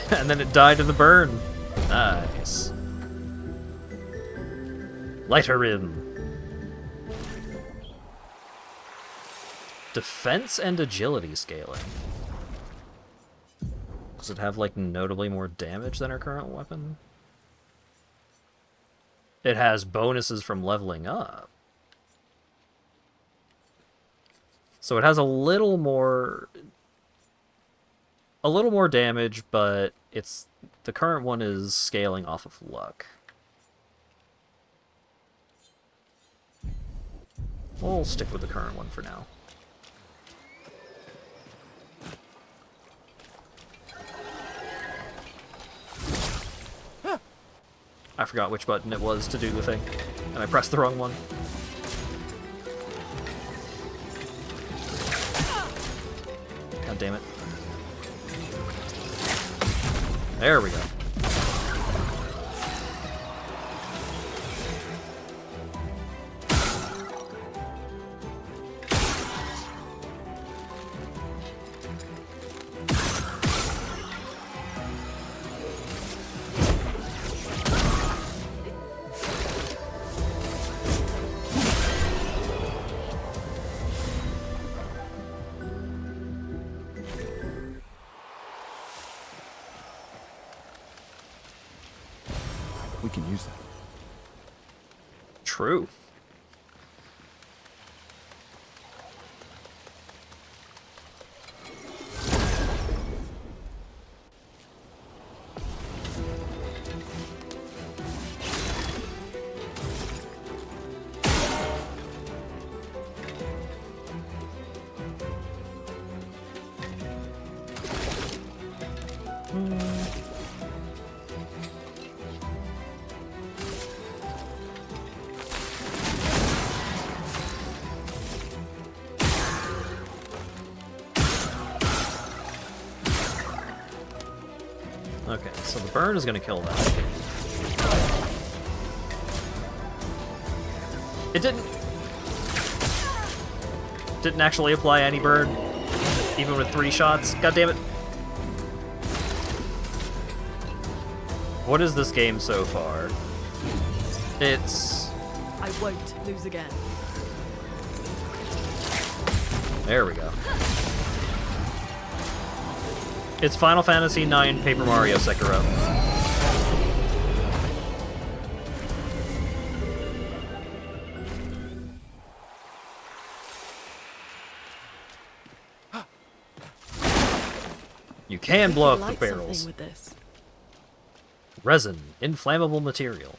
And then it died in the burn. Nice. Light her in. Defense and agility scaling. Does it have, like, notably more damage than our current weapon? It has bonuses from leveling up. So it has a little more damage, but the current one is scaling off of luck. We'll stick with the current one for now. I forgot which button it was to do the thing, and I pressed the wrong one. God damn it. There we go. We can use that. True. Okay, so the burn is going to kill that. It didn't actually apply any burn, even with 3 shots. God damn it. What is this game so far? It's... I won't lose again. There we go. It's Final Fantasy IX Paper Mario Sekiro. You can blow up the barrels. With this. Resin, inflammable material.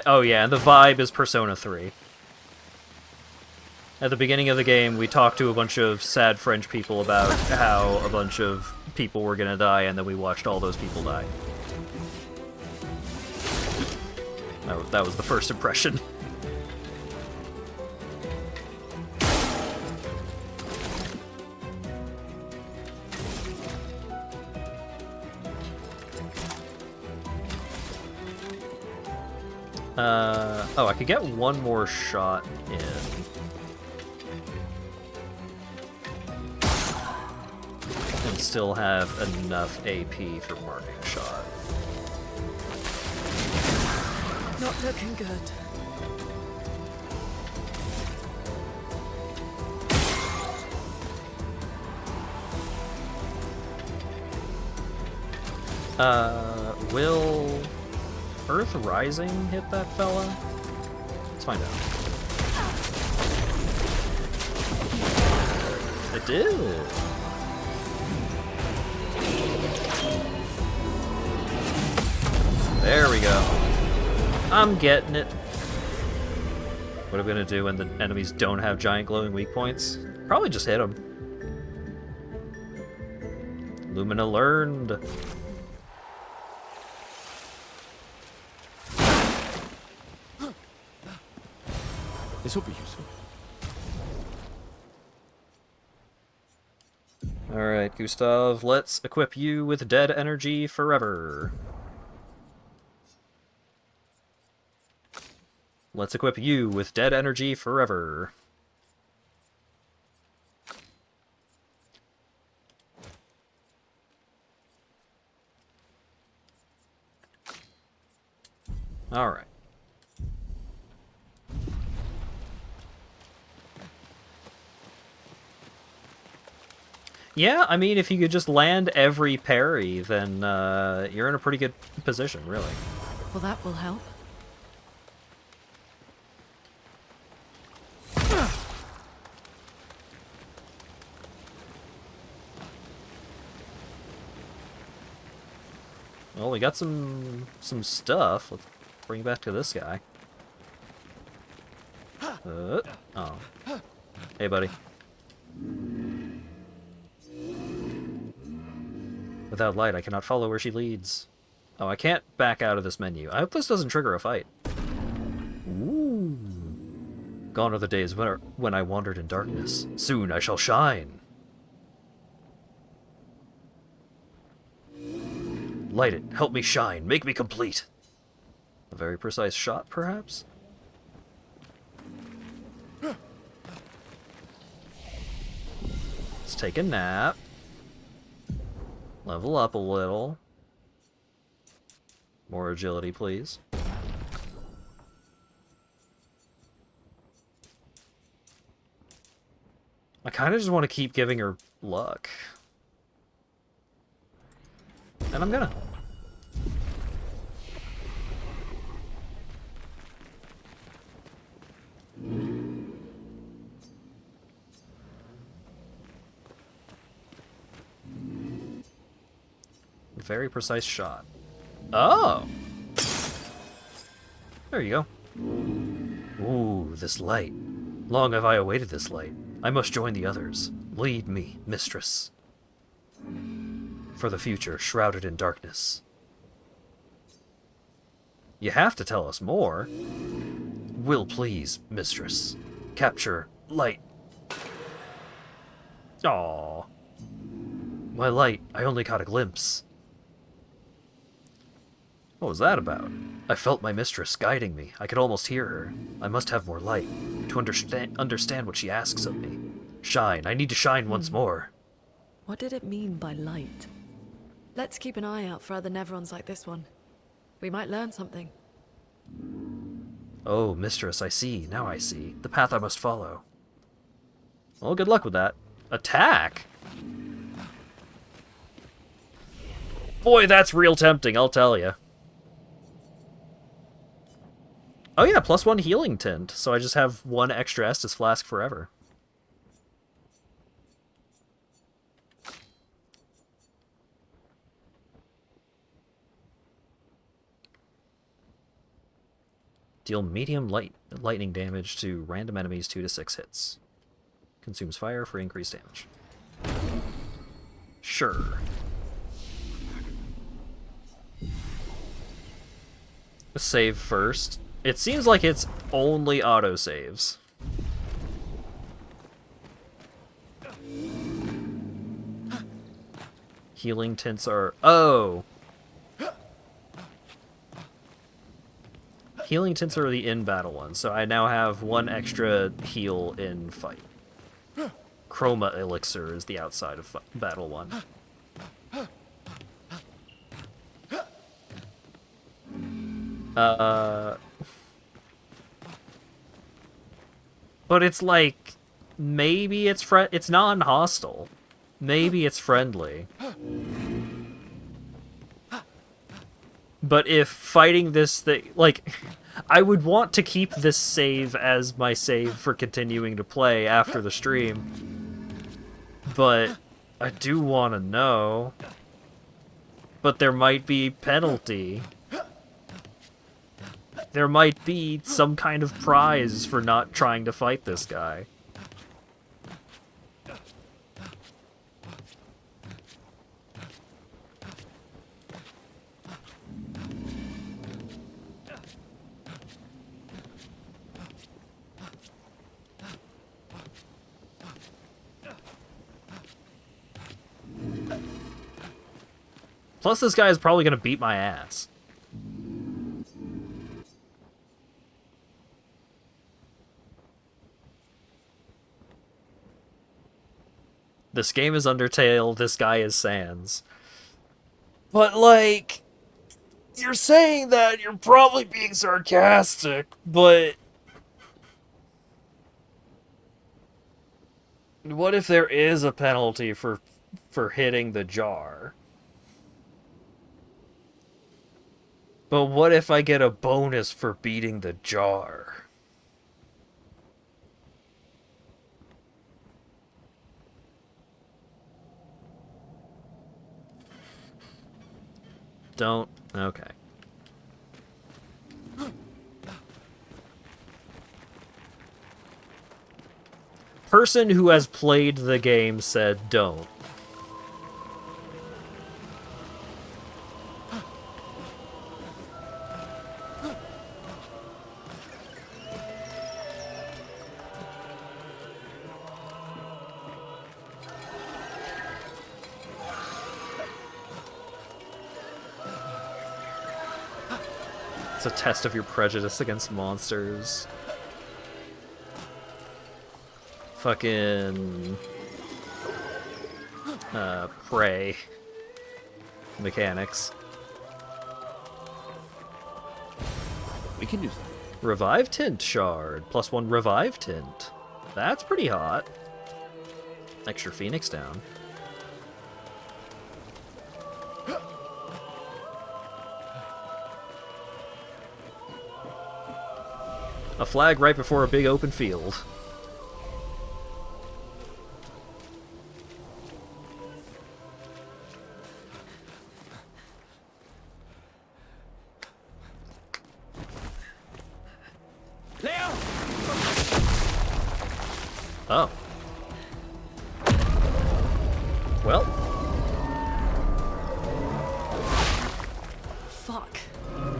Oh yeah, and the vibe is Persona 3. At the beginning of the game, we talked to a bunch of sad French people about how a bunch of people were gonna die, and then we watched all those people die. That was the first impression. Oh, I could get one more shot in. And still have enough AP for marking shot. Not looking good. Will Earth Rising hit that fella? Let's find out. It did! There we go. I'm getting it. What are we gonna do when the enemies don't have giant glowing weak points? Probably just hit them. Lumina learned. This will be useful. Alright, Gustav, let's equip you with Dead Energy forever. Let's equip you with Dead Energy forever. Alright. Yeah, I mean, if you could just land every parry, then you're in a pretty good position, really. Well, that will help. Well, we got some stuff. Let's bring it back to this guy. Oh. Hey, buddy. Without light, I cannot follow where she leads. Oh, I can't back out of this menu. I hope this doesn't trigger a fight. Ooh. Gone are the days when I wandered in darkness. Soon I shall shine. Light it. Help me shine. Make me complete. A very precise shot, perhaps? Let's take a nap. Level up a little. More agility, please. I kind of just want to keep giving her luck. And I'm gonna. Very precise shot. Oh! There you go. Ooh, this light. Long have I awaited this light. I must join the others. Lead me, mistress. For the future, shrouded in darkness. You have to tell us more. Will please, mistress. Capture light. Aww. My light, I only caught a glimpse. What was that about? I felt my mistress guiding me. I could almost hear her. I must have more light to understand what she asks of me. Shine. I need to shine once more. What did it mean by light? Let's keep an eye out for other Neverons like this one. We might learn something. Oh, mistress, I see. Now I see. The path I must follow. Well, good luck with that. Attack? Boy, that's real tempting, I'll tell you. Oh yeah, +1 healing tint, so I just have 1 extra Estus flask forever. Deal medium lightning damage to random enemies 2 to 6 hits. Consumes fire for increased damage. Sure. Save first. It seems like it's only autosaves. Healing tints are... Oh! Healing tints are the in-battle ones, so I now have 1 extra heal in fight. Chroma Elixir is the outside of battle one. But it's like, maybe it's non-hostile. Maybe it's friendly. But if fighting this thing, like, I would want to keep this save as my save for continuing to play after the stream. But I do want to know. But there might be penalty. There might be some kind of prize for not trying to fight this guy. Plus, this guy is probably going to beat my ass. This game is Undertale, this guy is Sans. But, like, you're saying that, you're probably being sarcastic, but... What if there is a penalty for for hitting the jar. But what if I get a bonus for beating the jar? Don't. Okay. Person who has played the game said don't. It's a test of your prejudice against monsters. Fucking prey mechanics. We can use that. Revive tint shard. +1 revive tint. That's pretty hot. Extra phoenix down. A flag right before a big open field. Leo! Oh. Well. Fuck.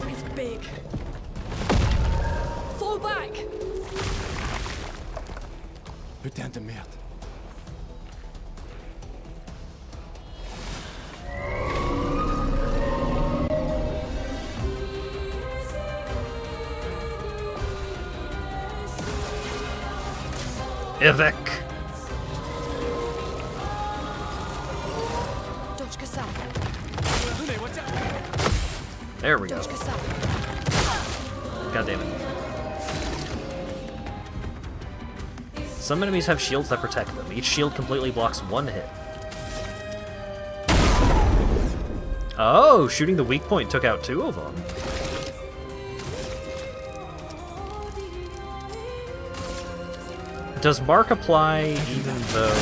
It's big. Fall back! Putain de merde. Évêque. There we go. God damn it. Some enemies have shields that protect them. Each shield completely blocks one hit. Oh, shooting the weak point took out 2 of them. Does Mark apply even though...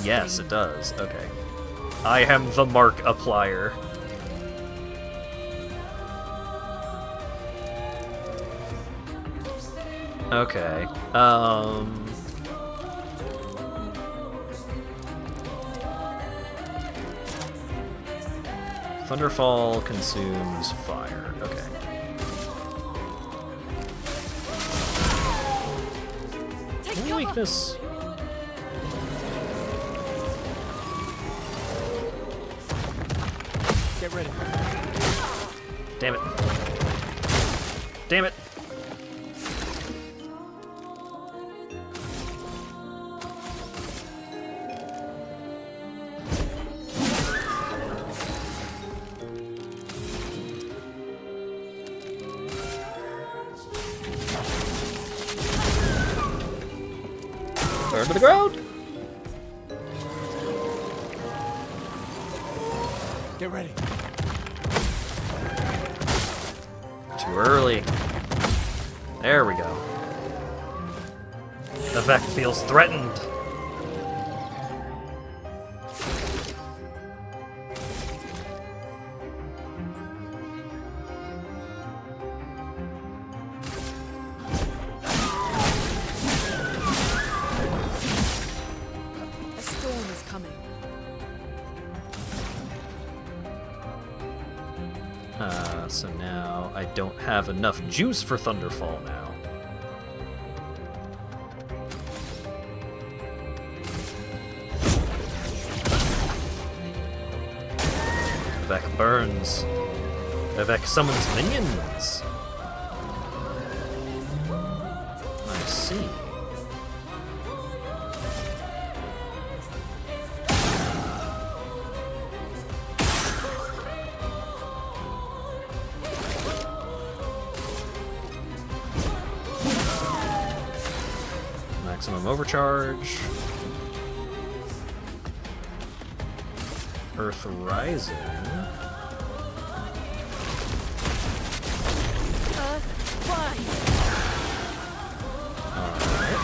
Yes, it does. Okay. I am the Mark applier. Okay. Thunderfall consumes fire. Okay. Any weakness? Get ready. Damn it. Damn it. Burn to the ground. Get ready. Too early. There we go. The Vec feels threatened. A storm is coming. So now I don't have enough juice for Thunderfall now. Vec burns. Vec summons minions. I see. Maximum overcharge. Earth Rising. Alright.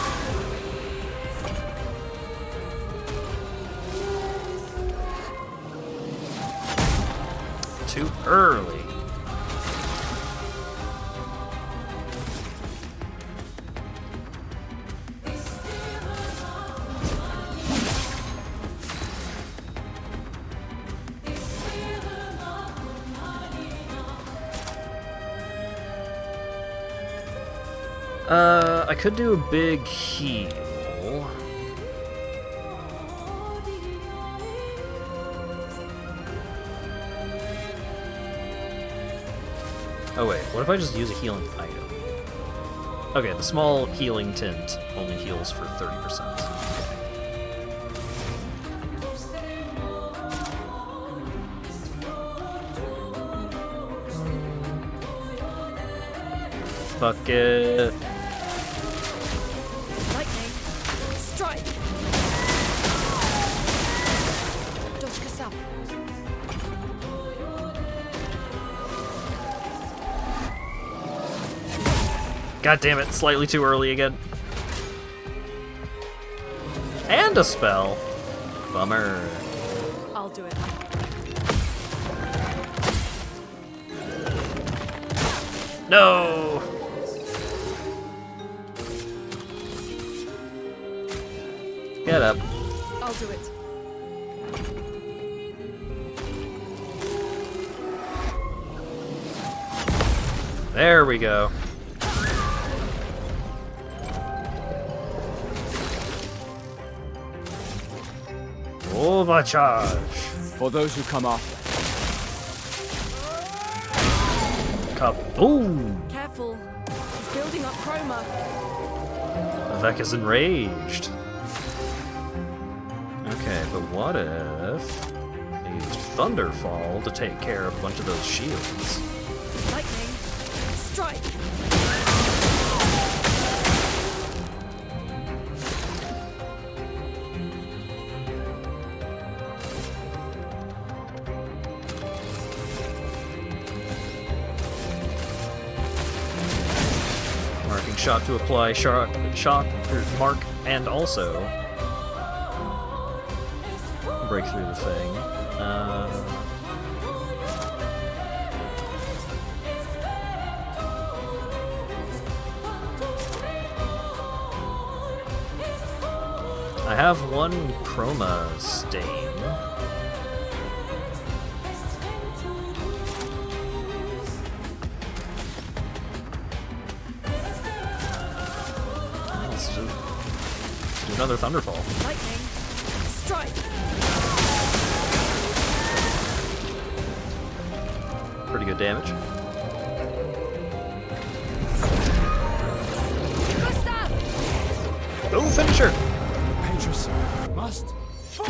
Too early. I could do a big heal. Oh wait, what if I just use a healing item? Okay, the small healing tint only heals for 30%. Fuck it. Lightning. Strike. Dodge Kasab. God damn it, slightly too early again. And a spell. Bummer. I'll do it. No! Get up. I'll do it. There we go. Overcharge. For those who come after. Kaboom! Careful. He's building up chroma. Vec is enraged. Okay, but what if I used Thunderfall to take care of a bunch of those shields? Lightning. Strike. Marking shot to apply shot mark and also break through the thing. I have one chroma stain. Let's do another Thunderfall. Lightning. Strike. Pretty good damage. Go finisher! Paintress must fall.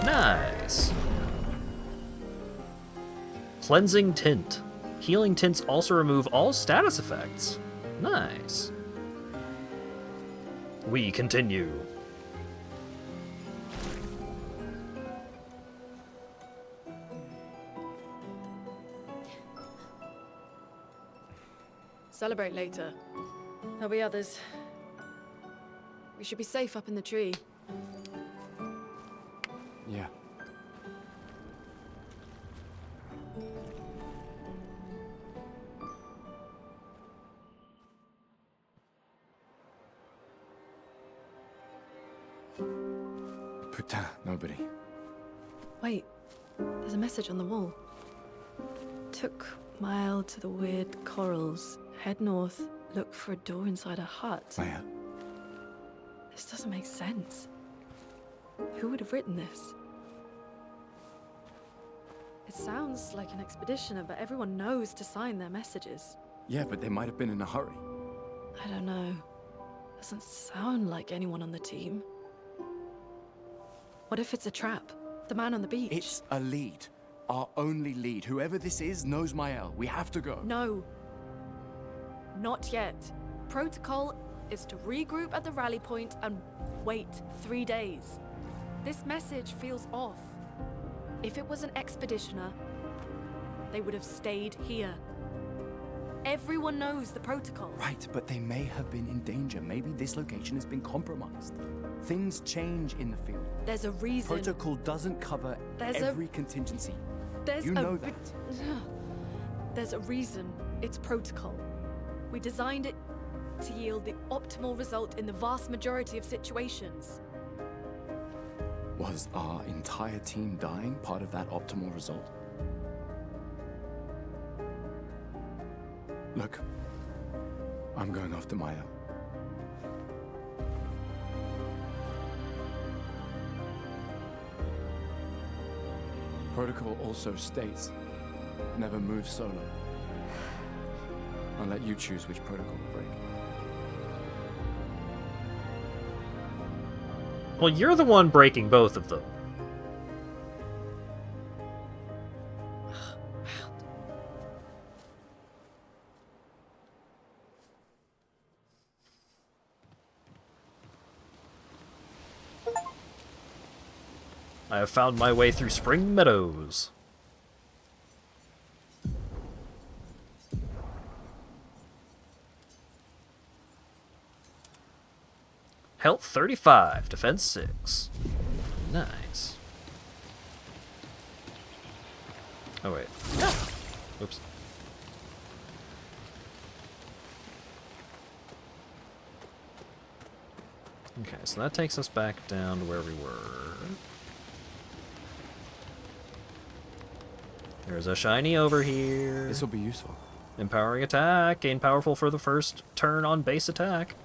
Nice. Cleansing Tint. Healing tints also remove all status effects. Nice. We continue. Celebrate later. There'll be others. We should be safe up in the tree. Yeah. Putain, nobody. Wait, there's a message on the wall. Took mile to the weird corals. Head north, look for a door inside a hut. Leia. This doesn't make sense. Who would have written this? It sounds like an expeditioner, but everyone knows to sign their messages. Yeah, but they might have been in a hurry. I don't know. Doesn't sound like anyone on the team. What if it's a trap? The man on the beach? It's a lead. Our only lead. Whoever this is knows Mael. We have to go. No. Not yet. Protocol is to regroup at the rally point and wait 3 days. This message feels off. If it was an expeditioner, they would have stayed here. Everyone knows the protocol. Right, but they may have been in danger. Maybe this location has been compromised. Things change in the field. There's a reason. Protocol doesn't cover every contingency. You know that. There's a reason it's protocol. We designed it to yield the optimal result in the vast majority of situations. Was our entire team dying part of that optimal result? Look, I'm going after Maya. Protocol also states, never move solo. I'll let you choose which protocol to break. Well, you're the one breaking both of them. I have found my way through Spring Meadows. Health 35, Defense 6. Nice. Oh, wait. Oops. Okay, so that takes us back down to where we were. There's a shiny over here. This will be useful. Empowering attack. Gain powerful for the first turn on base attack.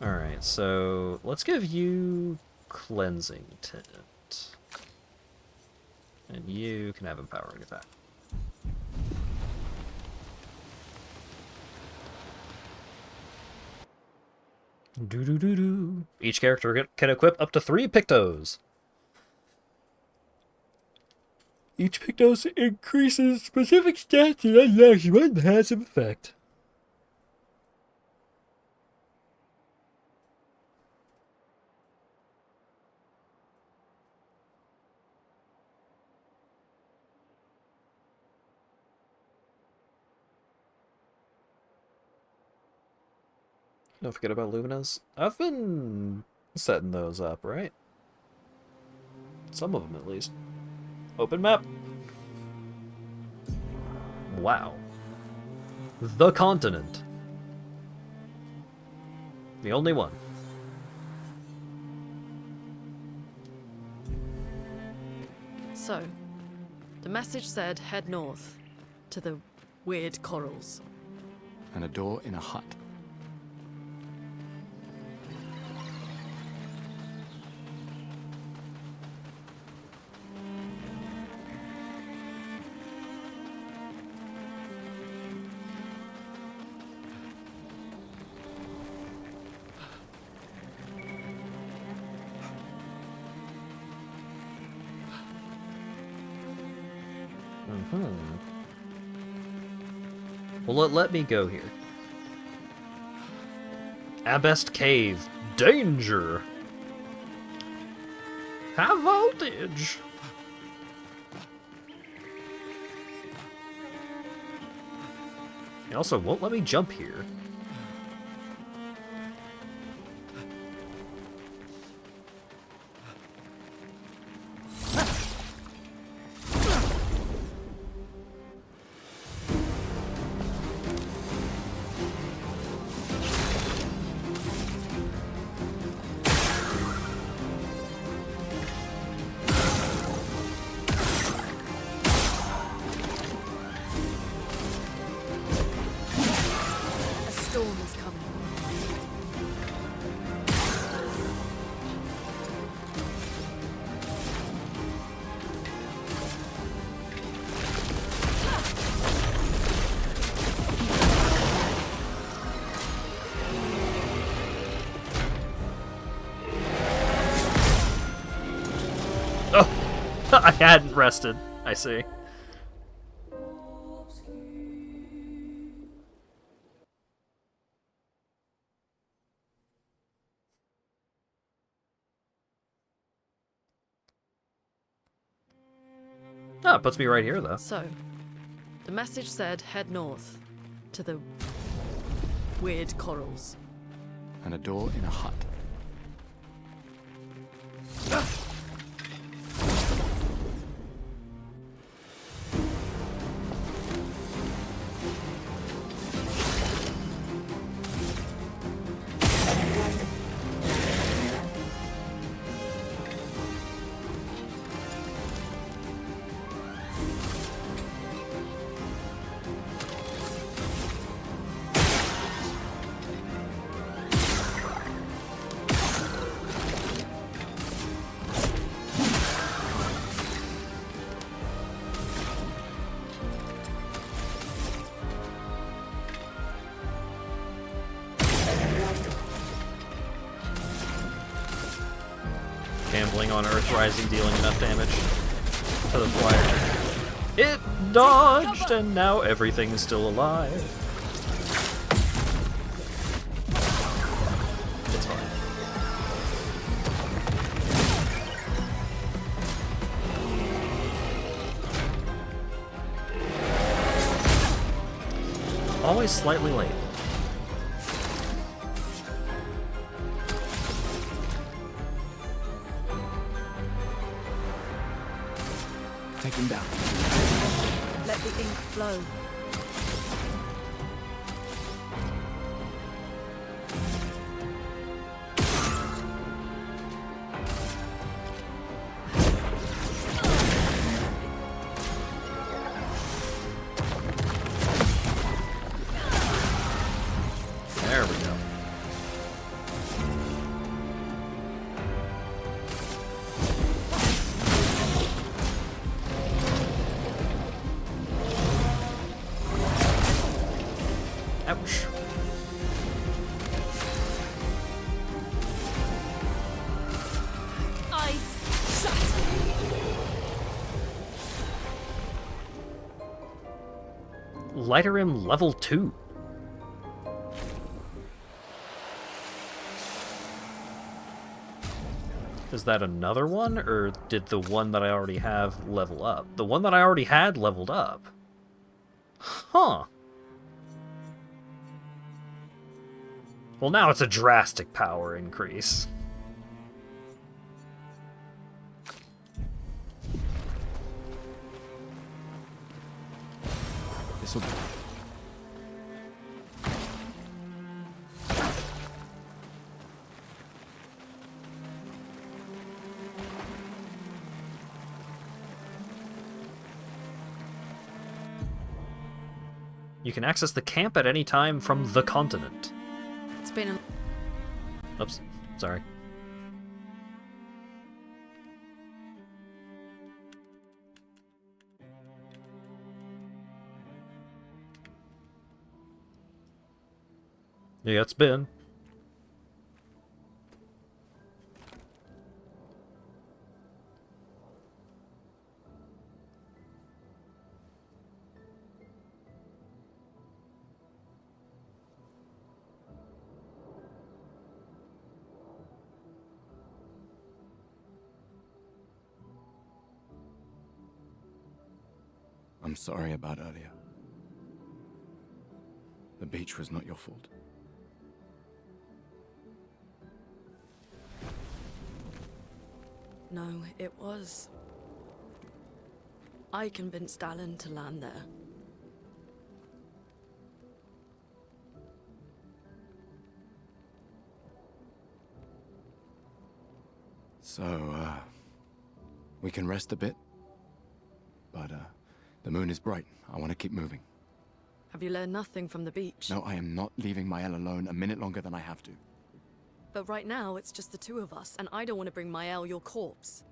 Alright, so let's give you Cleansing Tint. And you can have Empowering Attack. Do-do-do-do. Each character can equip up to 3 Pictos. Each Pictos increases specific stats and unlocks one passive effect. Don't forget about Luminas. I've been setting those up, right? Some of them, at least. Open map. Wow. The continent. The only one. So, the message said head north to the weird corals. And a door in a hut. Well, let me go here. Abest Cave. Danger! High voltage! It also won't let me jump here. I hadn't rested, I see. Oh, it puts me right here, though. So, the message said head north to the weird corals. And a door in a hut. Gambling on Earth Rising dealing enough damage to the flyer. It dodged, and now everything is still alive. It's fine. Always slightly late. Take him down. Let the ink flow. There we go. Ouch. Ice shut. Lighter level 2. Is that another one, or did the one that I already have level up? The one that I already had leveled up. Huh. Well, now it's a drastic power increase. This'll be. You can access the camp at any time from the continent. It's been a... Oops, sorry. Yeah, it's been. I'm sorry about earlier. The beach was not your fault. No, it was. I convinced Alan to land there. So, we can rest a bit. But, the moon is bright. I want to keep moving. Have you learned nothing from the beach? No, I am not leaving Mael alone a minute longer than I have to. But right now, it's just the two of us, and I don't want to bring Mael your corpse.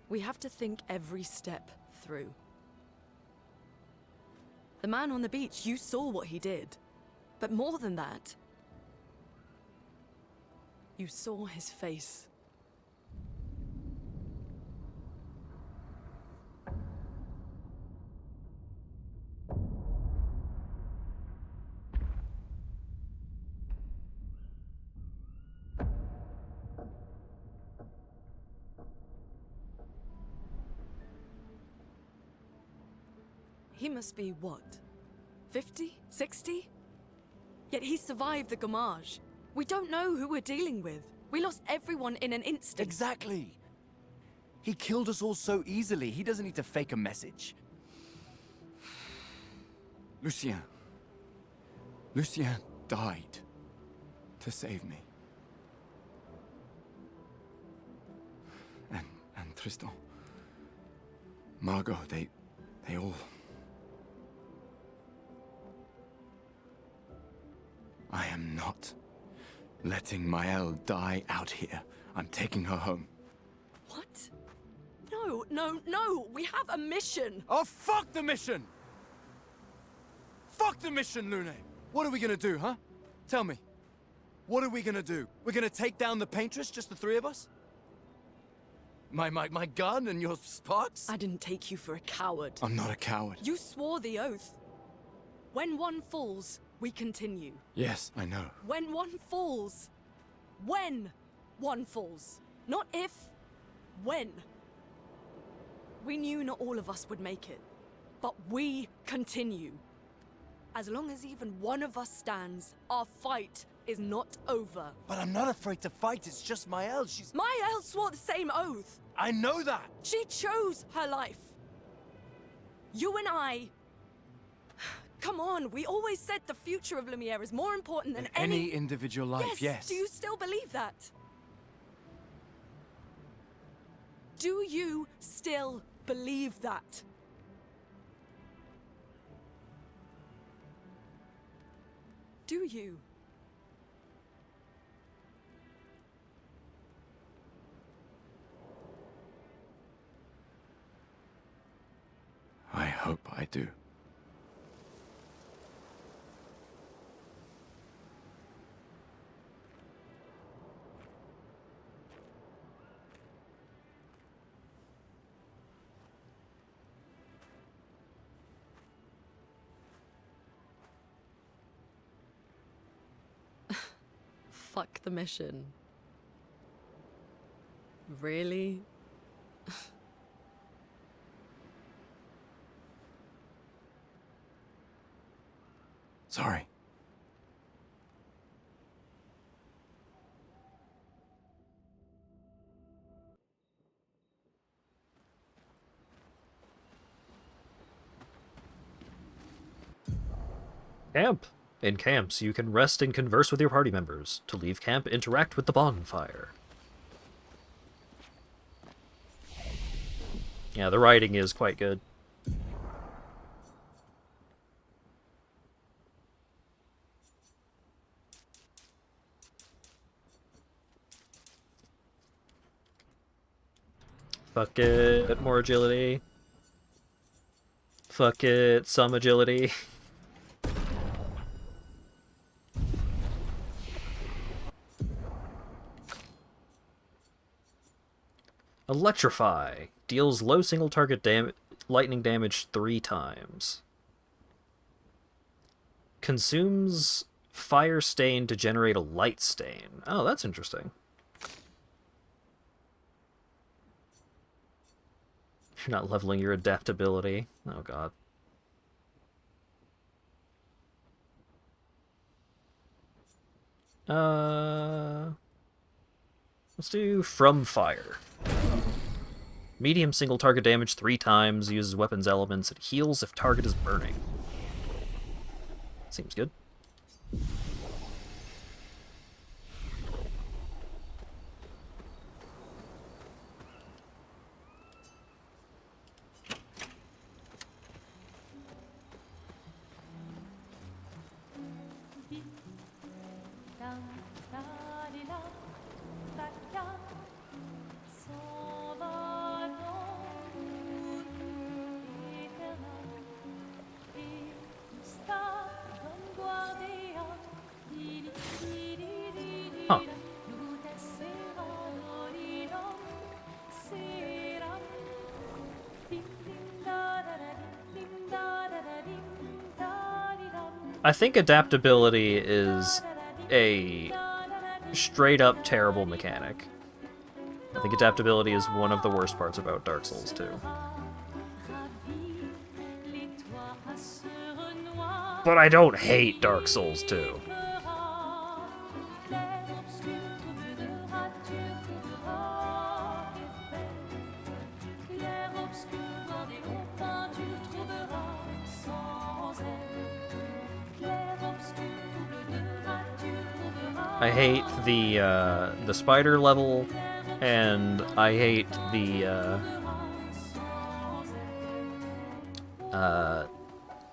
We have to think every step through. The man on the beach, you saw what he did. But more than that, you saw his face. He must be what? 50? 60? Yet he survived the Gamage. We don't know who we're dealing with. We lost everyone in an instant. Exactly. He killed us all so easily. He doesn't need to fake a message. Lucien. Lucien died to save me. And Tristan. Margot, they all... I am not letting Maëlle die out here. I'm taking her home. What? No, no, no! We have a mission! Oh, fuck the mission! Fuck the mission, Lune! What are we gonna do, huh? Tell me. What are we gonna do? We're gonna take down the Paintress, just the three of us? My gun and your sparks? I didn't take you for a coward. I'm not a coward. You swore the oath. When one falls, we continue. Yes, I know. When one falls. When one falls. Not if. When. We knew not all of us would make it. But we continue. As long as even one of us stands, our fight is not over. But I'm not afraid to fight, it's just Maëlle, she's... Maëlle swore the same oath! I know that! She chose her life! You and I... Come on, we always said the future of Lumiere is more important than any individual life, yes. Do you still believe that? Do you still believe that? Do you? I hope I do. Fuck the mission. Really? Sorry. Camp. In camps, you can rest and converse with your party members. To leave camp, interact with the bonfire. Yeah, the writing is quite good. Fuck it, more agility. Fuck it, some agility. Electrify. Deals low single target lightning damage 3 times. Consumes fire stain to generate a light stain. Oh, that's interesting. You're not leveling your adaptability. Oh god. Let's do From Fire. Medium single target damage 3 times, uses weapons elements, and heals if target is burning. Seems good. Huh. I think adaptability is a straight-up terrible mechanic. I think adaptability is one of the worst parts about Dark Souls 2. But I don't hate Dark Souls 2. I hate the spider level, and I hate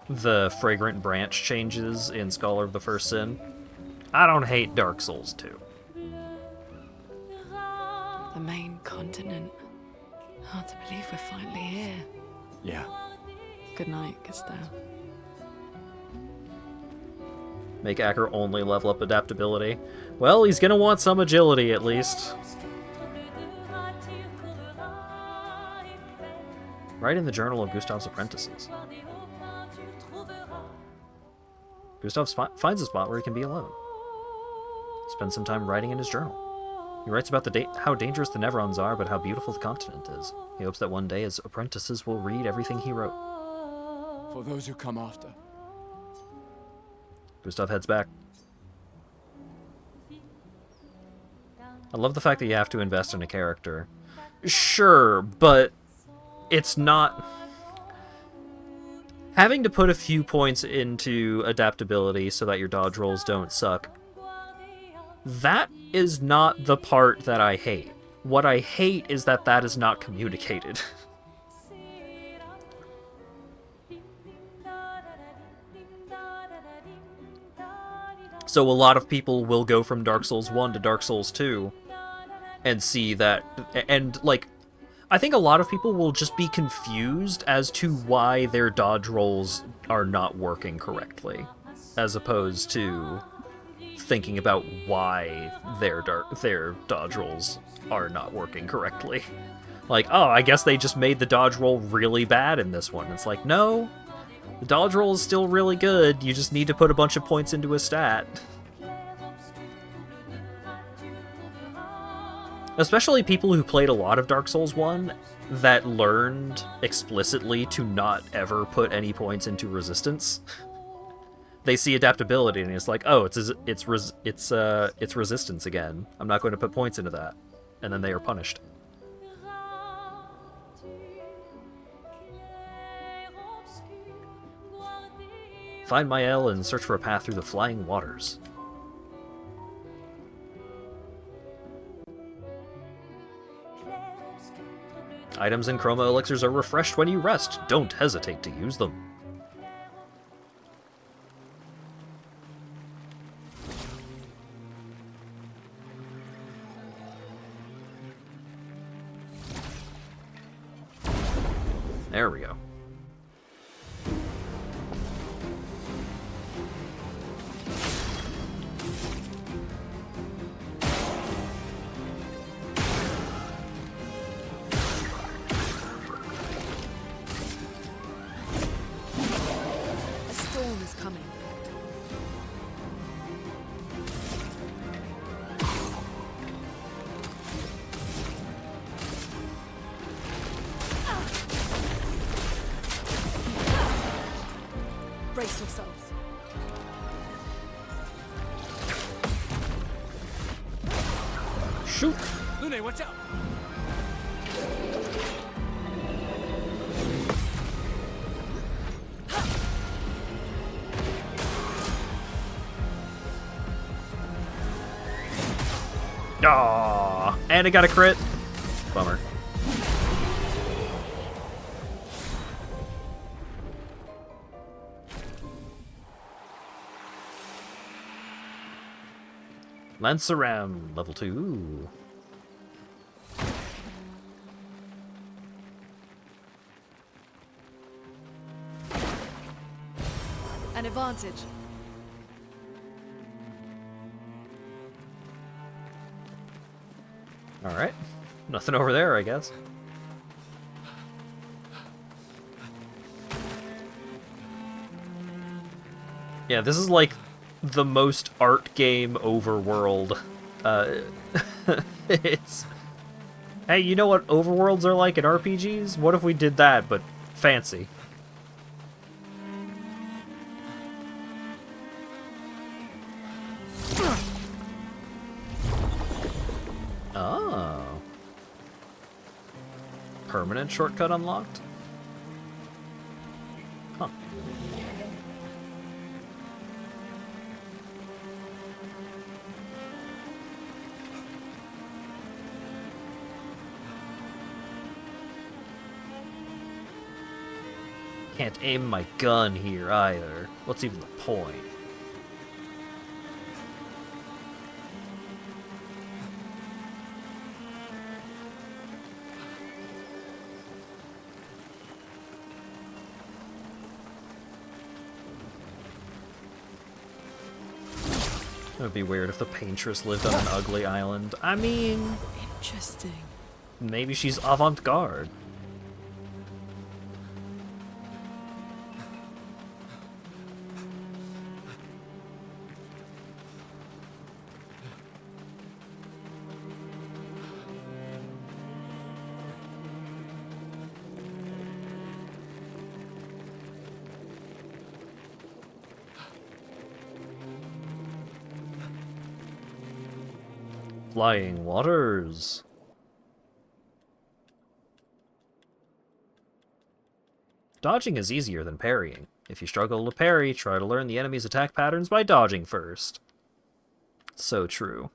the fragrant branch changes in Scholar of the First Sin. I don't hate Dark Souls 2. The main continent. Hard to believe we're finally here. Yeah. Good night, Gustav. Make Acker only level up adaptability. Well, he's gonna want some agility at least. Write in the journal of Gustav's apprentices. Gustav finds a spot where he can be alone. Spends some time writing in his journal. He writes about how dangerous the Neverons are, but how beautiful the continent is. He hopes that one day his apprentices will read everything he wrote. For those who come after. Gustav heads back. I love the fact that you have to invest in a character. Sure, but it's not... Having to put a few points into adaptability so that your dodge rolls don't suck, that is not the part that I hate. What I hate is that that is not communicated. So a lot of people will go from Dark Souls 1 to Dark Souls 2 and see that, and like, I think a lot of people will just be confused as to why their dodge rolls are not working correctly, as opposed to thinking about why their dodge rolls are not working correctly. Like, oh, I guess they just made the dodge roll really bad in this one. It's like, no, the dodge roll is still really good, you just need to put a bunch of points into a stat. Especially people who played a lot of Dark Souls 1 that learned explicitly to not ever put any points into resistance. They see adaptability and it's like, oh, it's resistance again. I'm not going to put points into that. And then they are punished. Find Mael and search for a path through the flying waters. Items and chroma elixirs are refreshed when you rest. Don't hesitate to use them. There we go. Brace yourselves. Shoot! Lune, watch out! Aww, and it got a crit. Bummer. Lance around level 2. An advantage. Alright. Nothing over there, I guess. Yeah, this is like the most art game overworld. It's... Hey, you know what overworlds are like in RPGs? What if we did that, but fancy? permanent shortcut unlocked? Huh. Can't aim my gun here either. What's even the point? It would be weird if the paintress lived on an ugly island. I mean... Interesting. Maybe she's avant-garde. Flying waters. Dodging is easier than parrying. If you struggle to parry, try to learn the enemy's attack patterns by dodging first. So true.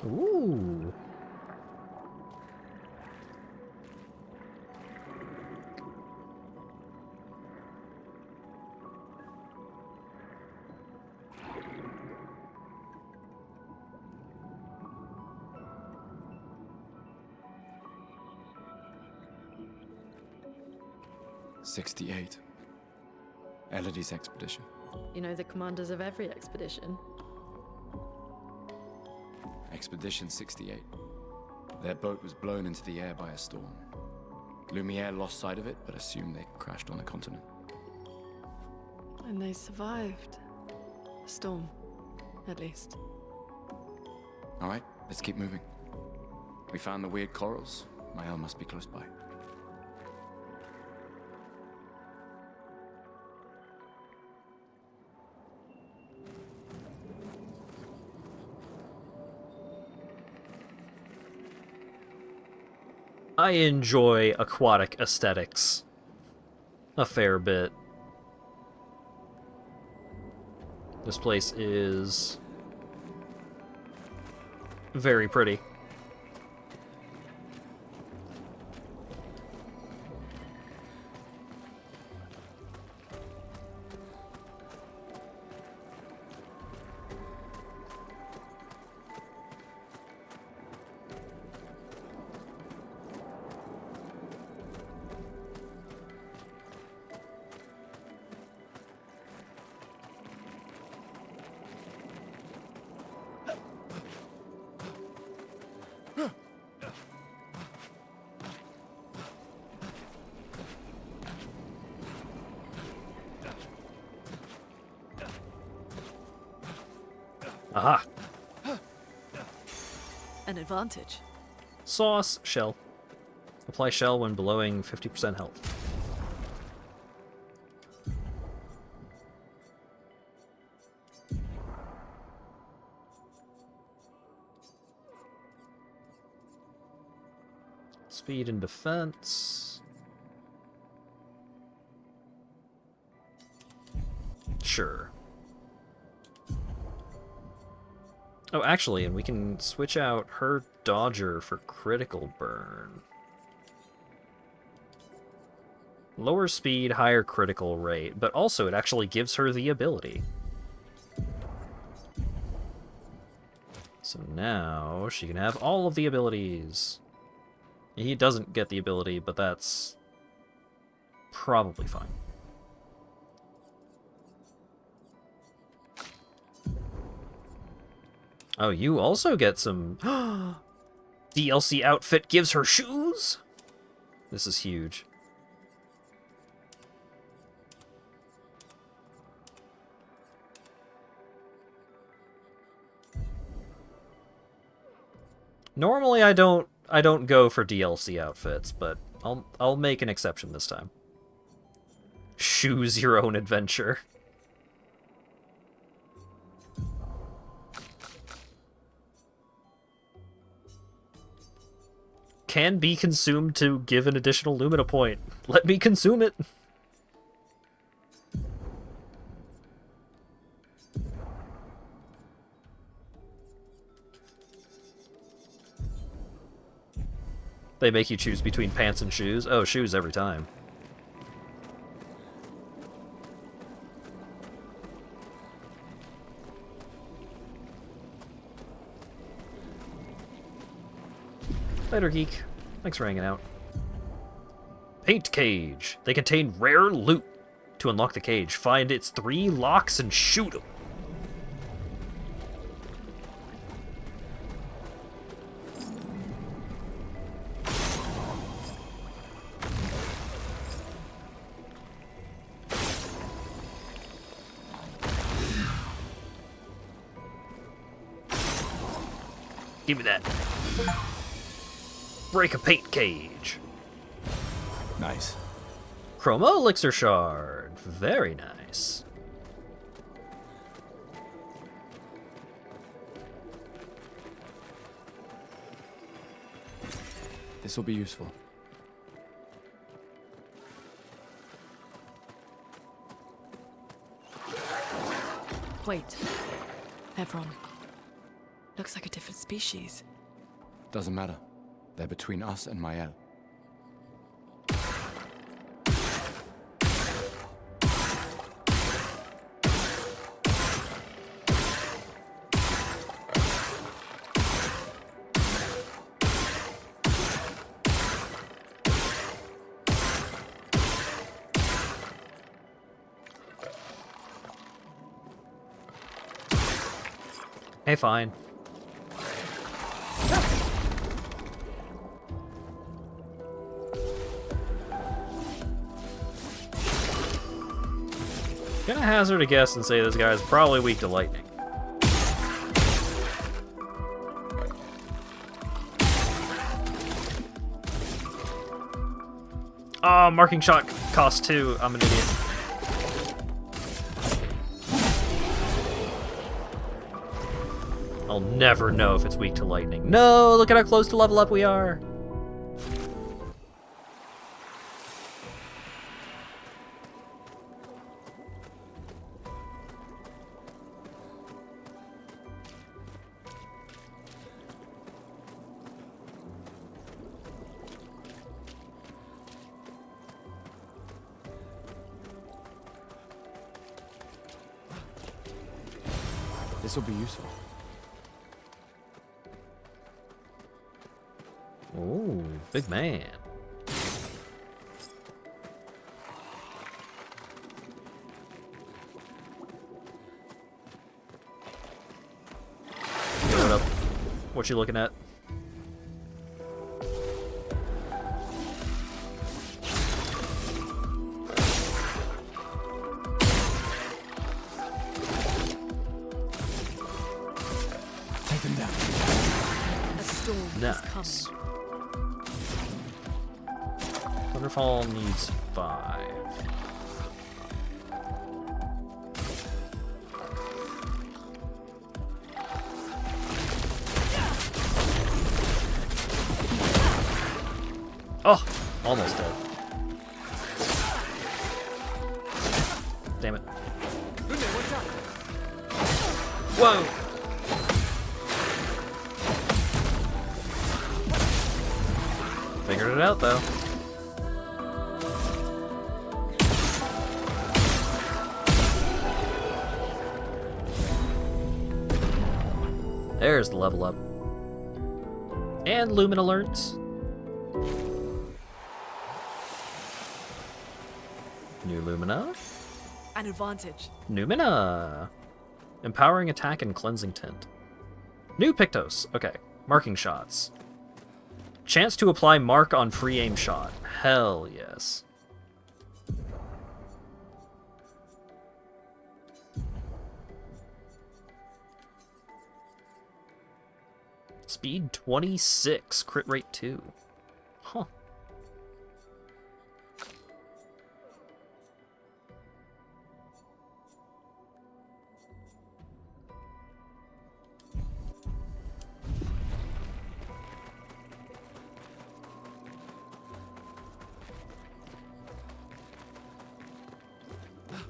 Ooh. '68. Elodie's expedition. You know the commanders of every expedition. Expedition 68. Their boat was blown into the air by a storm. Lumiere lost sight of it, but assumed they crashed on the continent. And they survived. The storm, at least. All right, let's keep moving. We found the weird corals. Mael must be close by. I enjoy aquatic aesthetics a fair bit. This place is very pretty. Aha! An advantage. Sauce, shell. Apply shell when blowing 50% health. Speed and defense. Sure. Oh, actually, and we can switch out her dodger for critical burn. Lower speed, higher critical rate, but also it actually gives her the ability. So now she can have all of the abilities. He doesn't get the ability, but that's probably fine. Oh, you also get some... DLC outfit gives her shoes? This is huge. Normally I don't go for DLC outfits, but I'll make an exception this time. Choose your own adventure. Can be consumed to give an additional Lumina point. Let me consume it. They make you choose between pants and shoes. Oh, shoes every time. Later, geek. Thanks for hanging out. Paint cage. They contain rare loot. To unlock the cage, find its 3 locks and shoot them. Give me that. Break a paint cage. Nice. Chroma elixir shard. Very nice. This will be useful. Wait. Evron. Looks like a different species. Doesn't matter. They're between us and Mael. Hey, fine. Gonna hazard a guess and say this guy's probably weak to lightning. Oh, marking shot costs 2. I'm an idiot. I'll never know if it's weak to lightning. No, look at how close to level up we are. This will be useful. Ooh, big man. Hey, what up? What you looking at? Take them down. A storm Nice. is coming. Thunderfall needs 5. Oh, almost dead. Damn it. Whoa! Figured it out though. There's the level up. And Lumen alerts. New Lumina. An advantage. Numina. Empowering attack and cleansing tint. New Pictos. Okay. Marking shots. Chance to apply mark on free aim shot. Hell yes. Speed 26, crit rate 2. Huh.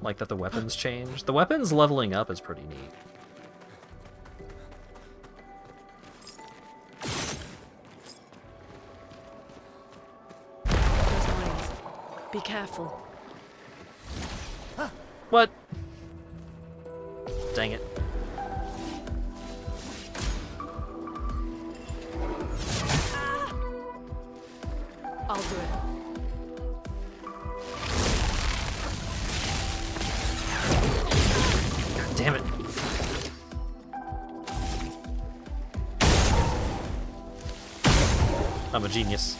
Like that the weapons change. The weapons leveling up is pretty neat. Those mines. Be careful. What? Dang it. I'll do it. God damn it. I'm a genius.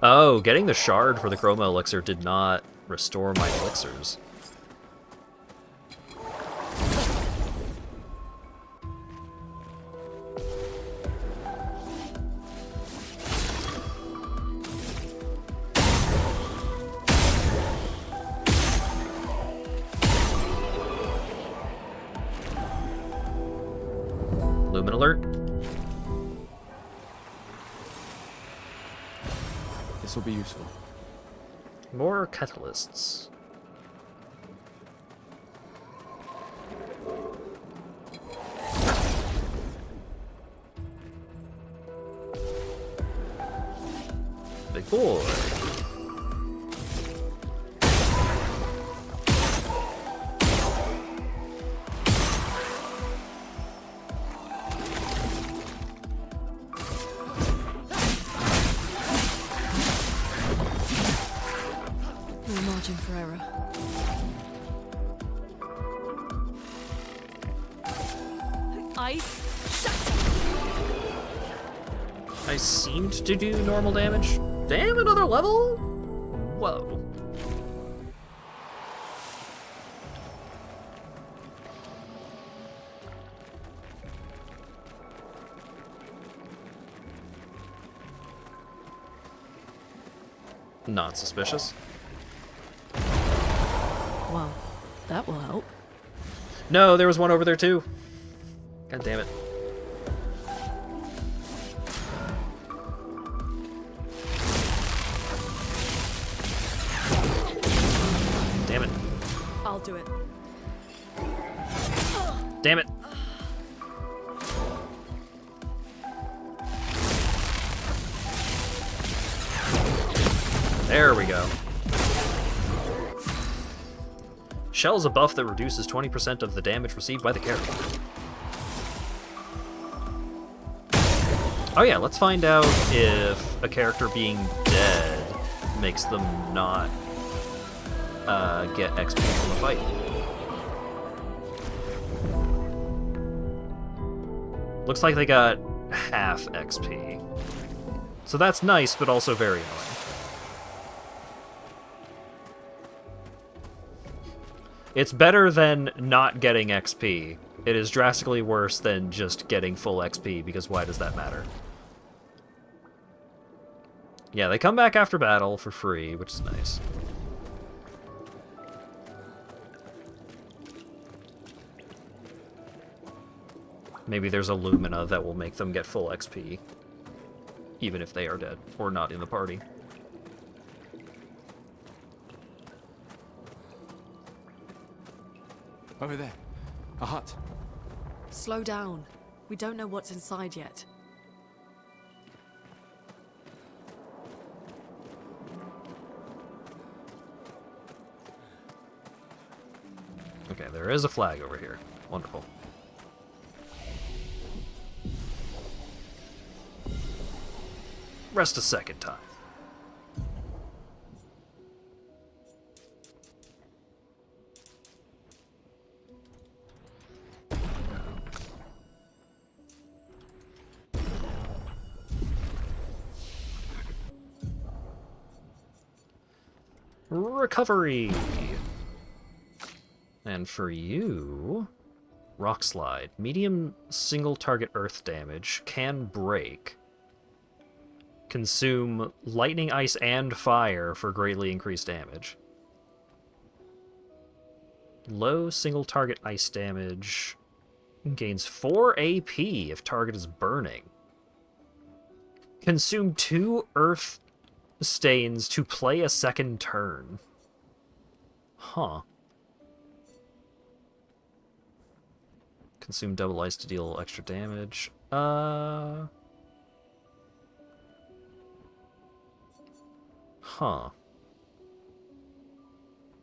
Oh, getting the shard for the chroma elixir did not restore my elixirs. Lumen alert. This will be useful. More catalysts. Big boy. No margin for error. Ice, shut! I seemed to do normal damage. Damn, another level? Whoa. Not suspicious. Well, that will help. No, there was one over there too. God damn it. Damn it. I'll do it. Damn it. There we go. Shell's a buff that reduces 20% of the damage received by the character. Oh yeah, let's find out if a character being dead makes them not get XP from the fight. Looks like they got half XP. So that's nice, but also very annoying. It's better than not getting XP. It is drastically worse than just getting full XP, because why does that matter? Yeah, they come back after battle for free, which is nice. Maybe there's a Lumina that will make them get full XP, even if they are dead, or not in the party. Over there. A hut. Slow down. We don't know what's inside yet. Okay, there is a flag over here. Wonderful. Rest a second time. Recovery! And for you... Rock Slide. Medium single target earth damage. Can break. Consume lightning, ice, and fire for greatly increased damage. Low single target ice damage. Gains 4 AP if target is burning. Consume 2 earth stains to play a second turn. Huh. Consume double ice to deal extra damage. Huh.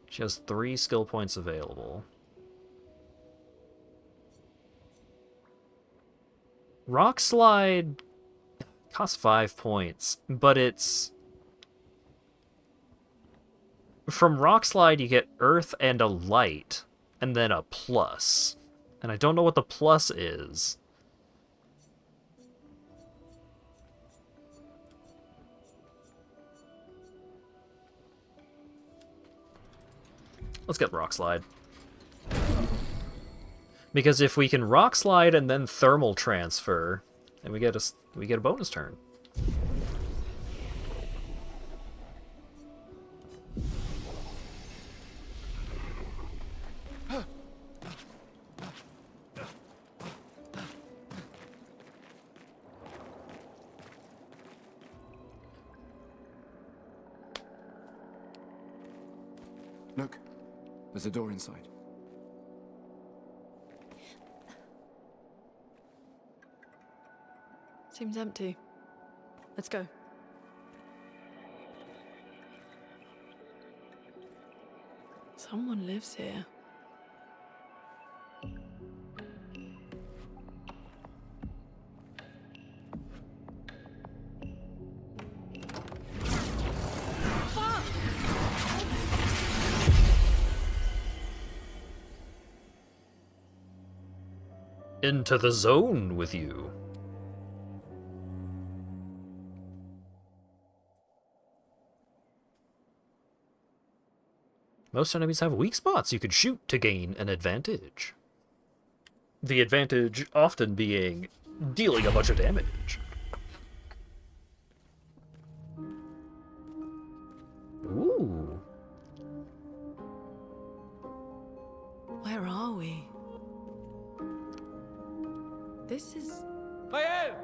She has 3 skill points available. Rock Slide costs 5 points, but it's... From Rock Slide, you get Earth and a Light, and then a plus. And I don't know what the plus is. Let's get Rock Slide. Because if we can Rock Slide and then Thermal Transfer, then we get a bonus turn. Look, there's a door inside. Seems empty. Let's go. Someone lives here. Into the zone with you. Most enemies have weak spots you could shoot to gain an advantage. The advantage often being dealing a bunch of damage. Ooh. Where are we? This is... Mael!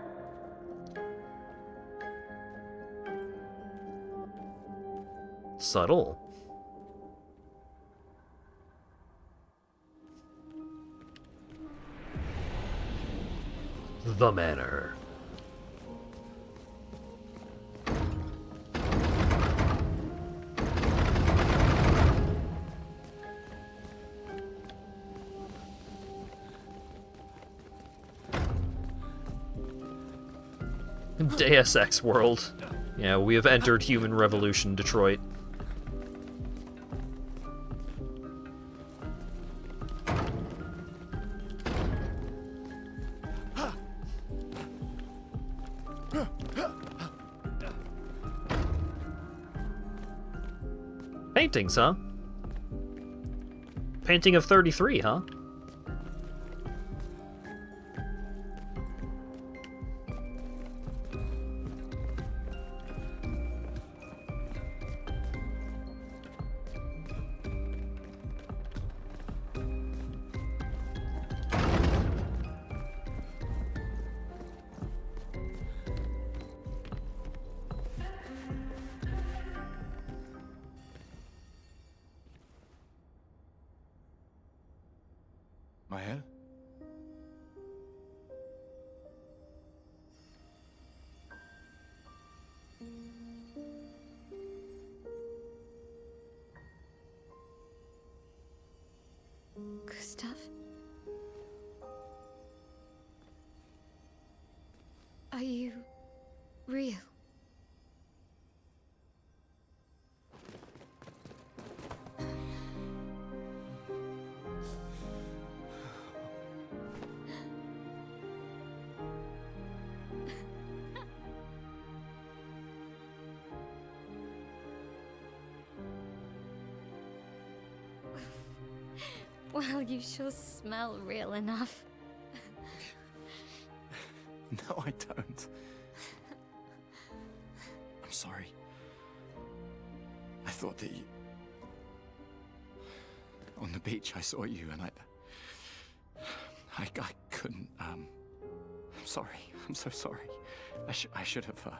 Subtle. The Manor. Deus Ex World. Yeah, we have entered Human Revolution Detroit. Paintings, huh? Painting of 33, huh? Mael? Gustav? Are you real? Well, you sure smell real enough. No, I don't. I'm sorry. I thought that you... On the beach, I saw you and I couldn't, I'm sorry. I'm so sorry. I should have,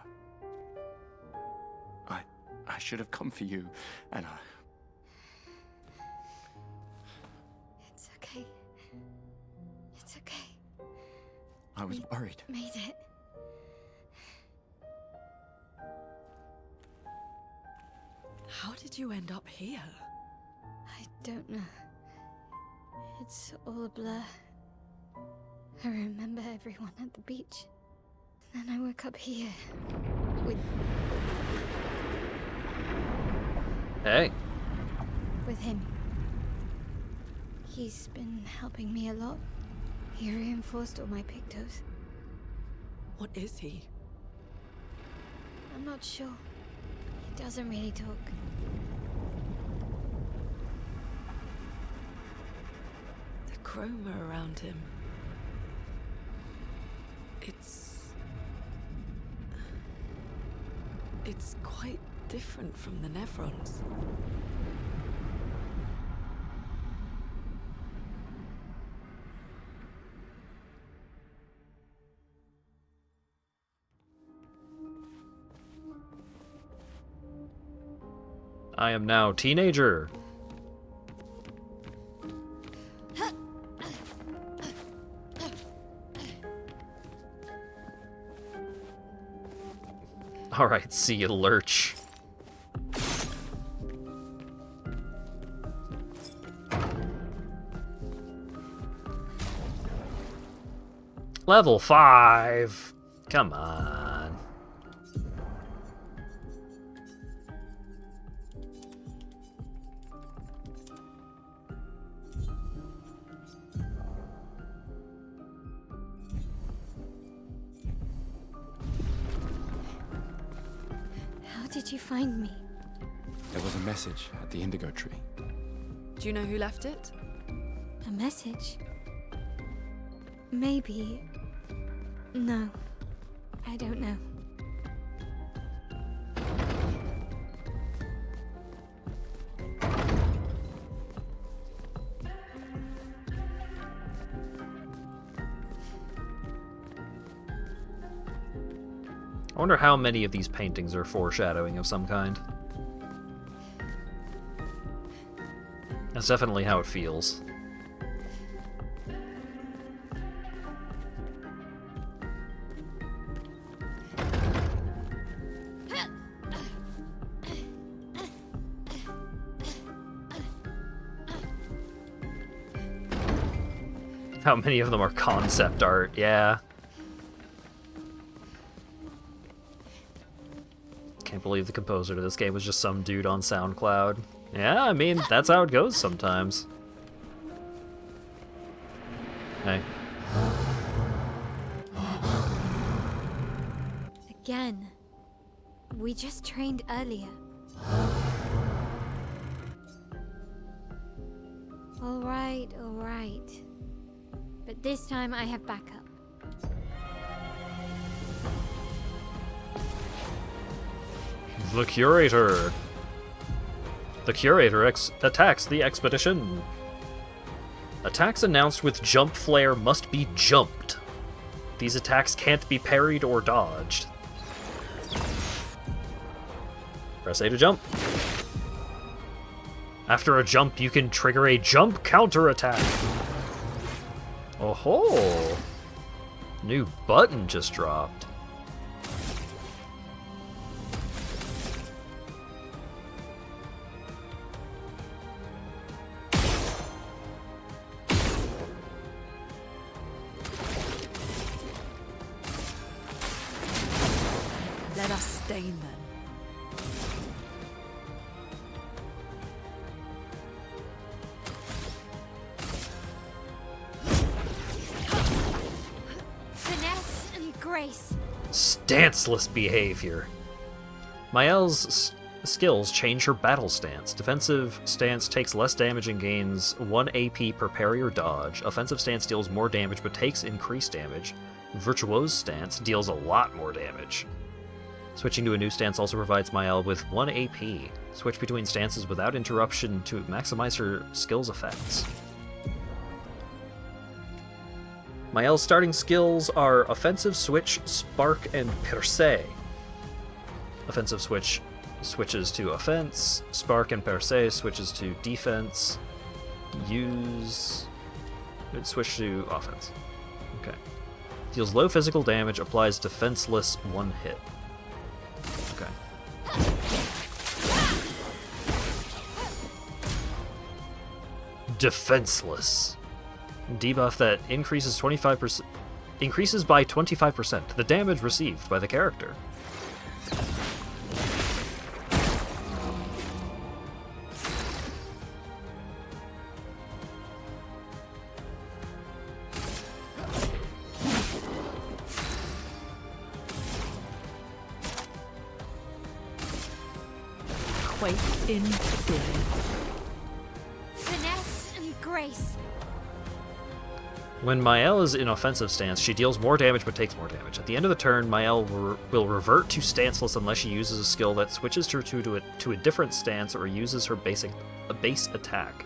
I should have come for you, and It's okay. It's okay. I was worried. Made it. How did you end up here? I don't know. It's all a blur. I remember everyone at the beach. Then I woke up here. Hey. With him. He's been helping me a lot. He reinforced all my pictos. What is he? I'm not sure. He doesn't really talk. The chroma around him. It's quite different from the Nevrons. I am now teenager. Alright, see you, Lurch. Level 5. Come on. How did you find me? There was a message at the indigo tree. Do you know who left it? A message? Maybe. No. I don't know. I wonder how many of these paintings are foreshadowing of some kind. That's definitely how it feels. How many of them are concept art? Yeah. Can't believe the composer to this game was just some dude on SoundCloud. Yeah, I mean, that's how it goes sometimes. Hey. Again. We just trained earlier. All right. But this time I have backup. The Curator. The Curator attacks the expedition. Attacks announced with jump flare must be jumped. These attacks can't be parried or dodged. Press A to jump. After a jump, you can trigger a jump counterattack. Oh ho! New button just dropped. Let us stain them. Finesse and grace. Stanceless behavior. Mael's skills change her battle stance. Defensive stance takes less damage and gains 1 AP per parry or dodge. Offensive stance deals more damage but takes increased damage. Virtuose stance deals a lot more damage. Switching to a new stance also provides Mael with 1 AP. Switch between stances without interruption to maximize her skills effects. Mael's starting skills are Offensive Switch, Spark, and Perce. Offensive Switch switches to offense, Spark and Perce switches to defense, switch to offense. Okay. Deals low physical damage, applies defenseless 1 hit. Okay. Defenseless. Debuff that increases by 25% the damage received by the character. Quake in fury. Finesse and grace. When Mael is in offensive stance, she deals more damage but takes more damage. At the end of the turn, Mael will revert to stanceless unless she uses a skill that switches her to a different stance or uses her base attack.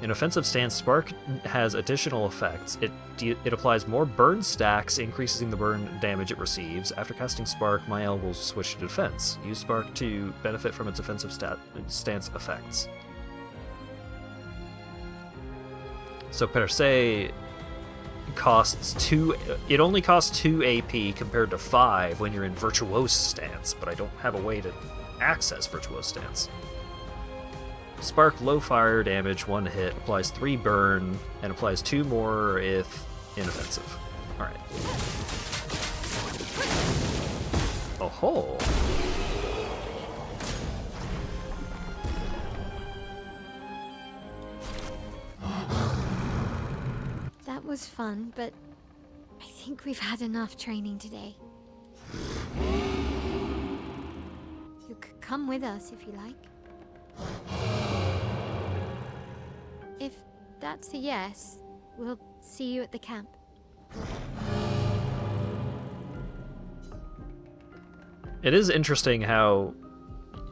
In offensive stance, Spark has additional effects. It applies more burn stacks, increasing the burn damage it receives. After casting Spark, Mael will switch to defense. Use Spark to benefit from its offensive stance effects. So Perce costs 2. It only costs 2 AP compared to 5 when you're in Virtuose stance, but I don't have a way to access Virtuose stance. Spark low fire damage, 1 hit, applies 3 burn, and applies 2 more if inoffensive. Alright. Oh ho! That was fun, but I think we've had enough training today. You could come with us if you like. If that's a yes, we'll see you at the camp. It is interesting how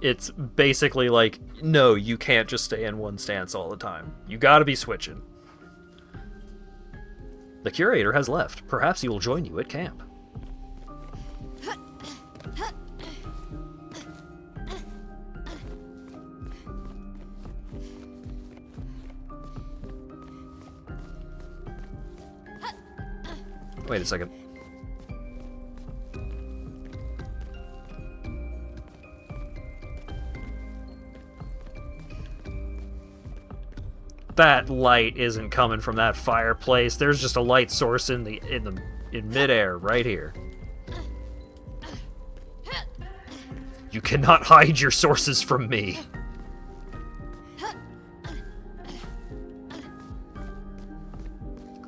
it's basically like, no, you can't just stay in one stance all the time. You gotta be switching. The curator has left. Perhaps he will join you at camp. Wait a second. That light isn't coming from that fireplace. There's just a light source in midair right here. You cannot hide your sources from me.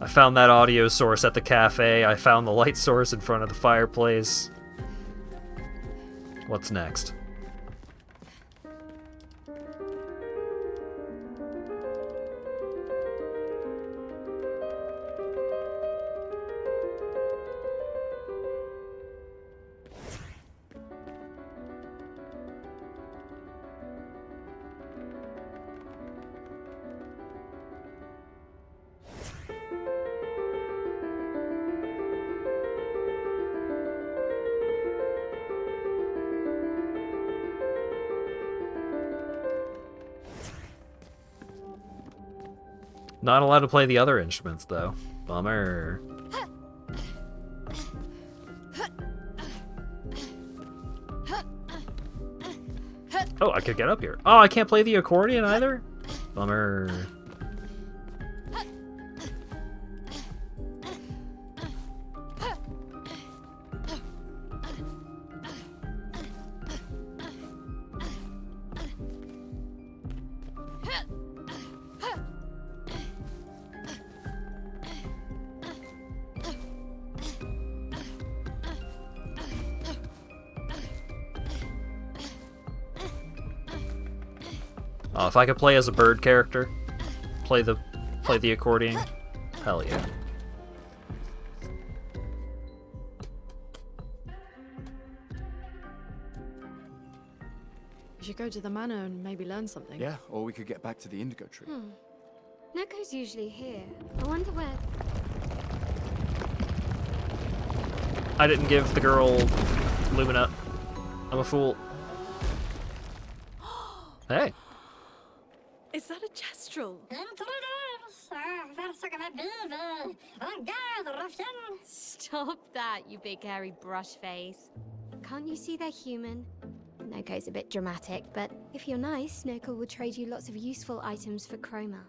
I found that audio source at the cafe. I found the light source in front of the fireplace. What's next? Not allowed to play the other instruments, though. Bummer. Oh, I could get up here. Oh, I can't play the accordion either? Bummer. If I could play as a bird character, play the accordion, hell yeah. We should go to the manor and maybe learn something. Yeah, or we could get back to the indigo tree. Noko's usually here. I wonder where... I didn't give the girl Lumina. I'm a fool. Hey. Is that a Jestrel? Stop that, you big hairy brush face. Can't you see they're human? Noko's a bit dramatic, but if you're nice, Noko will trade you lots of useful items for Chroma.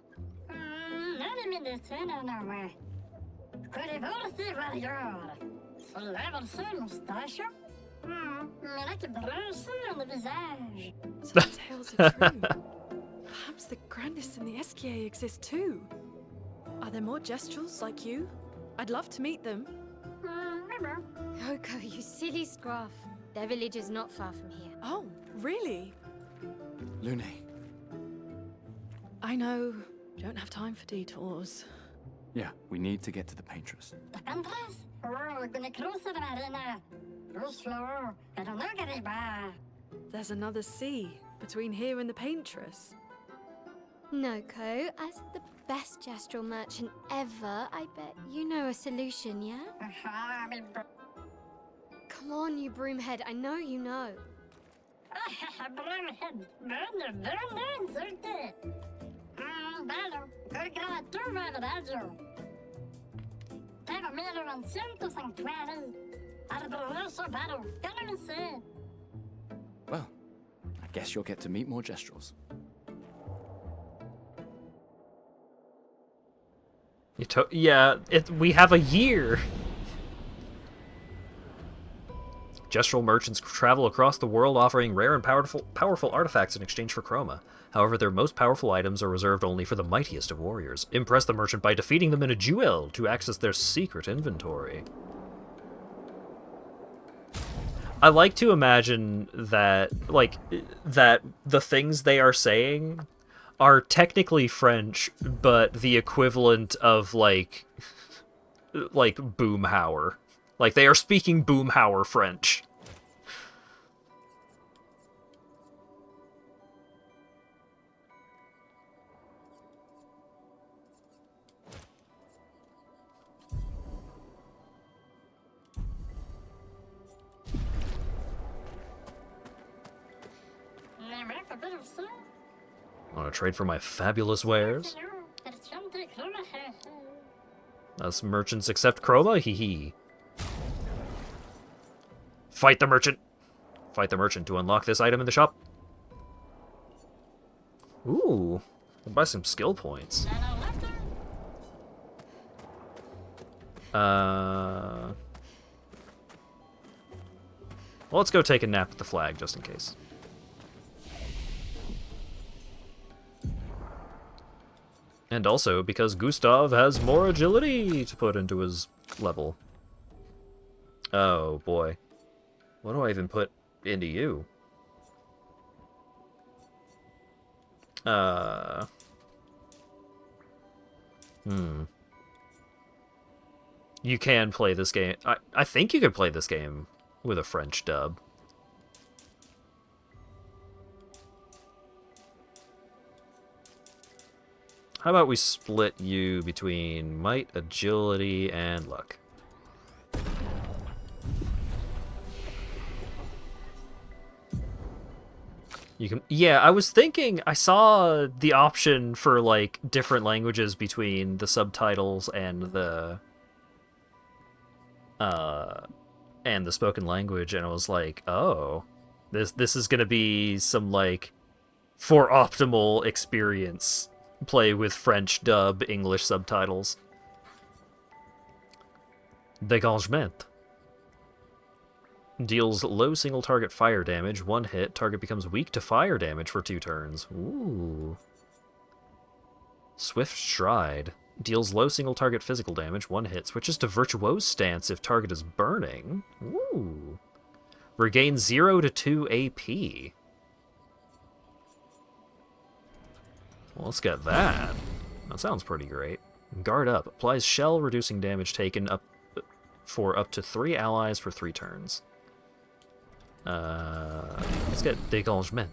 So the tales are true. Perhaps the grandest in the Esquier exist too. Are there more Jestrels like you? I'd love to meet them. Noko, you silly scruff. Their village is not far from here. Oh, really? Lune. I know. Don't have time for detours. Yeah, we need to get to the paintress. There's another sea between here and the paintress. Noko, as the best Jestrel merchant ever, I bet you know a solution, yeah? Come on, you broomhead, I know you know. Well, I guess you'll get to meet more Jestrels. Yeah, we have a year. Jestrel merchants travel across the world offering rare and powerful artifacts in exchange for Chroma. However, their most powerful items are reserved only for the mightiest of warriors. Impress the merchant by defeating them in a duel to access their secret inventory. I like to imagine that, that the things they are saying are technically French, but the equivalent of, like Boomhauer. Like, they are speaking Boomhauer French. Want to trade for my fabulous wares? Us merchants accept Chroma? Hee hee. Fight the merchant! Fight the merchant to unlock this item in the shop. Ooh, I'll buy some skill points. Well, let's go take a nap at the flag, just in case. And also because Gustav has more agility to put into his level. Oh boy. What do I even put into you? You can play this game. I think you could play this game with a French dub. How about we split you between might, agility, and luck? You can, yeah, I was thinking, I saw the option for, like, different languages between the subtitles and the spoken language, and I was like, oh, this is gonna be some, like, for optimal experience. Play with French dub, English subtitles. Dégagement. Deals low single target fire damage, 1 hit. Target becomes weak to fire damage for 2 turns. Ooh. Swift Stride. Deals low single target physical damage, 1 hit. Switches to Virtuose Stance if target is burning. Ooh. Regains 0 to 2 AP. Well, let's get that. That sounds pretty great. Guard Up. Applies shell, reducing damage taken up to 3 allies for 3 turns. Let's get Dégagement.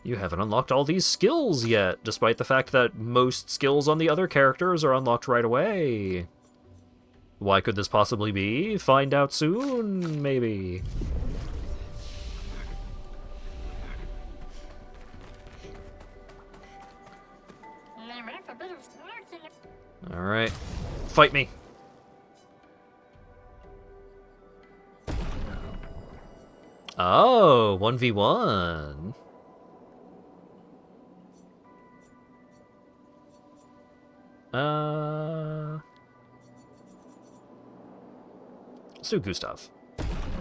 You haven't unlocked all these skills yet, despite the fact that most skills on the other characters are unlocked right away. Why could this possibly be? Find out soon, maybe. Alright. Fight me. Oh, 1v1. Let's do Gustav.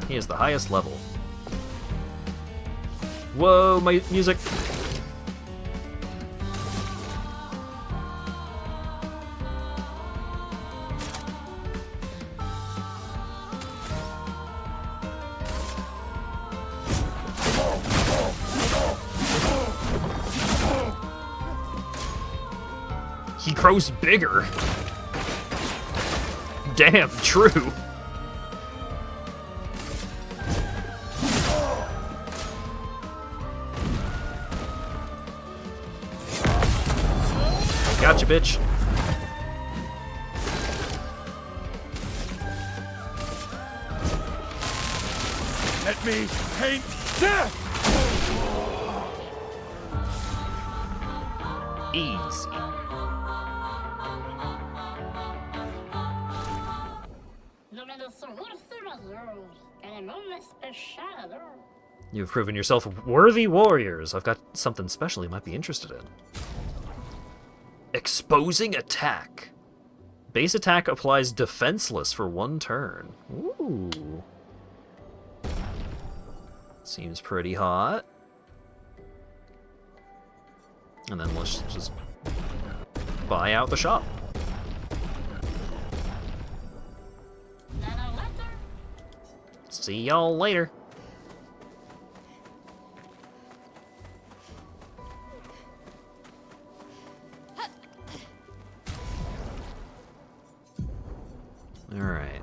He is the highest level. Whoa, my music! He grows bigger. Damn, true. Gotcha, bitch. Let me paint death! Easy. You've proven yourself worthy warriors. I've got something special you might be interested in. Exposing attack. Base attack applies defenseless for 1 turn. Ooh. Seems pretty hot. And then let's just buy out the shop. See y'all later. All right.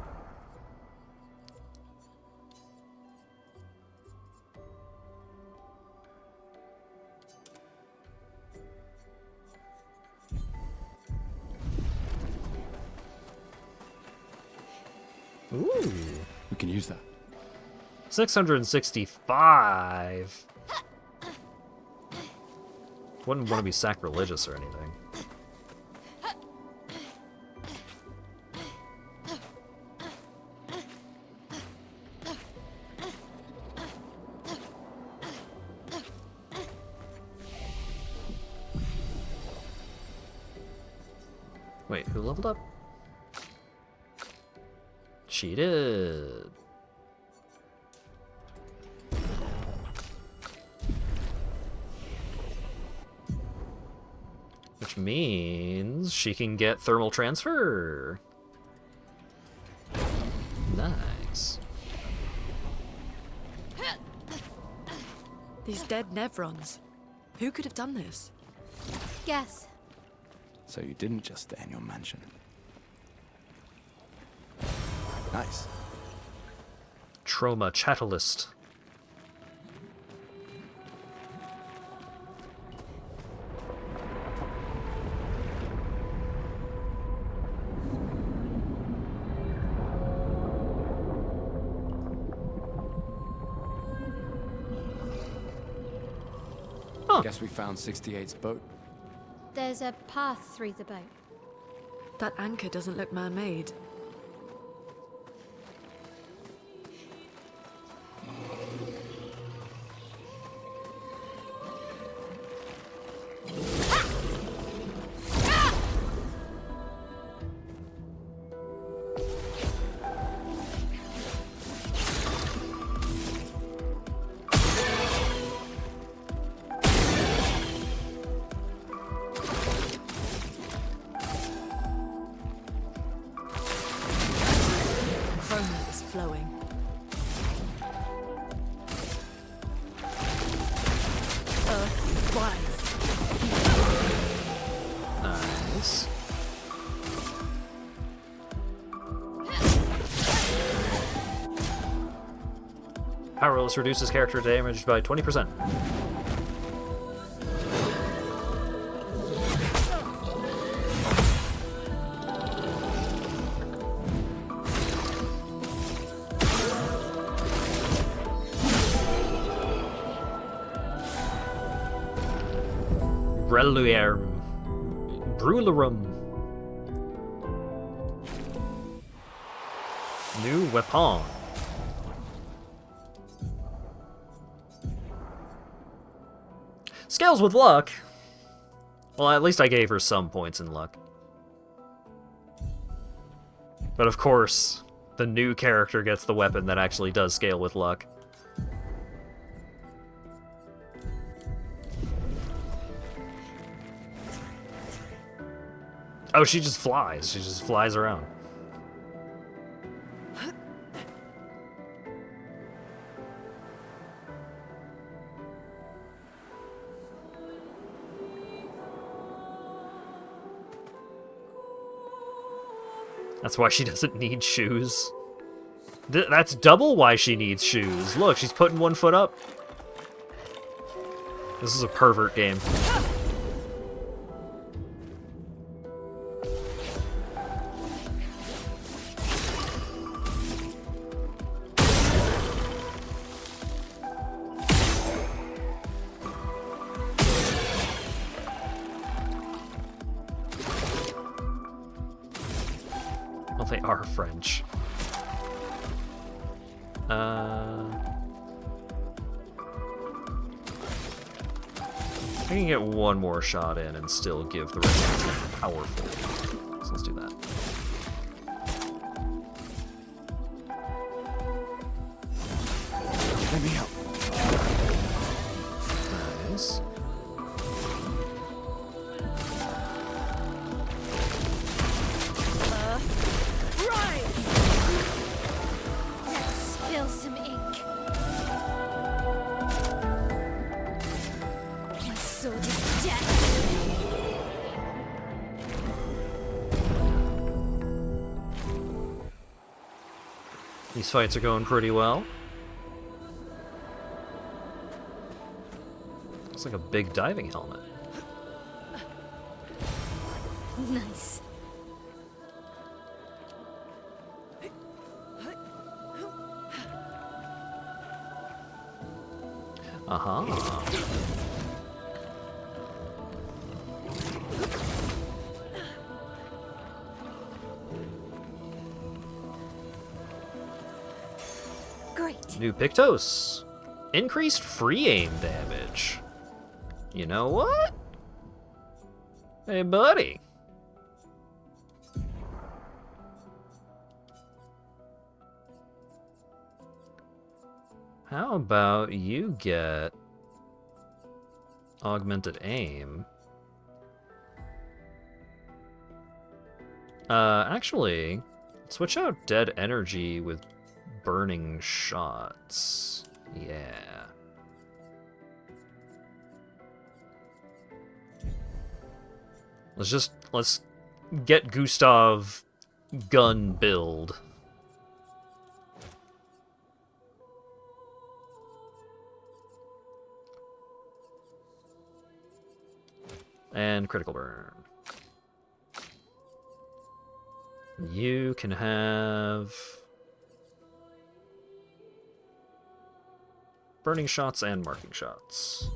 Ooh. We can use that. 665. Wouldn't want to be sacrilegious or anything. Wait, who leveled up? She did. Which means she can get thermal transfer. Nice. These dead Nevrons. Who could have done this? Guess. So you didn't just stay in your mansion. Nice. Trauma Catalyst. Huh. Guess we found 68's boat. There's a path through the boat. That anchor doesn't look man-made. Regardless, reduces character damage by 20%. Brularum. New weapon. Scales with luck. Well, at least I gave her some points in luck. But of course, the new character gets the weapon that actually does scale with luck. Oh, she just flies. She just flies around. That's why she doesn't need shoes. That's double why she needs shoes. Look, she's putting one foot up. This is a pervert game. Well, they are French. I can get one more shot in and still give the rest of it powerful. So let's do that. Let me help. Nice. Right! Let's spill some ink. My sword is death. These fights are going pretty well. Looks like a big diving helmet. Nice. Uh-huh. Great. New Pictos. Increased free aim damage. You know what? Hey, buddy. How about you get augmented aim? Actually, switch out dead energy with burning shots. Yeah. Let's get Gustav gun build. And critical burn. You can have burning shots and marking shots.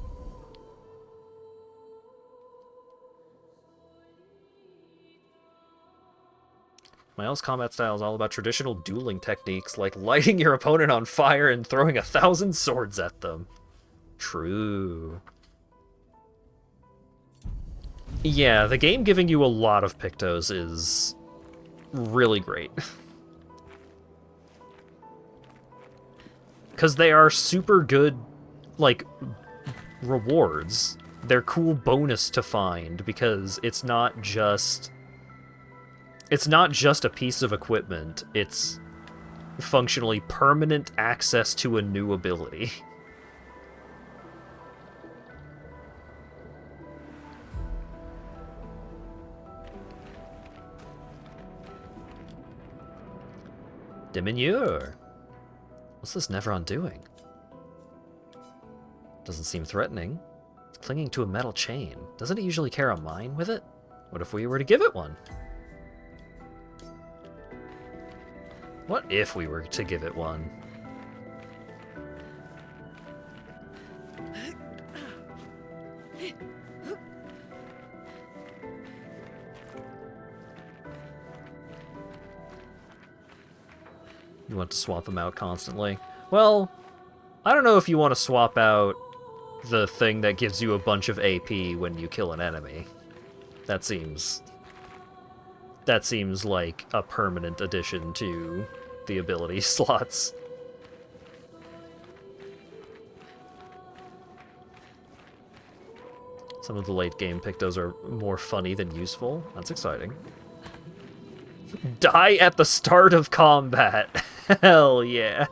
My else combat style is all about traditional dueling techniques, like lighting your opponent on fire and throwing 1,000 swords at them. True. Yeah, the game giving you a lot of Pictos is really great. Because they are super good, like, rewards. They're cool bonus to find, because it's not just a piece of equipment, it's functionally permanent access to a new ability. Diminuer. What's this Nevron doing? Doesn't seem threatening. It's clinging to a metal chain. Doesn't it usually carry a mine with it? What if we were to give it one? What if we were to give it one? You want to swap them out constantly? Well, I don't know if you want to swap out the thing that gives you a bunch of AP when you kill an enemy. That seems like a permanent addition to the ability slots. Some of the late game pictos are more funny than useful. That's exciting. Die at the start of combat. Hell yeah.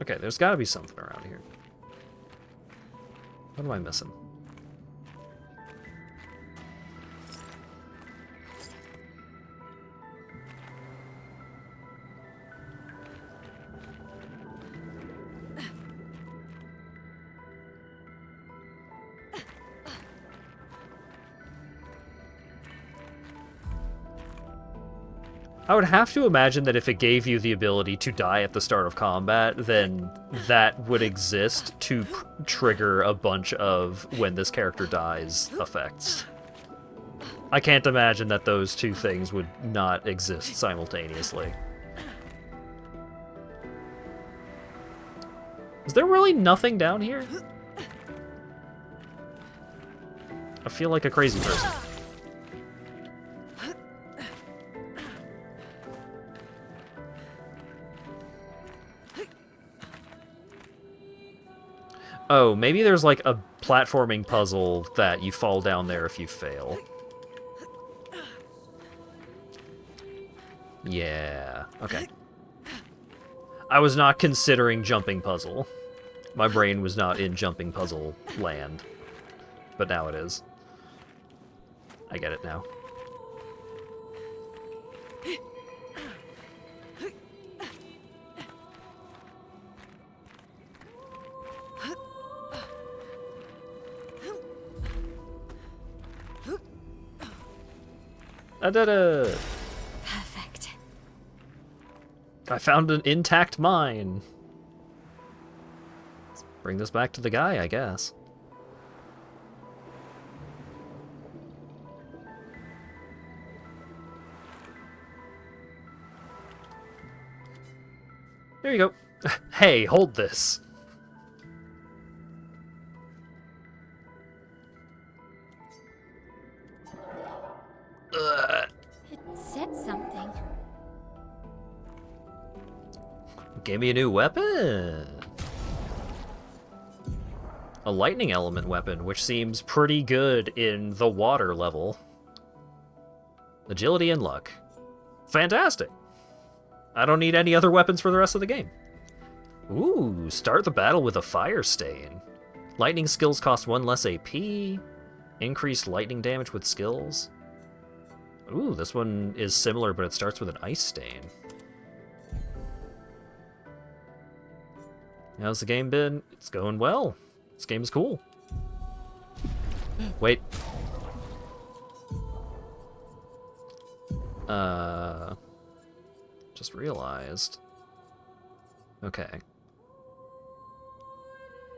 Okay, there's got to be something around here. What am I missing? I would have to imagine that if it gave you the ability to die at the start of combat, then that would exist to trigger a bunch of when this character dies effects. I can't imagine that those two things would not exist simultaneously. Is there really nothing down here? I feel like a crazy person. Oh, maybe there's like a platforming puzzle that you fall down there if you fail. Yeah, okay. I was not considering jumping puzzle. My brain was not in jumping puzzle land. But now it is. I get it now. I did it! Perfect. I found an intact mine. Let's bring this back to the guy, I guess. There you go. Hey, hold this. It said something. Gave me a new weapon. A lightning element weapon, which seems pretty good in the water level. Agility and luck. Fantastic. I don't need any other weapons for the rest of the game. Ooh, start the battle with a fire stain. Lightning skills cost 1 less AP. Increased lightning damage with skills. Ooh, this one is similar, but it starts with an ice stain. How's the game been? It's going well. This game is cool. Wait. Just realized. Okay.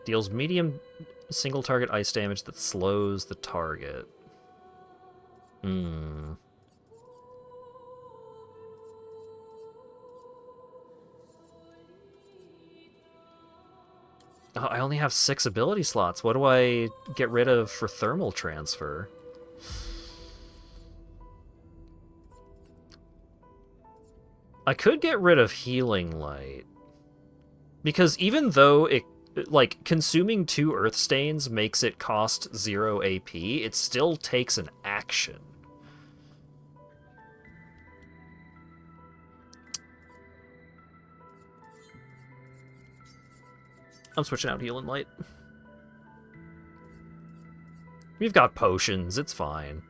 Deals medium single target ice damage that slows the target. Hmm. Oh, I only have 6 ability slots. What do I get rid of for thermal transfer? I could get rid of healing light. Because even though it, like, consuming 2 earth stains makes it cost 0 AP, it still takes an action. I'm switching out healing light. We've got potions, it's fine.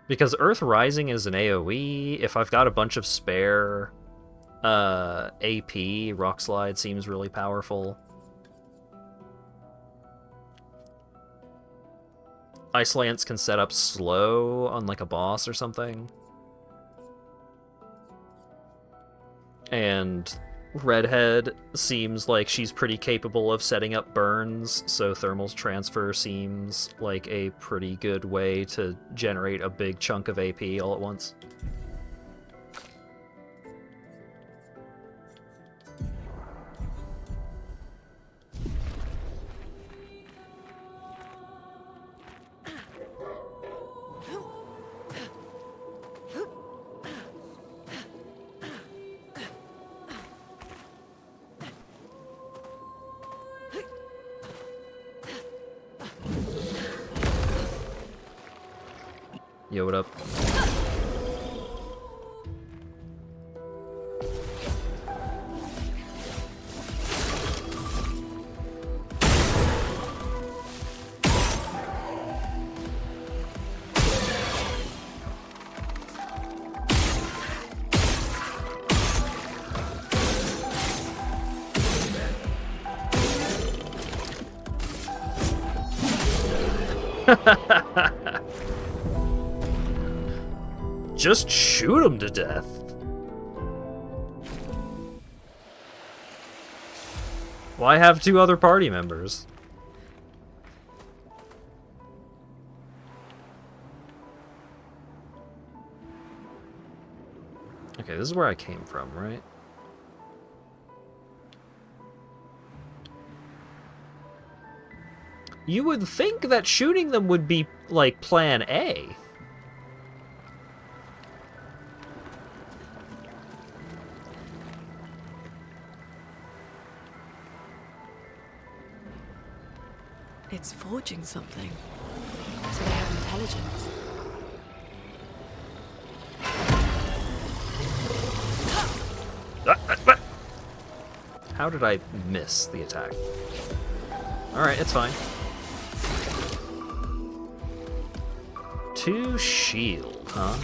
Because Earth Rising is an AoE, if I've got a bunch of spare AP, Rock Slide seems really powerful. Ice Lance can set up slow on like a boss or something. And Redhead seems like she's pretty capable of setting up burns, so Thermal Transfer seems like a pretty good way to generate a big chunk of AP all at once. Yo, what up? Just shoot him to death. Why have two other party members? Okay, this is where I came from, right? You would think that shooting them would be, like, plan A. It's forging something. So they have intelligence. How did I miss the attack? Alright, it's fine. 2 shield, huh?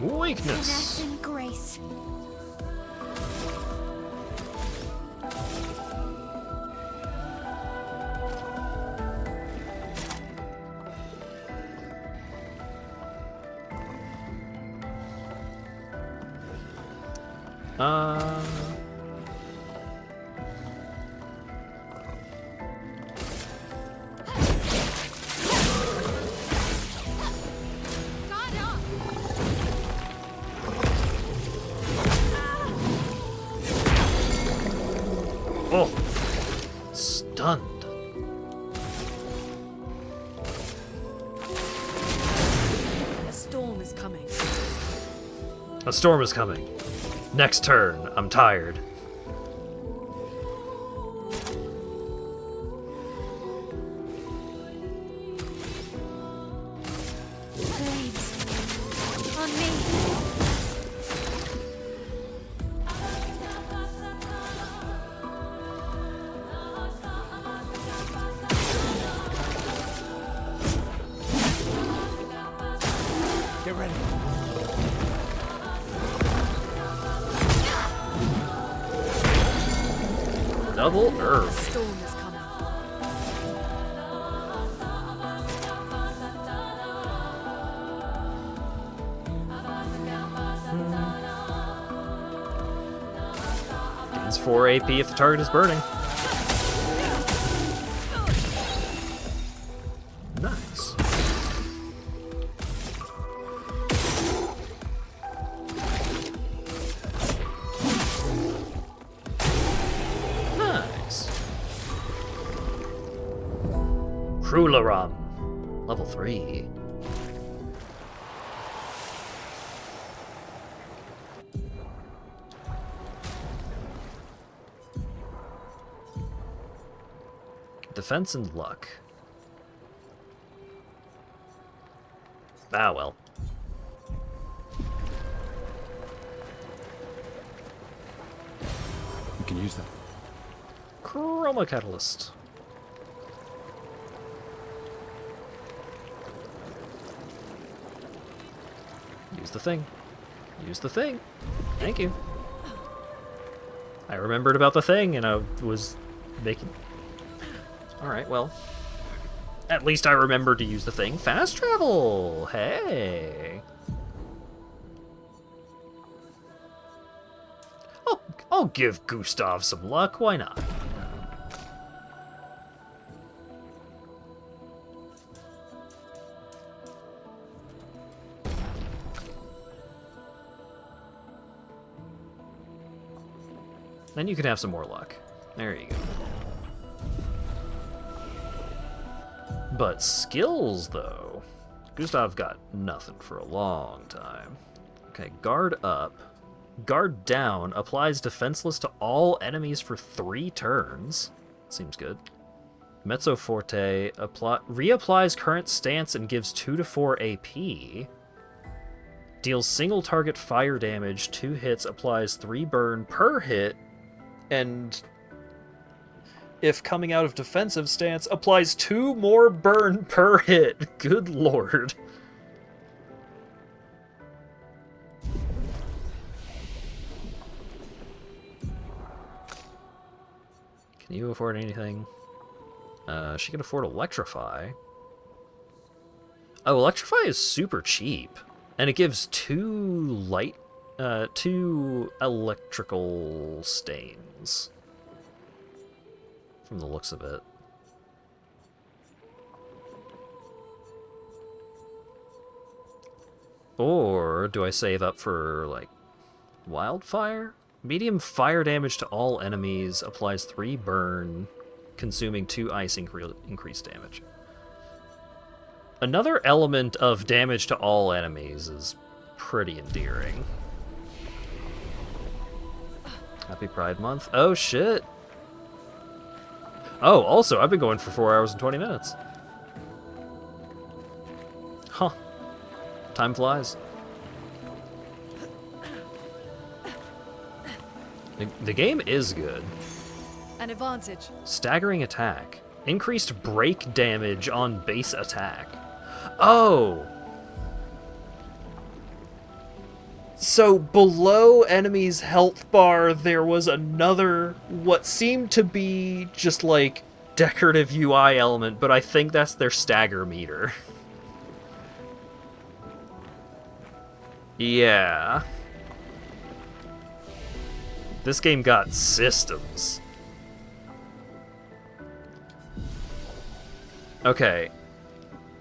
Weakness. Finesse and grace. Oh, stunned. A storm is coming. A storm is coming. Next turn, I'm tired. Blades. On me. Get ready. Double Earth. A storm is coming. Gains 4 AP if the target is burning. Nice. Krularam, level 3. Defense and luck. Ah, well. You can use that. Chroma Catalyst. Use the thing. Use the thing. Thank you. I remembered about the thing and I was making... Alright, well. At least I remembered to use the thing. Fast travel! Hey! I'll give Gustav some luck, why not? Then you can have some more luck. There you go. But skills, though. Gustav got nothing for a long time. Okay, guard up. Guard down applies defenseless to all enemies for 3 turns. Seems good. Mezzo Forte reapplies current stance and gives 2 to 4 AP. Deals single target fire damage, 2 hits, applies 3 burn per hit, and if coming out of defensive stance, applies 2 more burn per hit. Good lord. Can you afford anything? She can afford Electrify. Oh, Electrify is super cheap. And it gives 2 electrical stains. From the looks of it. Or do I save up for, like, Wildfire? Medium fire damage to all enemies, applies 3 burn, consuming 2 ice increased damage. Another element of damage to all enemies is pretty endearing. Happy Pride Month. Oh, shit. Oh, also, I've been going for 4 hours and 20 minutes. Huh. Time flies. The game is good. An advantage. Staggering attack. Increased break damage on base attack. Oh! So below enemy's health bar, there was another, what seemed to be just like decorative UI element, but I think that's their stagger meter. Yeah. This game got systems. Okay.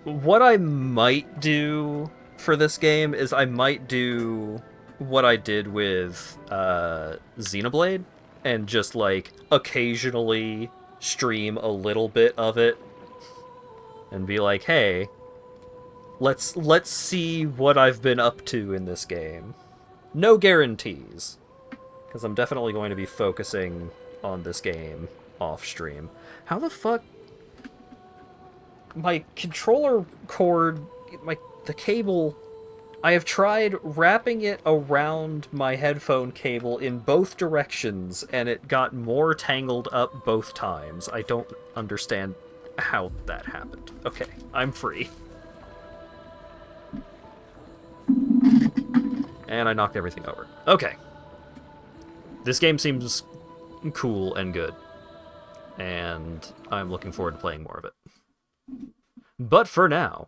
What I might do for this game is I might do what I did with Xenoblade and just like occasionally stream a little bit of it and be like, hey, let's see what I've been up to in this game. No guarantees, because I'm definitely going to be focusing on this game off stream. How the fuck? My controller cord, the cable, I have tried wrapping it around my headphone cable in both directions, and it got more tangled up both times. I don't understand how that happened. Okay, I'm free. And I knocked everything over. Okay. This game seems cool and good, and I'm looking forward to playing more of it. But for now,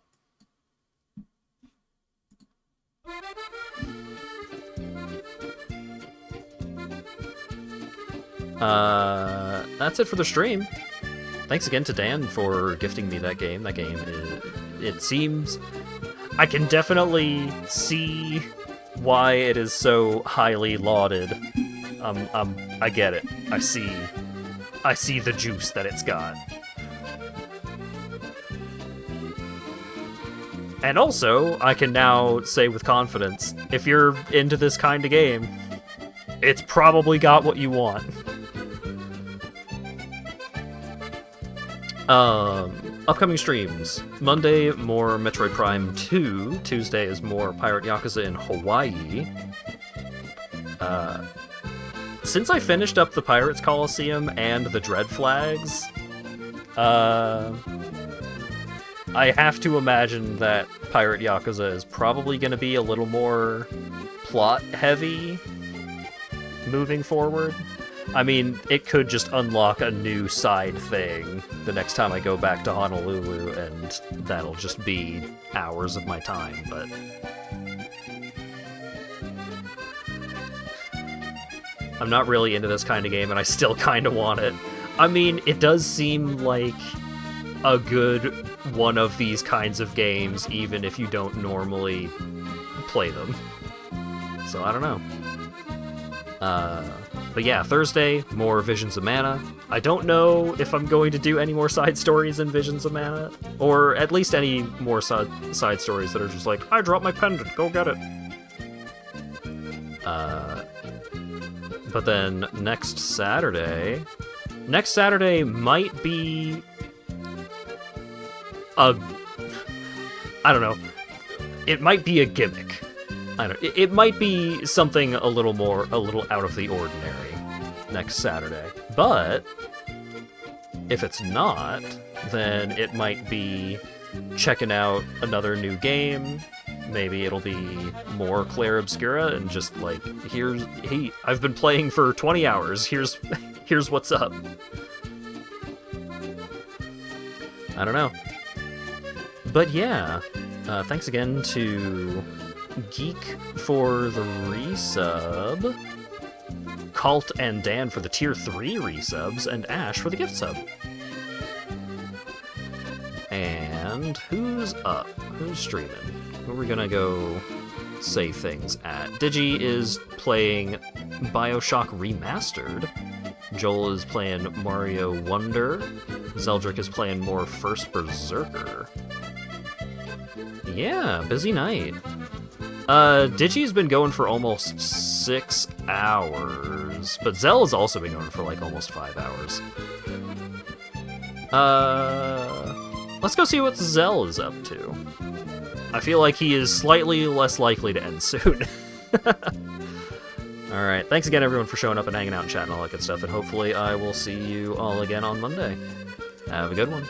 that's it for the stream. Thanks again to Dan for gifting me that game. That game it seems, I can definitely see why it is so highly lauded. I get it. I see the juice that it's got. And also, I can now say with confidence, if you're into this kind of game, it's probably got what you want. Upcoming streams. Monday, more Metroid Prime 2. Tuesday is more Pirate Yakuza in Hawaii. Since I finished up the Pirates Coliseum and the Dread Flags, I have to imagine that Pirate Yakuza is probably going to be a little more plot-heavy moving forward. I mean, it could just unlock a new side thing the next time I go back to Honolulu, and that'll just be hours of my time, but... I'm not really into this kind of game, and I still kind of want it. I mean, it does seem like a good one of these kinds of games, even if you don't normally play them. So, I don't know. But yeah, Thursday, more Visions of Mana. I don't know if I'm going to do any more side stories in Visions of Mana, or at least any more side stories that are just like, I dropped my pendant, go get it. But then next Saturday might be I don't know. It might be a gimmick. It might be something a little out of the ordinary next Saturday. But if it's not, then it might be checking out another new game. Maybe it'll be more Clair Obscur and just like, I've been playing for 20 hours. Here's what's up. I don't know. But yeah, thanks again to Geek for the resub, Cult and Dan for the tier 3 resubs, and Ash for the gift sub. And who's up? Who's streaming? Who are we gonna go say things at? Digi is playing BioShock Remastered. Joel is playing Mario Wonder. Zeldrick is playing more First Berserker. Yeah, busy night. Digi's been going for almost 6 hours, but Zell has also been going for like almost 5 hours. Let's go see what Zell is up to. I feel like he is slightly less likely to end soon. Alright, thanks again everyone for showing up and hanging out and chatting and all that good stuff, and hopefully I will see you all again on Monday. Have a good one.